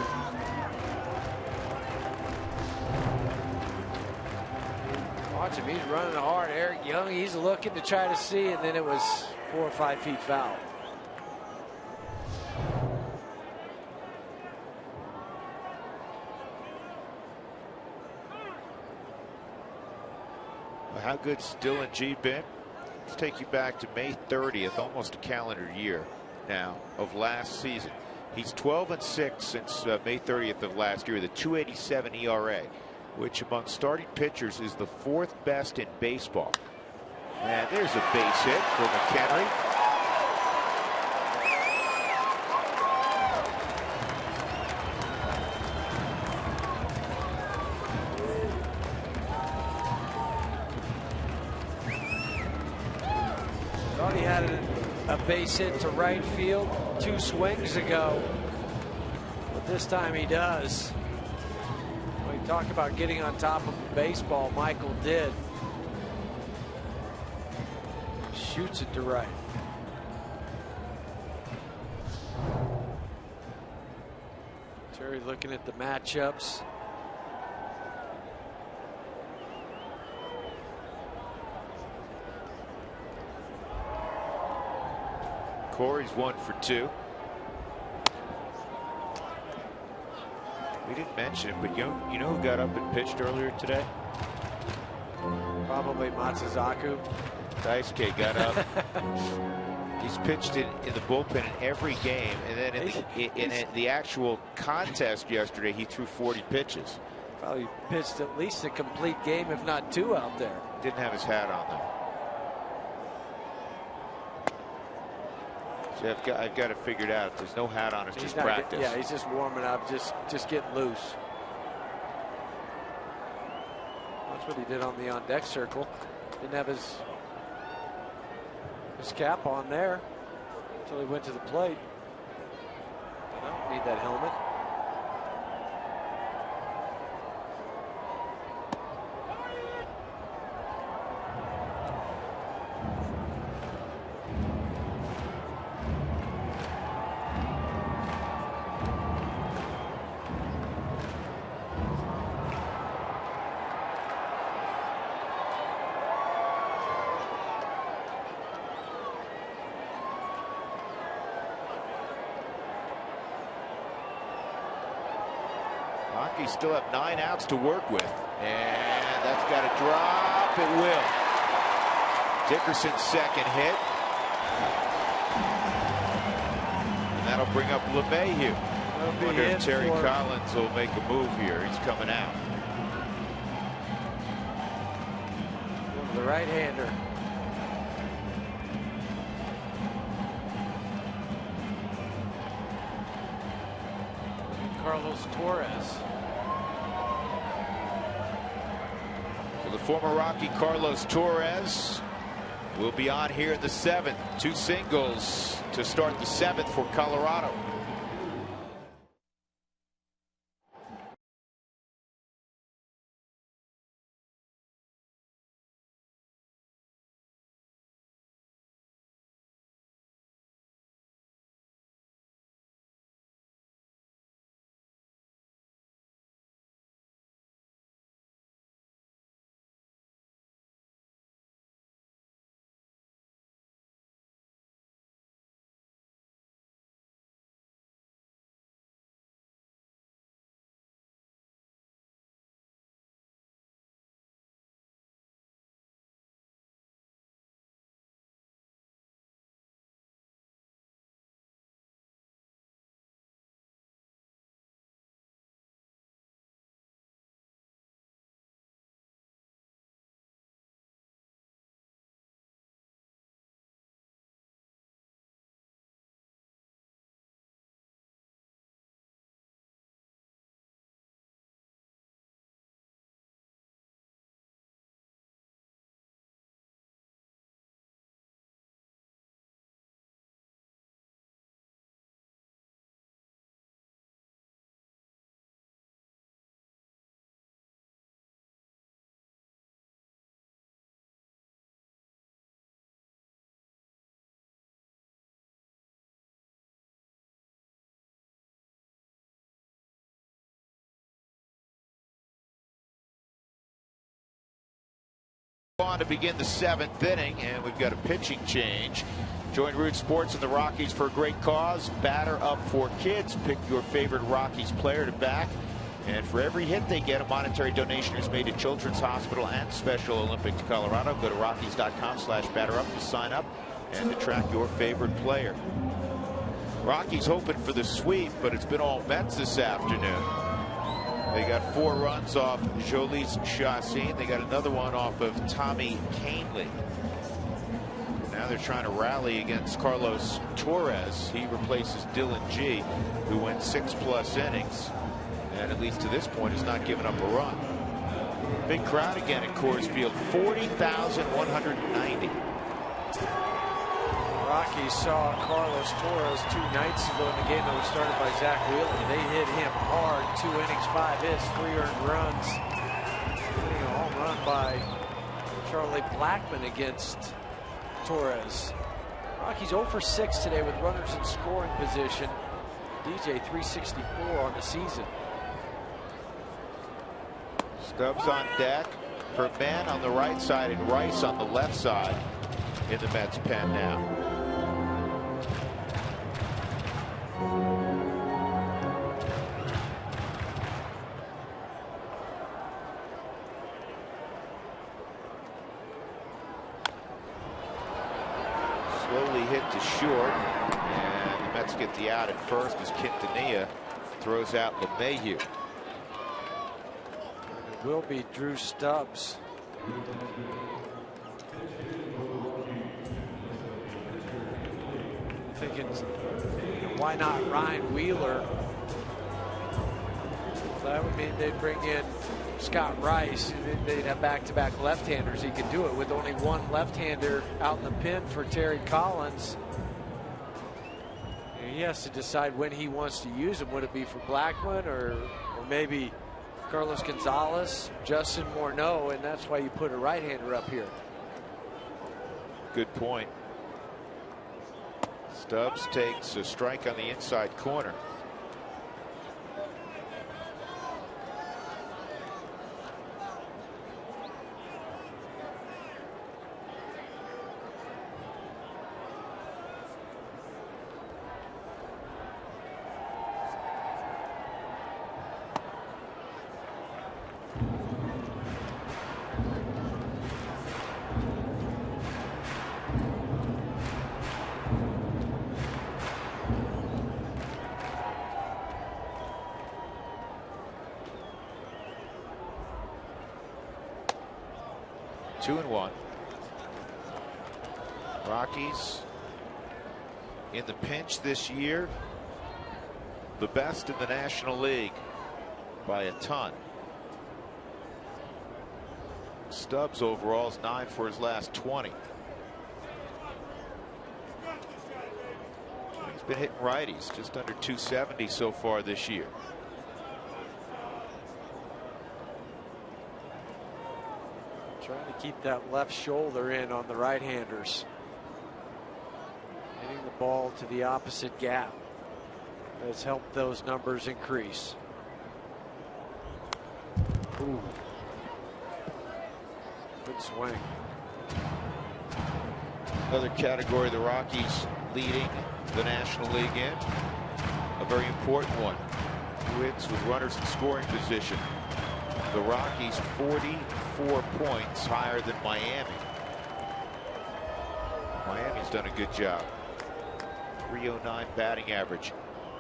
Watch him, he's running hard. Eric Young, he's looking to try to see, and then it was 4 or 5 feet foul. How good's Dylan G been? Let's take you back to May 30th, almost a calendar year now, of last season. He's 12-6 since May 30th of last year, the .287 ERA, which among starting pitchers is the 4th best in baseball. And there's a base hit for McHenry. Thought he had a base hit to right field 2 swings ago, but this time he does. When we talk about getting on top of a baseball, Michael did. Shoots it to right. Terry looking at the matchups. Corey's 1 for 2. We didn't mention it, but you know who got up and pitched earlier today? Probably Matsuzaku. Daisuke got up. He's pitched in the bullpen in every game, and then in the actual contest yesterday, he threw 40 pitches. Probably pitched at least a complete game, if not 2 out there. Didn't have his hat on though. So I've got to figure it out. If there's no hat on, it's just practice. Yeah, he's just warming up, just getting loose. That's what he did on the on-deck circle. Didn't have his cap on there until he went to the plate. Well, need that helmet. Rockies still have 9 outs to work with, and that's got to drop. It will. Dickerson's second hit, and that'll bring up LeMahieu. I wonder if Terry Collins will make a move here. He's coming out. The right-hander. Carlos Torres. So the former Rocky Carlos Torres will be on here in the 7th. 2 singles to start the 7th for Colorado. On to begin the 7th inning, and we've got a pitching change. Join Root Sports and the Rockies for a great cause. Batter Up for Kids. Pick your favorite Rockies player to back, and for every hit they get, a monetary donation is made to Children's Hospital and Special Olympics Colorado. Go to Rockies.com/batterup to sign up and to track your favorite player. Rockies hoping for the sweep, but it's been all Mets this afternoon. They got 4 runs off Jhoulys Chacín. They got another one off of Tommy Kahnle. Now they're trying to rally against Carlos Torres. He replaces Dylan G, who went 6+ innings, and at least to this point has not given up a run. Big crowd again at Coors Field, 40,190. Rockies saw Carlos Torres 2 nights ago in the game that was started by Zach Wheeler. They hit him hard. 2 innings, 5 hits, 3 earned runs. Including a home run by Charlie Blackmon against Torres. Rockies 0 for 6 today with runners in scoring position. DJ 364 on the season. Stubbs on deck. Herman on the right side and Rice on the left side in the Mets pen now. Slowly hit to short, and the Mets get the out at first as Quintanilla throws out LeMahieu. It will be Drew Stubbs. Thinking, why not Ryan Wheeler? So that would mean they'd bring in Scott Rice. They'd have back-to-back left-handers. He could do it with only one left-hander out in the pen for Terry Collins. And He has to decide when he wants to use them. Would it be for Blackmon or maybe Carlos Gonzalez, Justin Morneau, and that's why you put a right-hander up here. Good point. Stubbs takes a strike on the inside corner. Two and one. Rockies in the pinch this year, the best in the National League by a ton. Stubbs overall is 9 for his last 20. He's been hitting righties, just under 270 so far this year. Trying to keep that left shoulder in on the right-handers. Hitting the ball to the opposite gap has helped those numbers increase. Ooh. Good swing. Another category the Rockies leading the National League in. A very important one. Wins with runners in scoring position. The Rockies 44 points higher than Miami. Miami's done a good job. 309 batting average.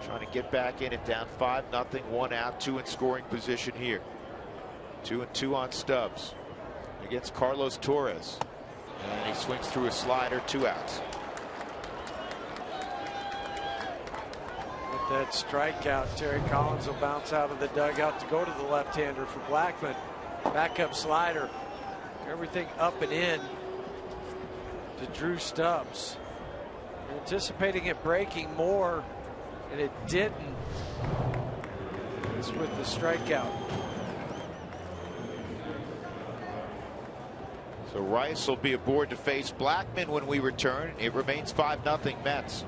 Trying to get back in it, down 5-0, 1 out, 2 in scoring position here. 2-2 on Stubbs against Carlos Torres. And he swings through a slider, 2 outs. With that strikeout, Terry Collins will bounce out of the dugout to go to the left-hander for Blackmon. Backup slider. Everything up and in to Drew Stubbs. Anticipating it breaking more, and it didn't. It's with the strikeout. So Rice will be aboard to face Blackmon when we return. It remains 5-0 Mets.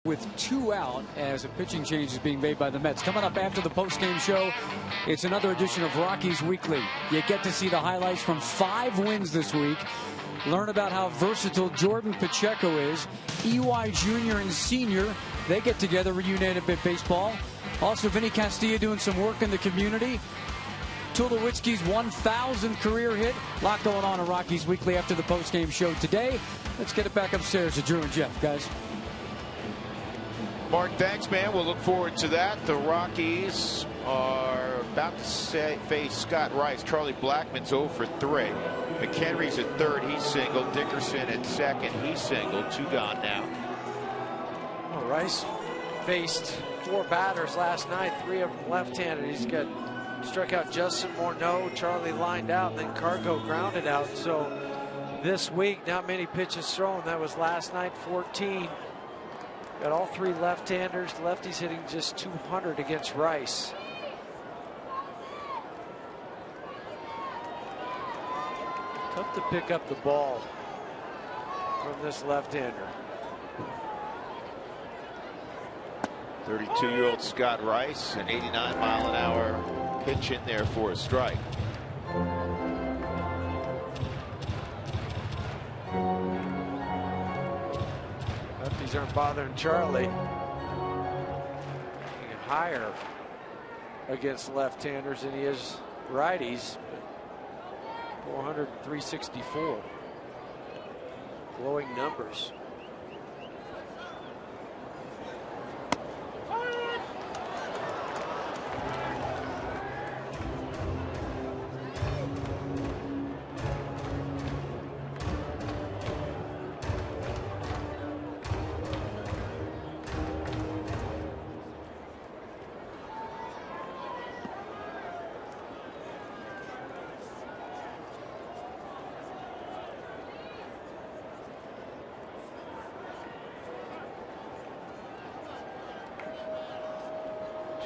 With 2 out as a pitching change is being made by the Mets. Coming up after the postgame show, it's another edition of Rockies Weekly. You get to see the highlights from 5 wins this week. Learn about how versatile Jordan Pacheco is. EY Jr. and Sr., they get together, reunite a bit baseball. Also, Vinny Castilla doing some work in the community. Tulowitzki's 1,000th career hit. A lot going on in Rockies Weekly after the postgame show today. Let's get it back upstairs to Drew and Jeff, guys. Mark, thanks, man. We'll look forward to that. The Rockies are about to face Scott Rice. Charlie Blackmon's 0 for 3. McHenry's at third. He's single. Dickerson at second. He's single. 2 gone now. Well, Rice faced 4 batters last night. 3 of them left-handed. He's got struck out Justin Morneau. Charlie lined out, and then Cargo grounded out. So this week, not many pitches thrown. That was last night, 14. Got all 3 left-handers. Lefties hitting just 200 against Rice. Tough to pick up the ball from this left-hander. 32-year-old Scott Rice, an 89-mile-an-hour pitch in there for a strike. Lefties aren't bothering Charlie. Higher against left-handers than he is righties. 400, 364. Glowing numbers.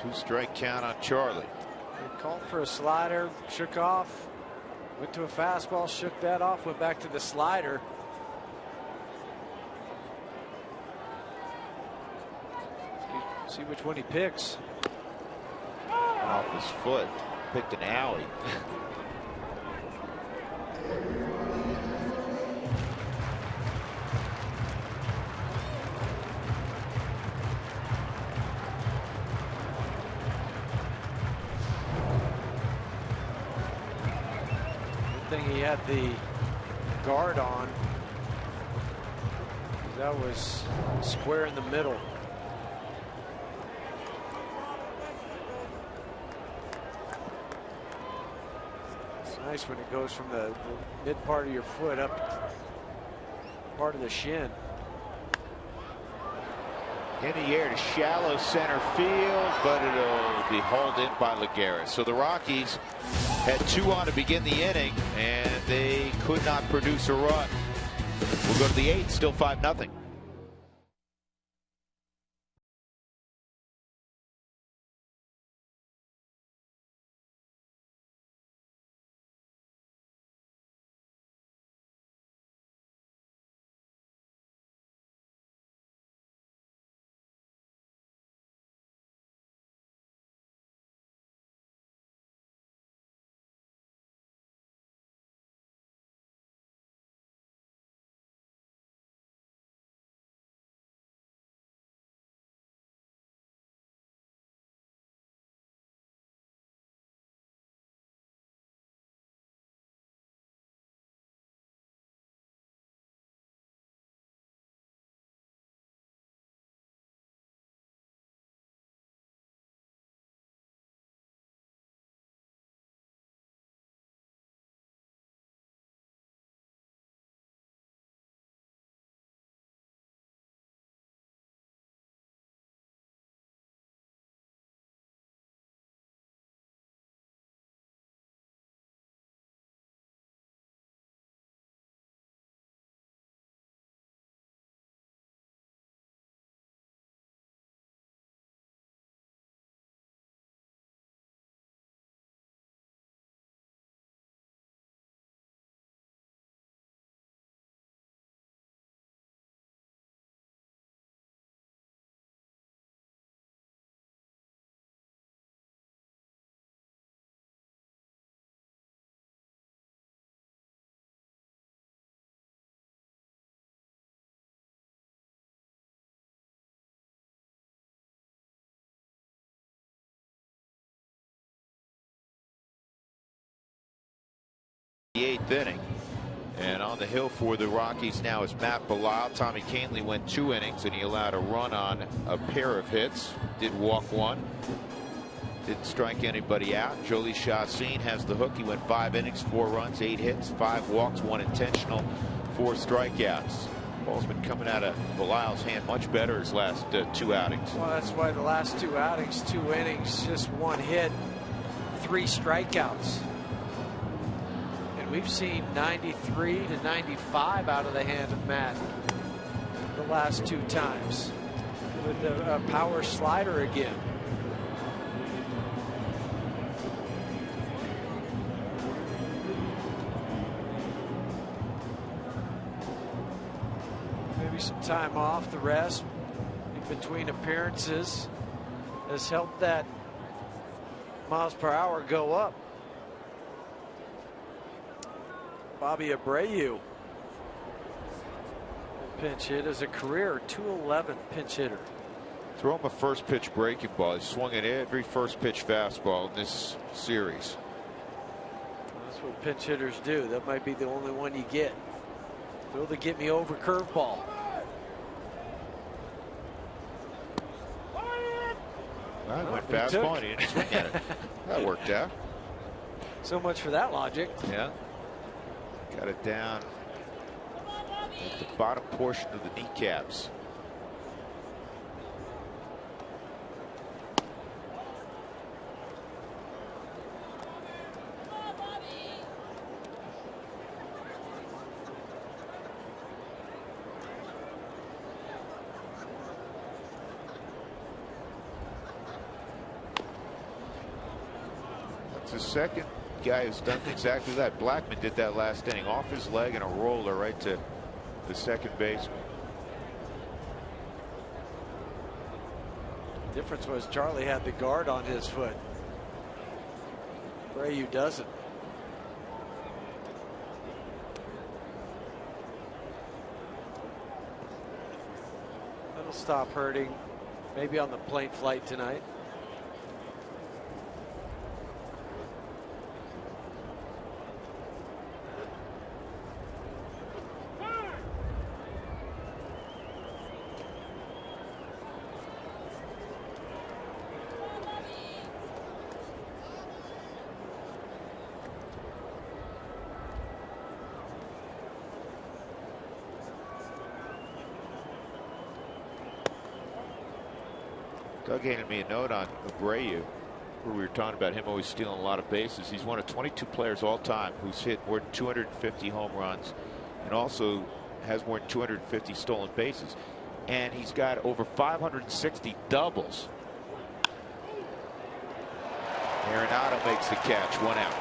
Two-strike count on Charlie. They called for a slider, shook off, went to a fastball, shook that off, went back to the slider. See which one he picks. Off his foot. Picked an alley. He had the guard on. That was square in the middle. It's nice when it goes from the mid part of your foot up part of the shin. In the air to shallow center field, but it'll be hauled in by Lagares. So the Rockies had 2 on to begin the inning, and they could not produce a run. We'll go to the 8th, still 5-0. The 8th inning, And on the hill for the Rockies now is Matt Belisle. Tommy Kahnle went 2 innings and he allowed a run on a pair of hits. Did walk one. Didn't strike anybody out. Jolie Chacin has the hook. He went 5 innings, 4 runs, 8 hits, 5 walks, 1 intentional, 4 strikeouts. Ball's been coming out of Belisle's hand much better his last 2 outings. Well, that's why the last 2 outings, 2 innings, just 1 hit, 3 strikeouts. And we've seen 93 to 95 out of the hand of Matt the last 2 times with a power slider again. Some time off, the rest in between appearances has helped that miles per hour go up. Bobby Abreu, pinch hit as a career .211 pinch hitter. Throw him a first pitch breaking ball. He swung at every first pitch fastball in this series. That's what pinch hitters do. That might be the only one you get. Throw the get me over curveball. Well, it went fastball and he didn't swing at it. That worked out. So much for that logic. Yeah. Got it down at the bottom portion of the kneecaps. The second guy who's done exactly that. Blackman did that last inning, off his leg and a roller right to the second baseman. Difference was Charlie had the guard on his foot. Abreu doesn't. That'll stop hurting. Maybe on the plane flight tonight. Doug handed me a note on Abreu where we were talking about him always stealing a lot of bases. He's one of 22 players all time who's hit more than 250 home runs and also has more than 250 stolen bases. And he's got over 560 doubles. Arenado makes the catch, 1 out.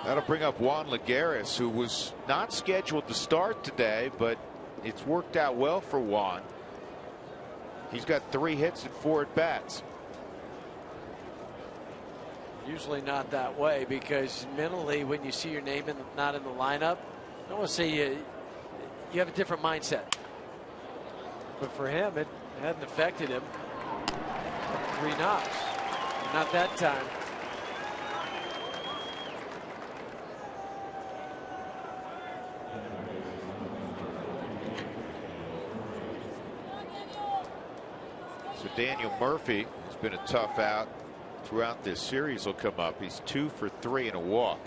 That'll bring up Juan Lagares, who was not scheduled to start today, but it's worked out well for Juan. He's got 3 hits and 4 at bats. Usually not that way, because mentally when you see your name not in the lineup, I don't want to say you have a different mindset. But for him, it hadn't affected him. 3 knocks. Not that time. So Daniel Murphy has been a tough out throughout this series. Will come up. He's 2 for 3 and a walk.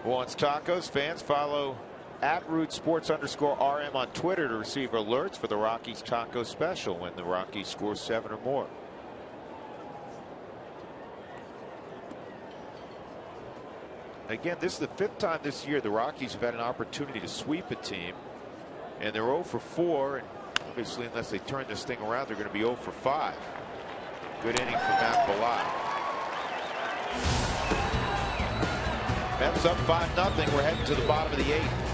Wants Tacos. Fans follow @RudeSports_RM on Twitter to receive alerts for the Rockies Taco Special when the Rockies score 7 or more. Again, this is the 5th time this year the Rockies have had an opportunity to sweep a team, and they're 0 for 4. And obviously, unless they turn this thing around, they're going to be 0 for 5. Good inning from Matt Belisle. Mets up 5-0. We're heading to the bottom of the 8th.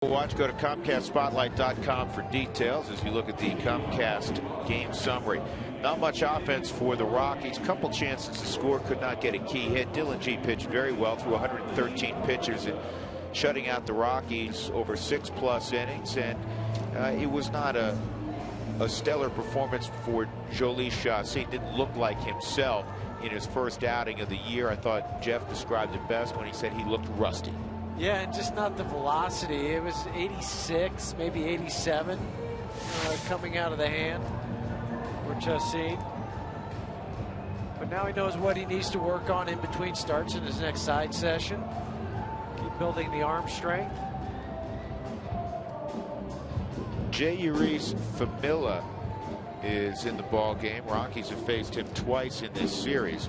Watch, go to ComcastSpotlight.com for details as you look at the Comcast game summary. Not much offense for the Rockies. Couple chances to score, could not get a key hit. Dylan G pitched very well through 113 pitches and shutting out the Rockies over 6+ innings. And it was not a stellar performance for Jhoulys Chacín. Didn't look like himself in his first outing of the year. I thought Jeff described it best when he said he looked rusty. Yeah, and just not the velocity. It was 86, maybe 87 coming out of the hand for Chacín. But now he knows what he needs to work on in between starts in his next side session. Keep building the arm strength. Jeurys Familia is in the ball game. Rockies have faced him twice in this series.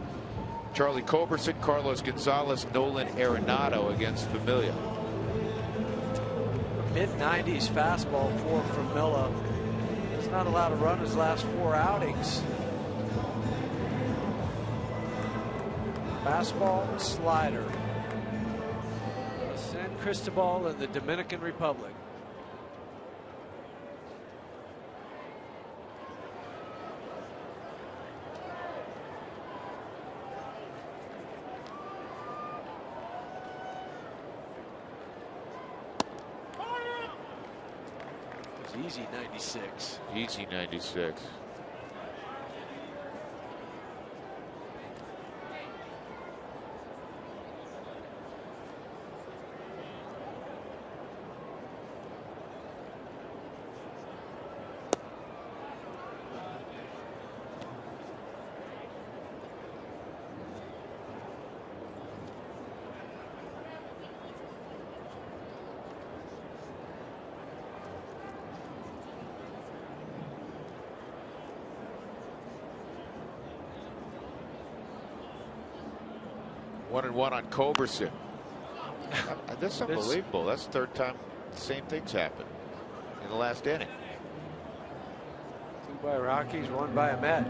Charlie Culberson, Carlos Gonzalez, Nolan Arenado against Familia. Mid-90s fastball for Familia. He's not allowed to run his last 4 outings. Fastball, slider. San Cristobal in the Dominican Republic. Easy 96. Easy 96. One and one on Culberson. That's unbelievable. That's the third time the same thing's happened in the last inning. 2 by Rockies, 1 by a Met.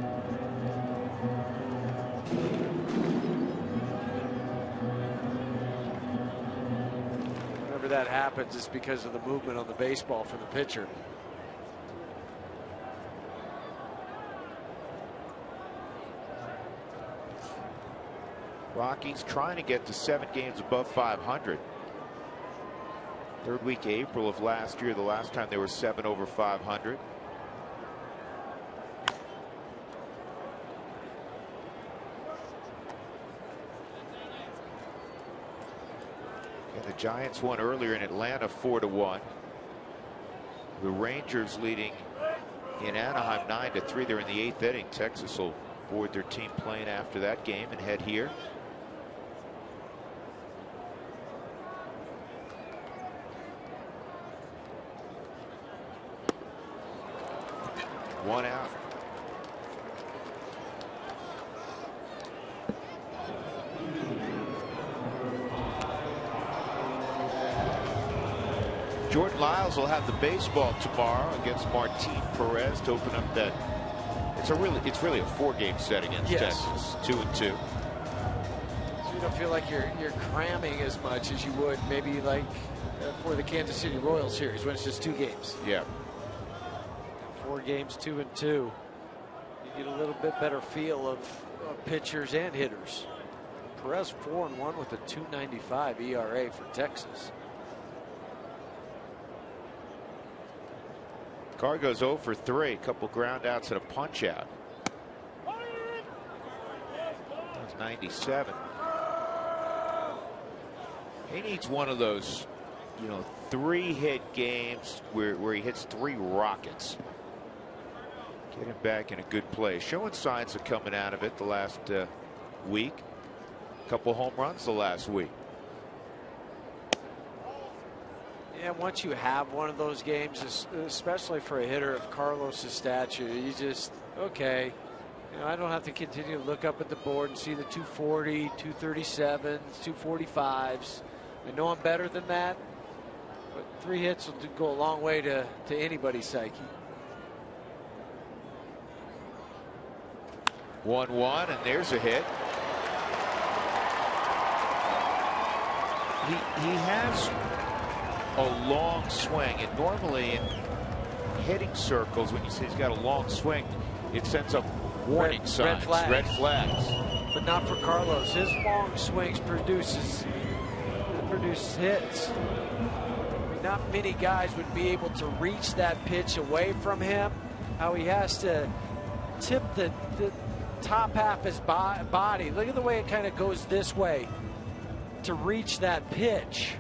Whenever that happens, it's because of the movement on the baseball for the pitcher. Rockies trying to get to 7 games above 500. Third week of April of last year, the last time they were 7 over 500. And the Giants won earlier in Atlanta 4-1. The Rangers leading in Anaheim 9-3. They're in the 8th inning. Texas will board their team plane after that game and head here. One out. Jordan Lyles will have the baseball tomorrow against Martin Perez to open up that. It's really a 4-game set against Texas. 2-2. So you don't feel like you're cramming as much as you would maybe like for the Kansas City Royals series when it's just 2 games. Yeah. 4 games, 2-2. You get a little bit better feel of pitchers and hitters. Perez 4-1 with a 2.95 ERA for Texas. Carr goes 0 for 3. A couple ground outs and a punch out. That's 97. He needs one of those, 3-hit games where he hits 3 rockets. Get him back in a good place. Showing signs of coming out of it the last week. A couple home runs the last week. Yeah, once you have one of those games, especially for a hitter of Carlos's stature, you just, okay, I don't have to continue to look up at the board and see the 240, 237s, 245s. I know I'm better than that, but 3 hits will go a long way to anybody's psyche. 1-1, and there's a hit. He has a long swing. And normally in hitting circles, when you say he's got a long swing, it sends up warning signs, red flags. But not for Carlos. His long swings produce hits. Not many guys would be able to reach that pitch away from him. How he has to tip the top half of his body. Look at the way it kind of goes this way to reach that pitch,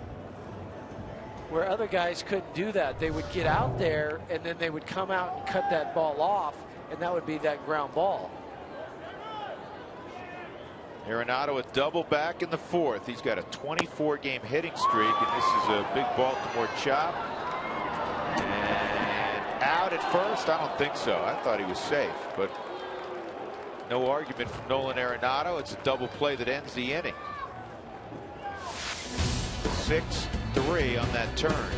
where other guys couldn't do that. They would get out there and then they would come out and cut that ball off, and that would be that ground ball. Arenado a double back in the fourth. He's got a 24-game hitting streak, and this is a big Baltimore chop. And out at first? I don't think so. I thought he was safe, but no argument from Nolan Arenado. It's a double play that ends the inning. 6-3 on that turn.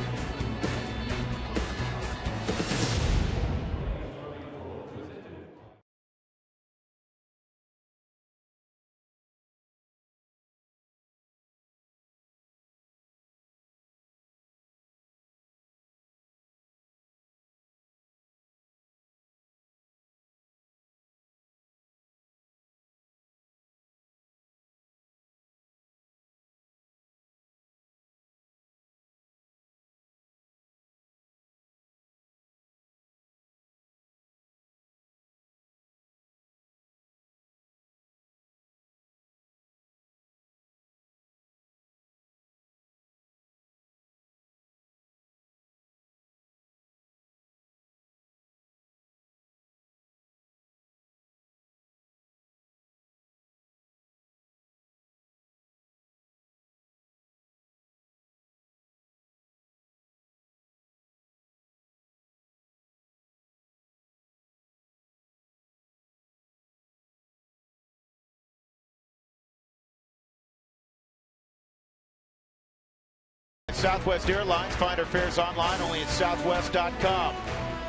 Southwest Airlines. Find our fares online only at southwest.com.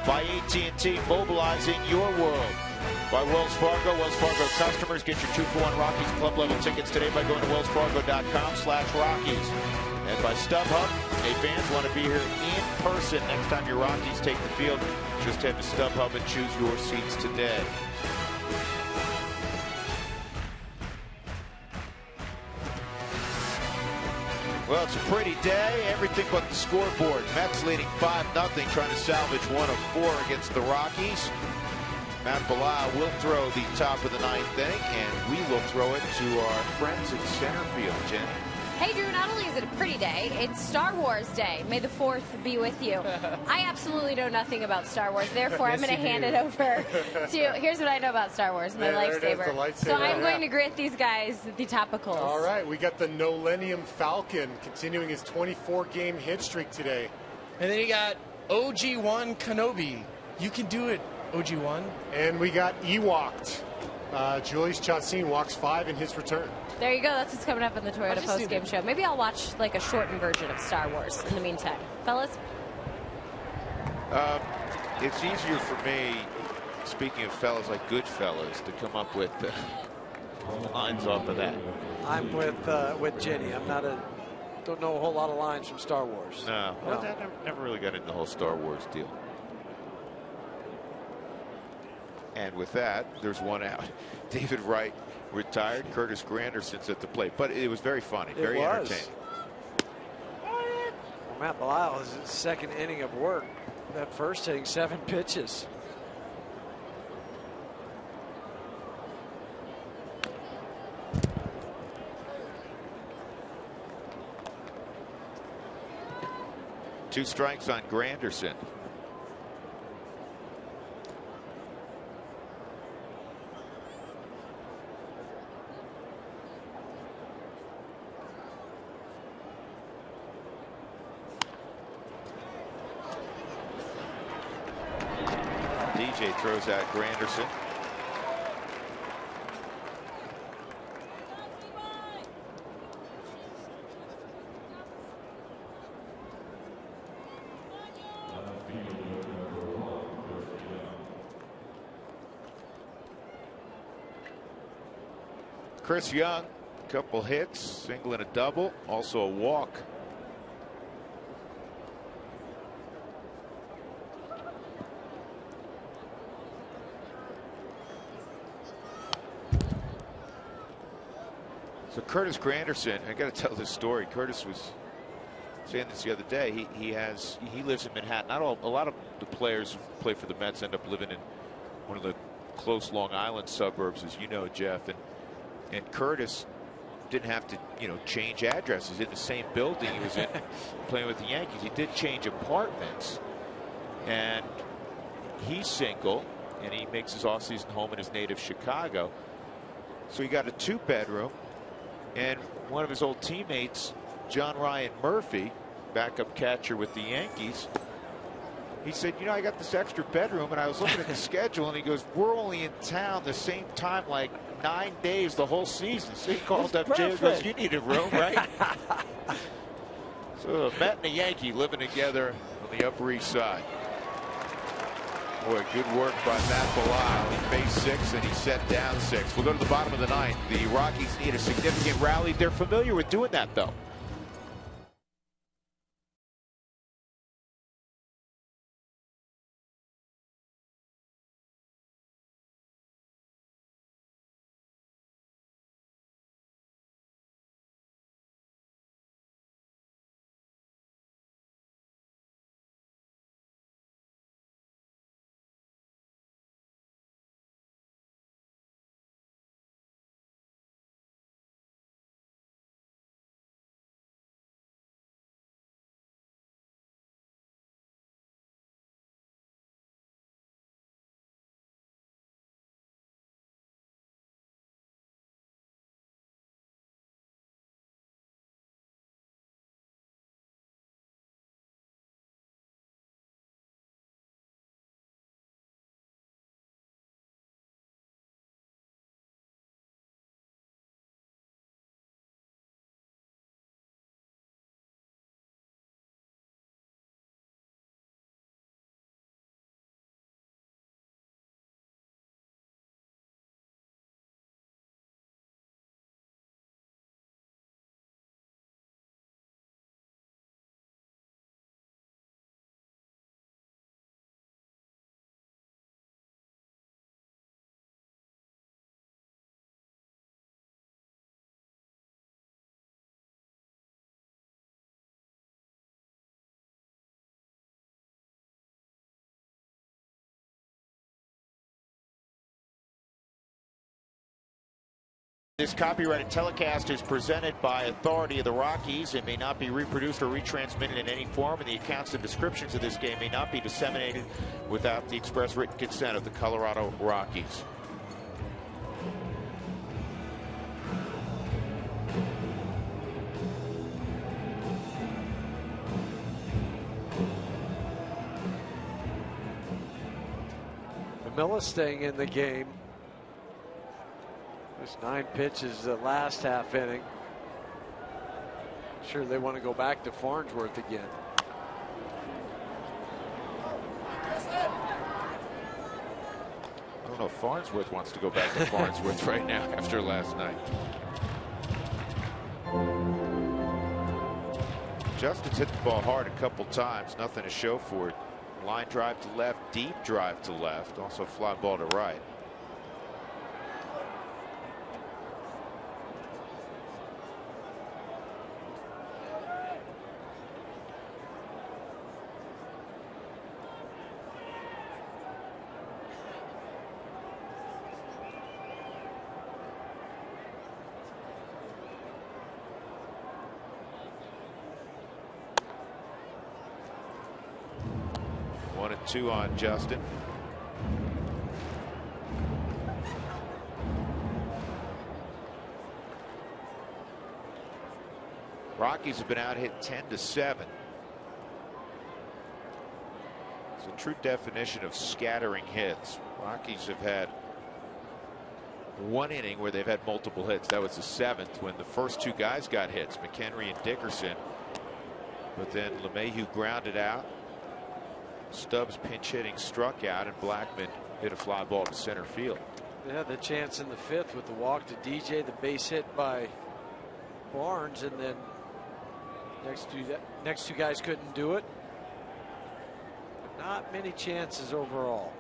By AT&T, mobilizing your world. By Wells Fargo. Wells Fargo customers get your 2-for-1 Rockies club level tickets today by going to wellsfargo.com/Rockies. And by StubHub. Hey, fans want to be here in person next time your Rockies take the field. Just head to StubHub and choose your seats today. Well, it's a pretty day, everything but the scoreboard. Mets leading 5-0, trying to salvage 1 of 4 against the Rockies. Matt Belisle will throw the top of the 9th inning, and we will throw it to our friends in center field. Jenny? Hey, Drew, not only is it a pretty day, it's Star Wars Day. May the 4th be with you. I absolutely know nothing about Star Wars, therefore I'm going to hand it over to, here's what I know about Star Wars, my lightsaber. So I'm going to grant these guys the topicals. All right, we got the Millennium Falcon continuing his 24-game hit streak today. And then you got OG1 Kenobi. You can do it, OG1. And we got Ewoked. Julius Chassin walks 5 in his return. There you go. That's what's coming up in the Toyota post-game show. Maybe I'll watch like a shortened version of Star Wars in the meantime. Fellas? It's easier for me, speaking of fellas like Goodfellas, to come up with lines off of that. I'm with Jenny. Don't know a whole lot of lines from Star Wars. No. Well, I never really got into the whole Star Wars deal. And with that, there's one out. David Wright retired. Curtis Granderson's at the plate. But it was very funny, very entertaining. Well, Matt Belisle is his second inning of work. That first hitting 7 pitches. Two strikes on Granderson. DJ throws out Granderson. Chris Young, couple hits, single and a double, also a walk. So Curtis Granderson, I got to tell this story. Curtis was saying this the other day. He lives in Manhattan. A lot of the players who play for the Mets end up living in one of the close Long Island suburbs, as you know, Jeff. And Curtis didn't have to, change addresses in the same building he was in playing with the Yankees. He did change apartments, and he's single, and he makes his off-season home in his native Chicago. So he got a 2-bedroom, and one of his old teammates, John Ryan Murphy, backup catcher with the Yankees, he said, I got this extra bedroom, and I was looking at the schedule, and he goes, we're only in town the same time, like 9 days the whole season. So he called up Jay and goes, you need a room, right? So a Met and a Yankee living together on the Upper East Side. Boy, good work by Matt Belisle. He faced 6 and he set down 6. We'll go to the bottom of the 9th. The Rockies need a significant rally. They're familiar with doing that, though. This copyrighted telecast is presented by authority of the Rockies. It may not be reproduced or retransmitted in any form, and the accounts and descriptions of this game may not be disseminated without the express written consent of the Colorado Rockies. Miller staying in the game. There's 9 pitches the last half inning. Sure, they want to go back to Farnsworth again. I don't know if Farnsworth wants to go back to Farnsworth right now after last night. Justin's hit the ball hard a couple times. Nothing to show for it. Line drive to left, deep drive to left. Also fly ball to right. One and two on Justin. Rockies have been out hit 10-7. It's a true definition of scattering hits. Rockies have had one inning where they've had multiple hits. That was the 7th when the first 2 guys got hits, McHenry and Dickerson. But then LeMahieu grounded out. Stubbs pinch hitting struck out, and Blackman hit a fly ball to center field. They had the chance in the 5th with the walk to DJ, the base hit by Barnes, and then next two guys couldn't do it. But not many chances overall.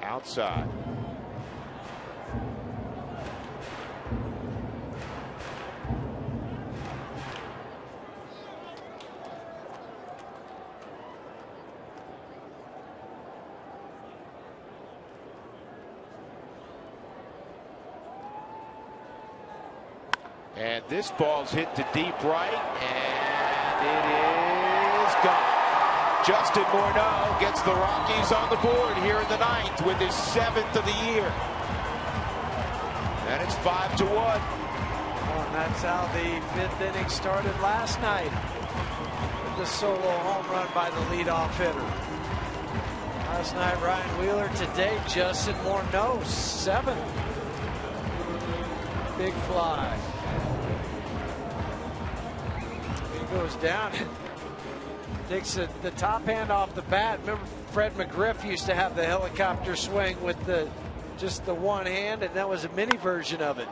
Outside. And this ball's hit to deep right, and it is gone. Justin Morneau gets the Rockies on the board here in the 9th with his 7th of the year. And it's 5-1. And that's how the 5th inning started last night. With the solo home run by the leadoff hitter. Last night, Ryan Wheeler. Today, Justin Morneau, 7th. Big fly. He goes down. Takes the top hand off the bat. Remember, Fred McGriff used to have the helicopter swing with just the one hand, and that was a mini version of it.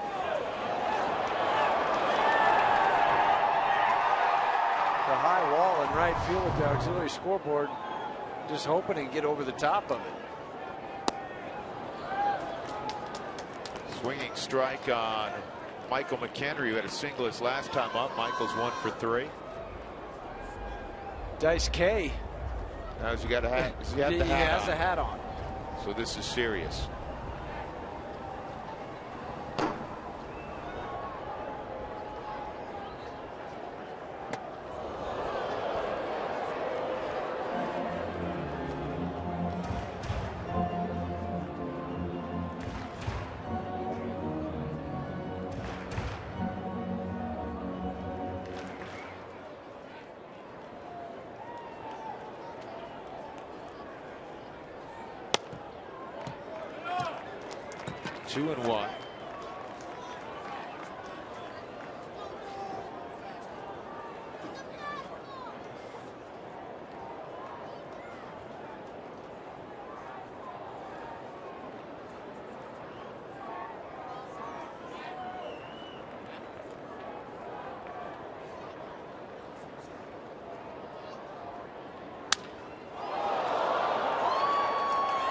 The high wall in right field with the auxiliary scoreboard, just hoping to get over the top of it. Swinging strike on Michael McHenry, who had a single his last time up. Michael's 1 for 3. Dice K. Now he got a hat. He has a hat on. So this is serious. Two and one.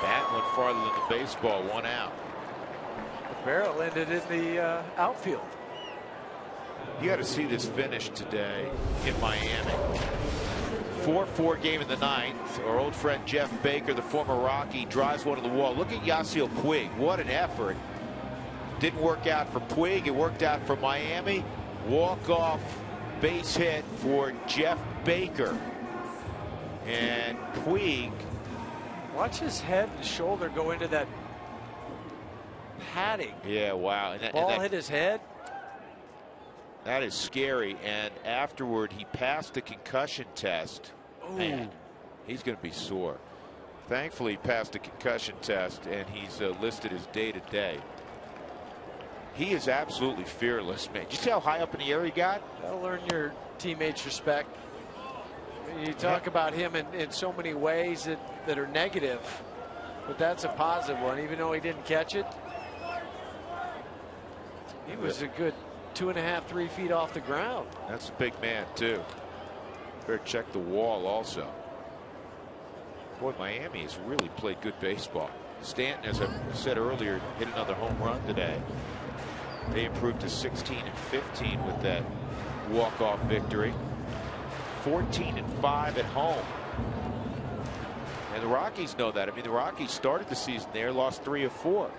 Bat went farther than the baseball, 1 out. Barrel ended in the outfield. You got to see this finish today in Miami. 4-4 game in the 9th. Our old friend Jeff Baker, the former Rocky, drives one to the wall. Look at Yasiel Puig. What an effort. Didn't work out for Puig. It worked out for Miami. Walk-off base hit for Jeff Baker. And Puig. Watch his head and shoulder go into that padding. Yeah, wow. And that hit his head. That is scary. And afterward, he passed the concussion test. Ooh. Man, he's going to be sore. Thankfully, he passed the concussion test, and he's listed as day-to-day. He is absolutely fearless, man. Did you see how high up in the air he got? That'll earn your teammates respect. You talk about him in so many ways that are negative, but that's a positive one, even though he didn't catch it. He was a good 2.5, 3 feet off the ground. That's a big man, too. Better check the wall also. Boy, Miami has really played good baseball. Stanton, as I said earlier, hit another home run today. They improved to 16 and 15 with that walk-off victory. 14 and 5 at home. And the Rockies know that. I mean, the Rockies started the season there, lost 3 of 4.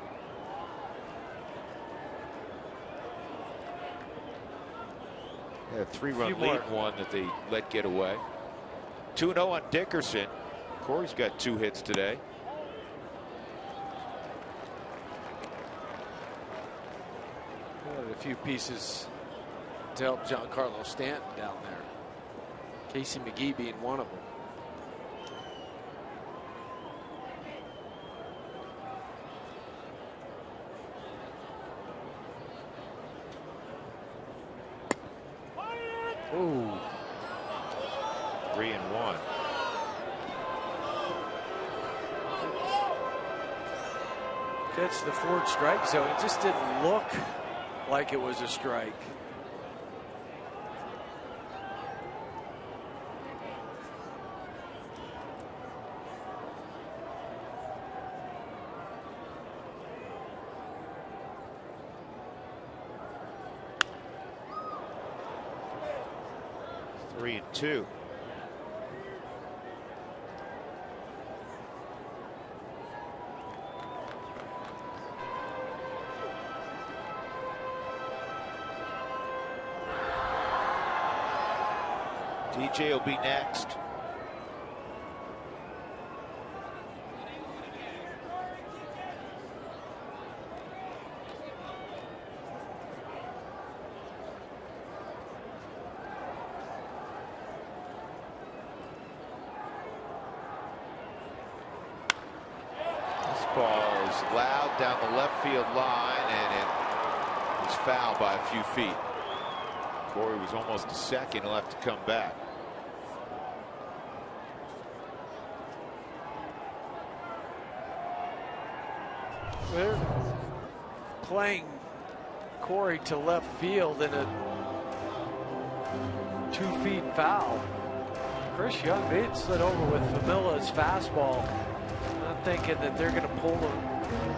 A 3-run lead one that they let get away. 2-0 on Dickerson. Corey's got 2 hits today. A few pieces to help Giancarlo Stanton down there. Casey McGee being one of them. Ooh. 3-1. That's the 4th strike zone. It just didn't look like it was a strike. Three and 2. DJ will be next. Ball is loud down the left field line, and it is fouled by a few feet. Corey was almost a second. He'll have to come back. They're playing Corey to left field in a 2 feet foul. Chris Young being slid over with Familla's fastball. I'm thinking that they're going to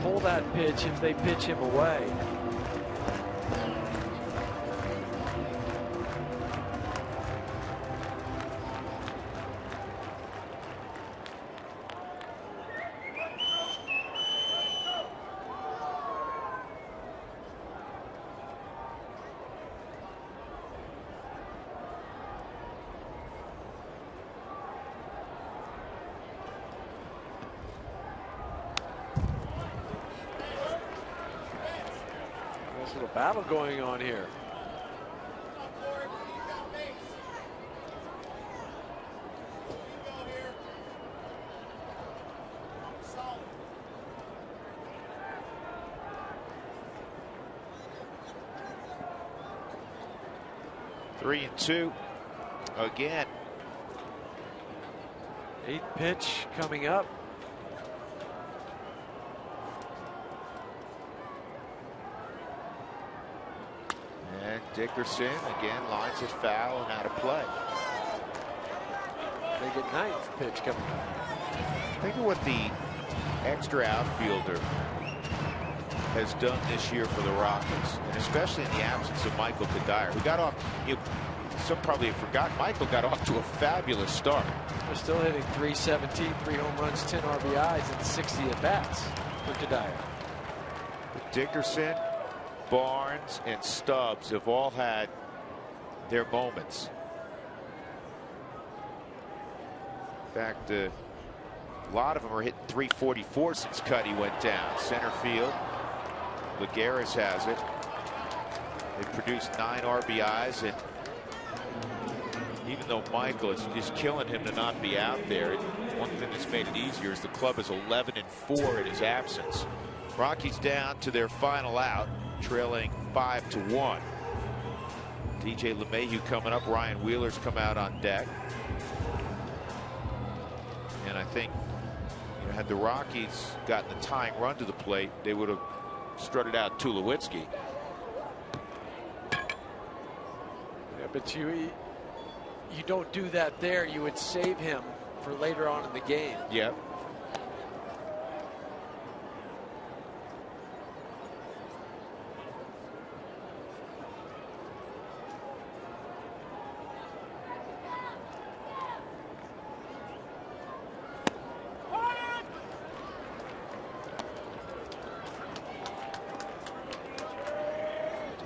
pull that pitch if they pitch him away. There's a little battle going on here. Three and two again. 8th pitch coming up. And Dickerson again lines it foul and out of play. They get 9th pitch coming up. Think of what the extra outfielder has done this year for the Rockies, and especially in the absence of Michael Kadire, who got off, some probably have forgotten, Michael got off to a fabulous start. They're still hitting .317, 3 home runs, 10 RBIs, and 60 at bats for Kadire. Dickerson, Barnes, and Stubbs have all had their moments. In fact, a lot of them are hitting .344 since Cuddy went down. Center field, Lagares has it. They produced 9 RBIs, and even though Michael is killing him to not be out there, one thing that's made it easier is the club is 11-4 in his absence. Rockies down to their final out, trailing 5-1. DJ LeMahieu coming up. Ryan Wheeler's come out on deck. And I think, had the Rockies gotten the tying run to the plate, they would have strutted out Tulowitzki. Yeah, but you don't do that there. You would save him for later on in the game. Yep.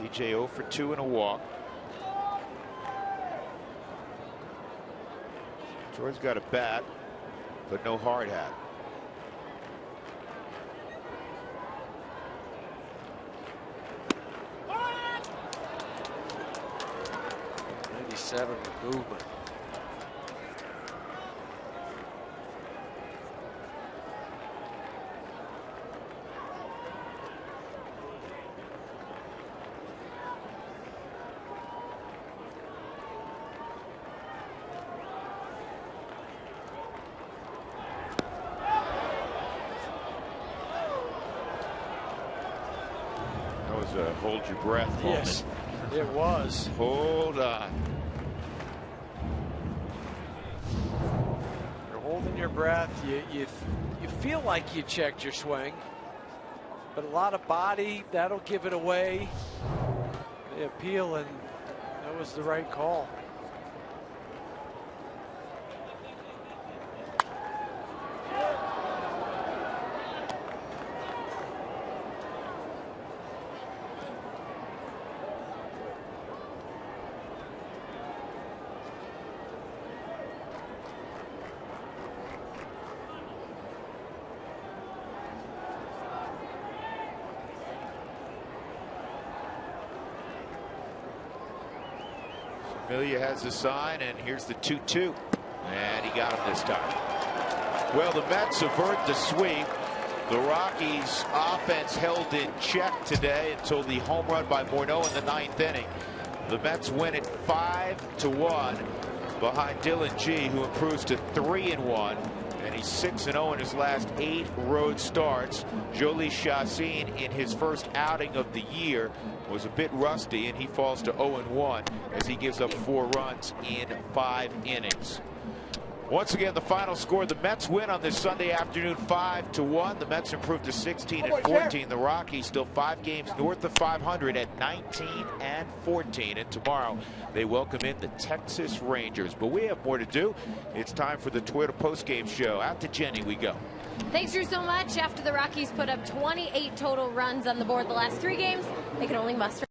DJ 0 for 2 and a walk. Troy's got a bat, but no hard hat. '97 movement. Hold your breath moment. Yes, it was. Hold on. You're holding your breath. You feel like you checked your swing, but a lot of body, that'll give it away. They appeal, and that was the right call. Familia has the sign, and here's the 2-2. And he got him this time. Well, the Mets avert the sweep. The Rockies offense held in check today until the home run by Morneau in the 9th inning. The Mets win it 5-1 behind Dylan G, who improves to 3-1. And he's 6-0 in his last 8 road starts. Jolie Chacin, in his first outing of the year, was a bit rusty, and he falls to 0-1 as he gives up 4 runs in 5 innings. Once again, the final score: the Mets win on this Sunday afternoon 5-1. The Mets improved to 16-14. The Rockies still 5 games north of 500 at 19-14. And tomorrow they welcome in the Texas Rangers. But we have more to do. It's time for the Toyota postgame show. Out to Jenny we go. Thanks, Drew, so much. After the Rockies put up 28 total runs on the board the last 3 games, they can only muster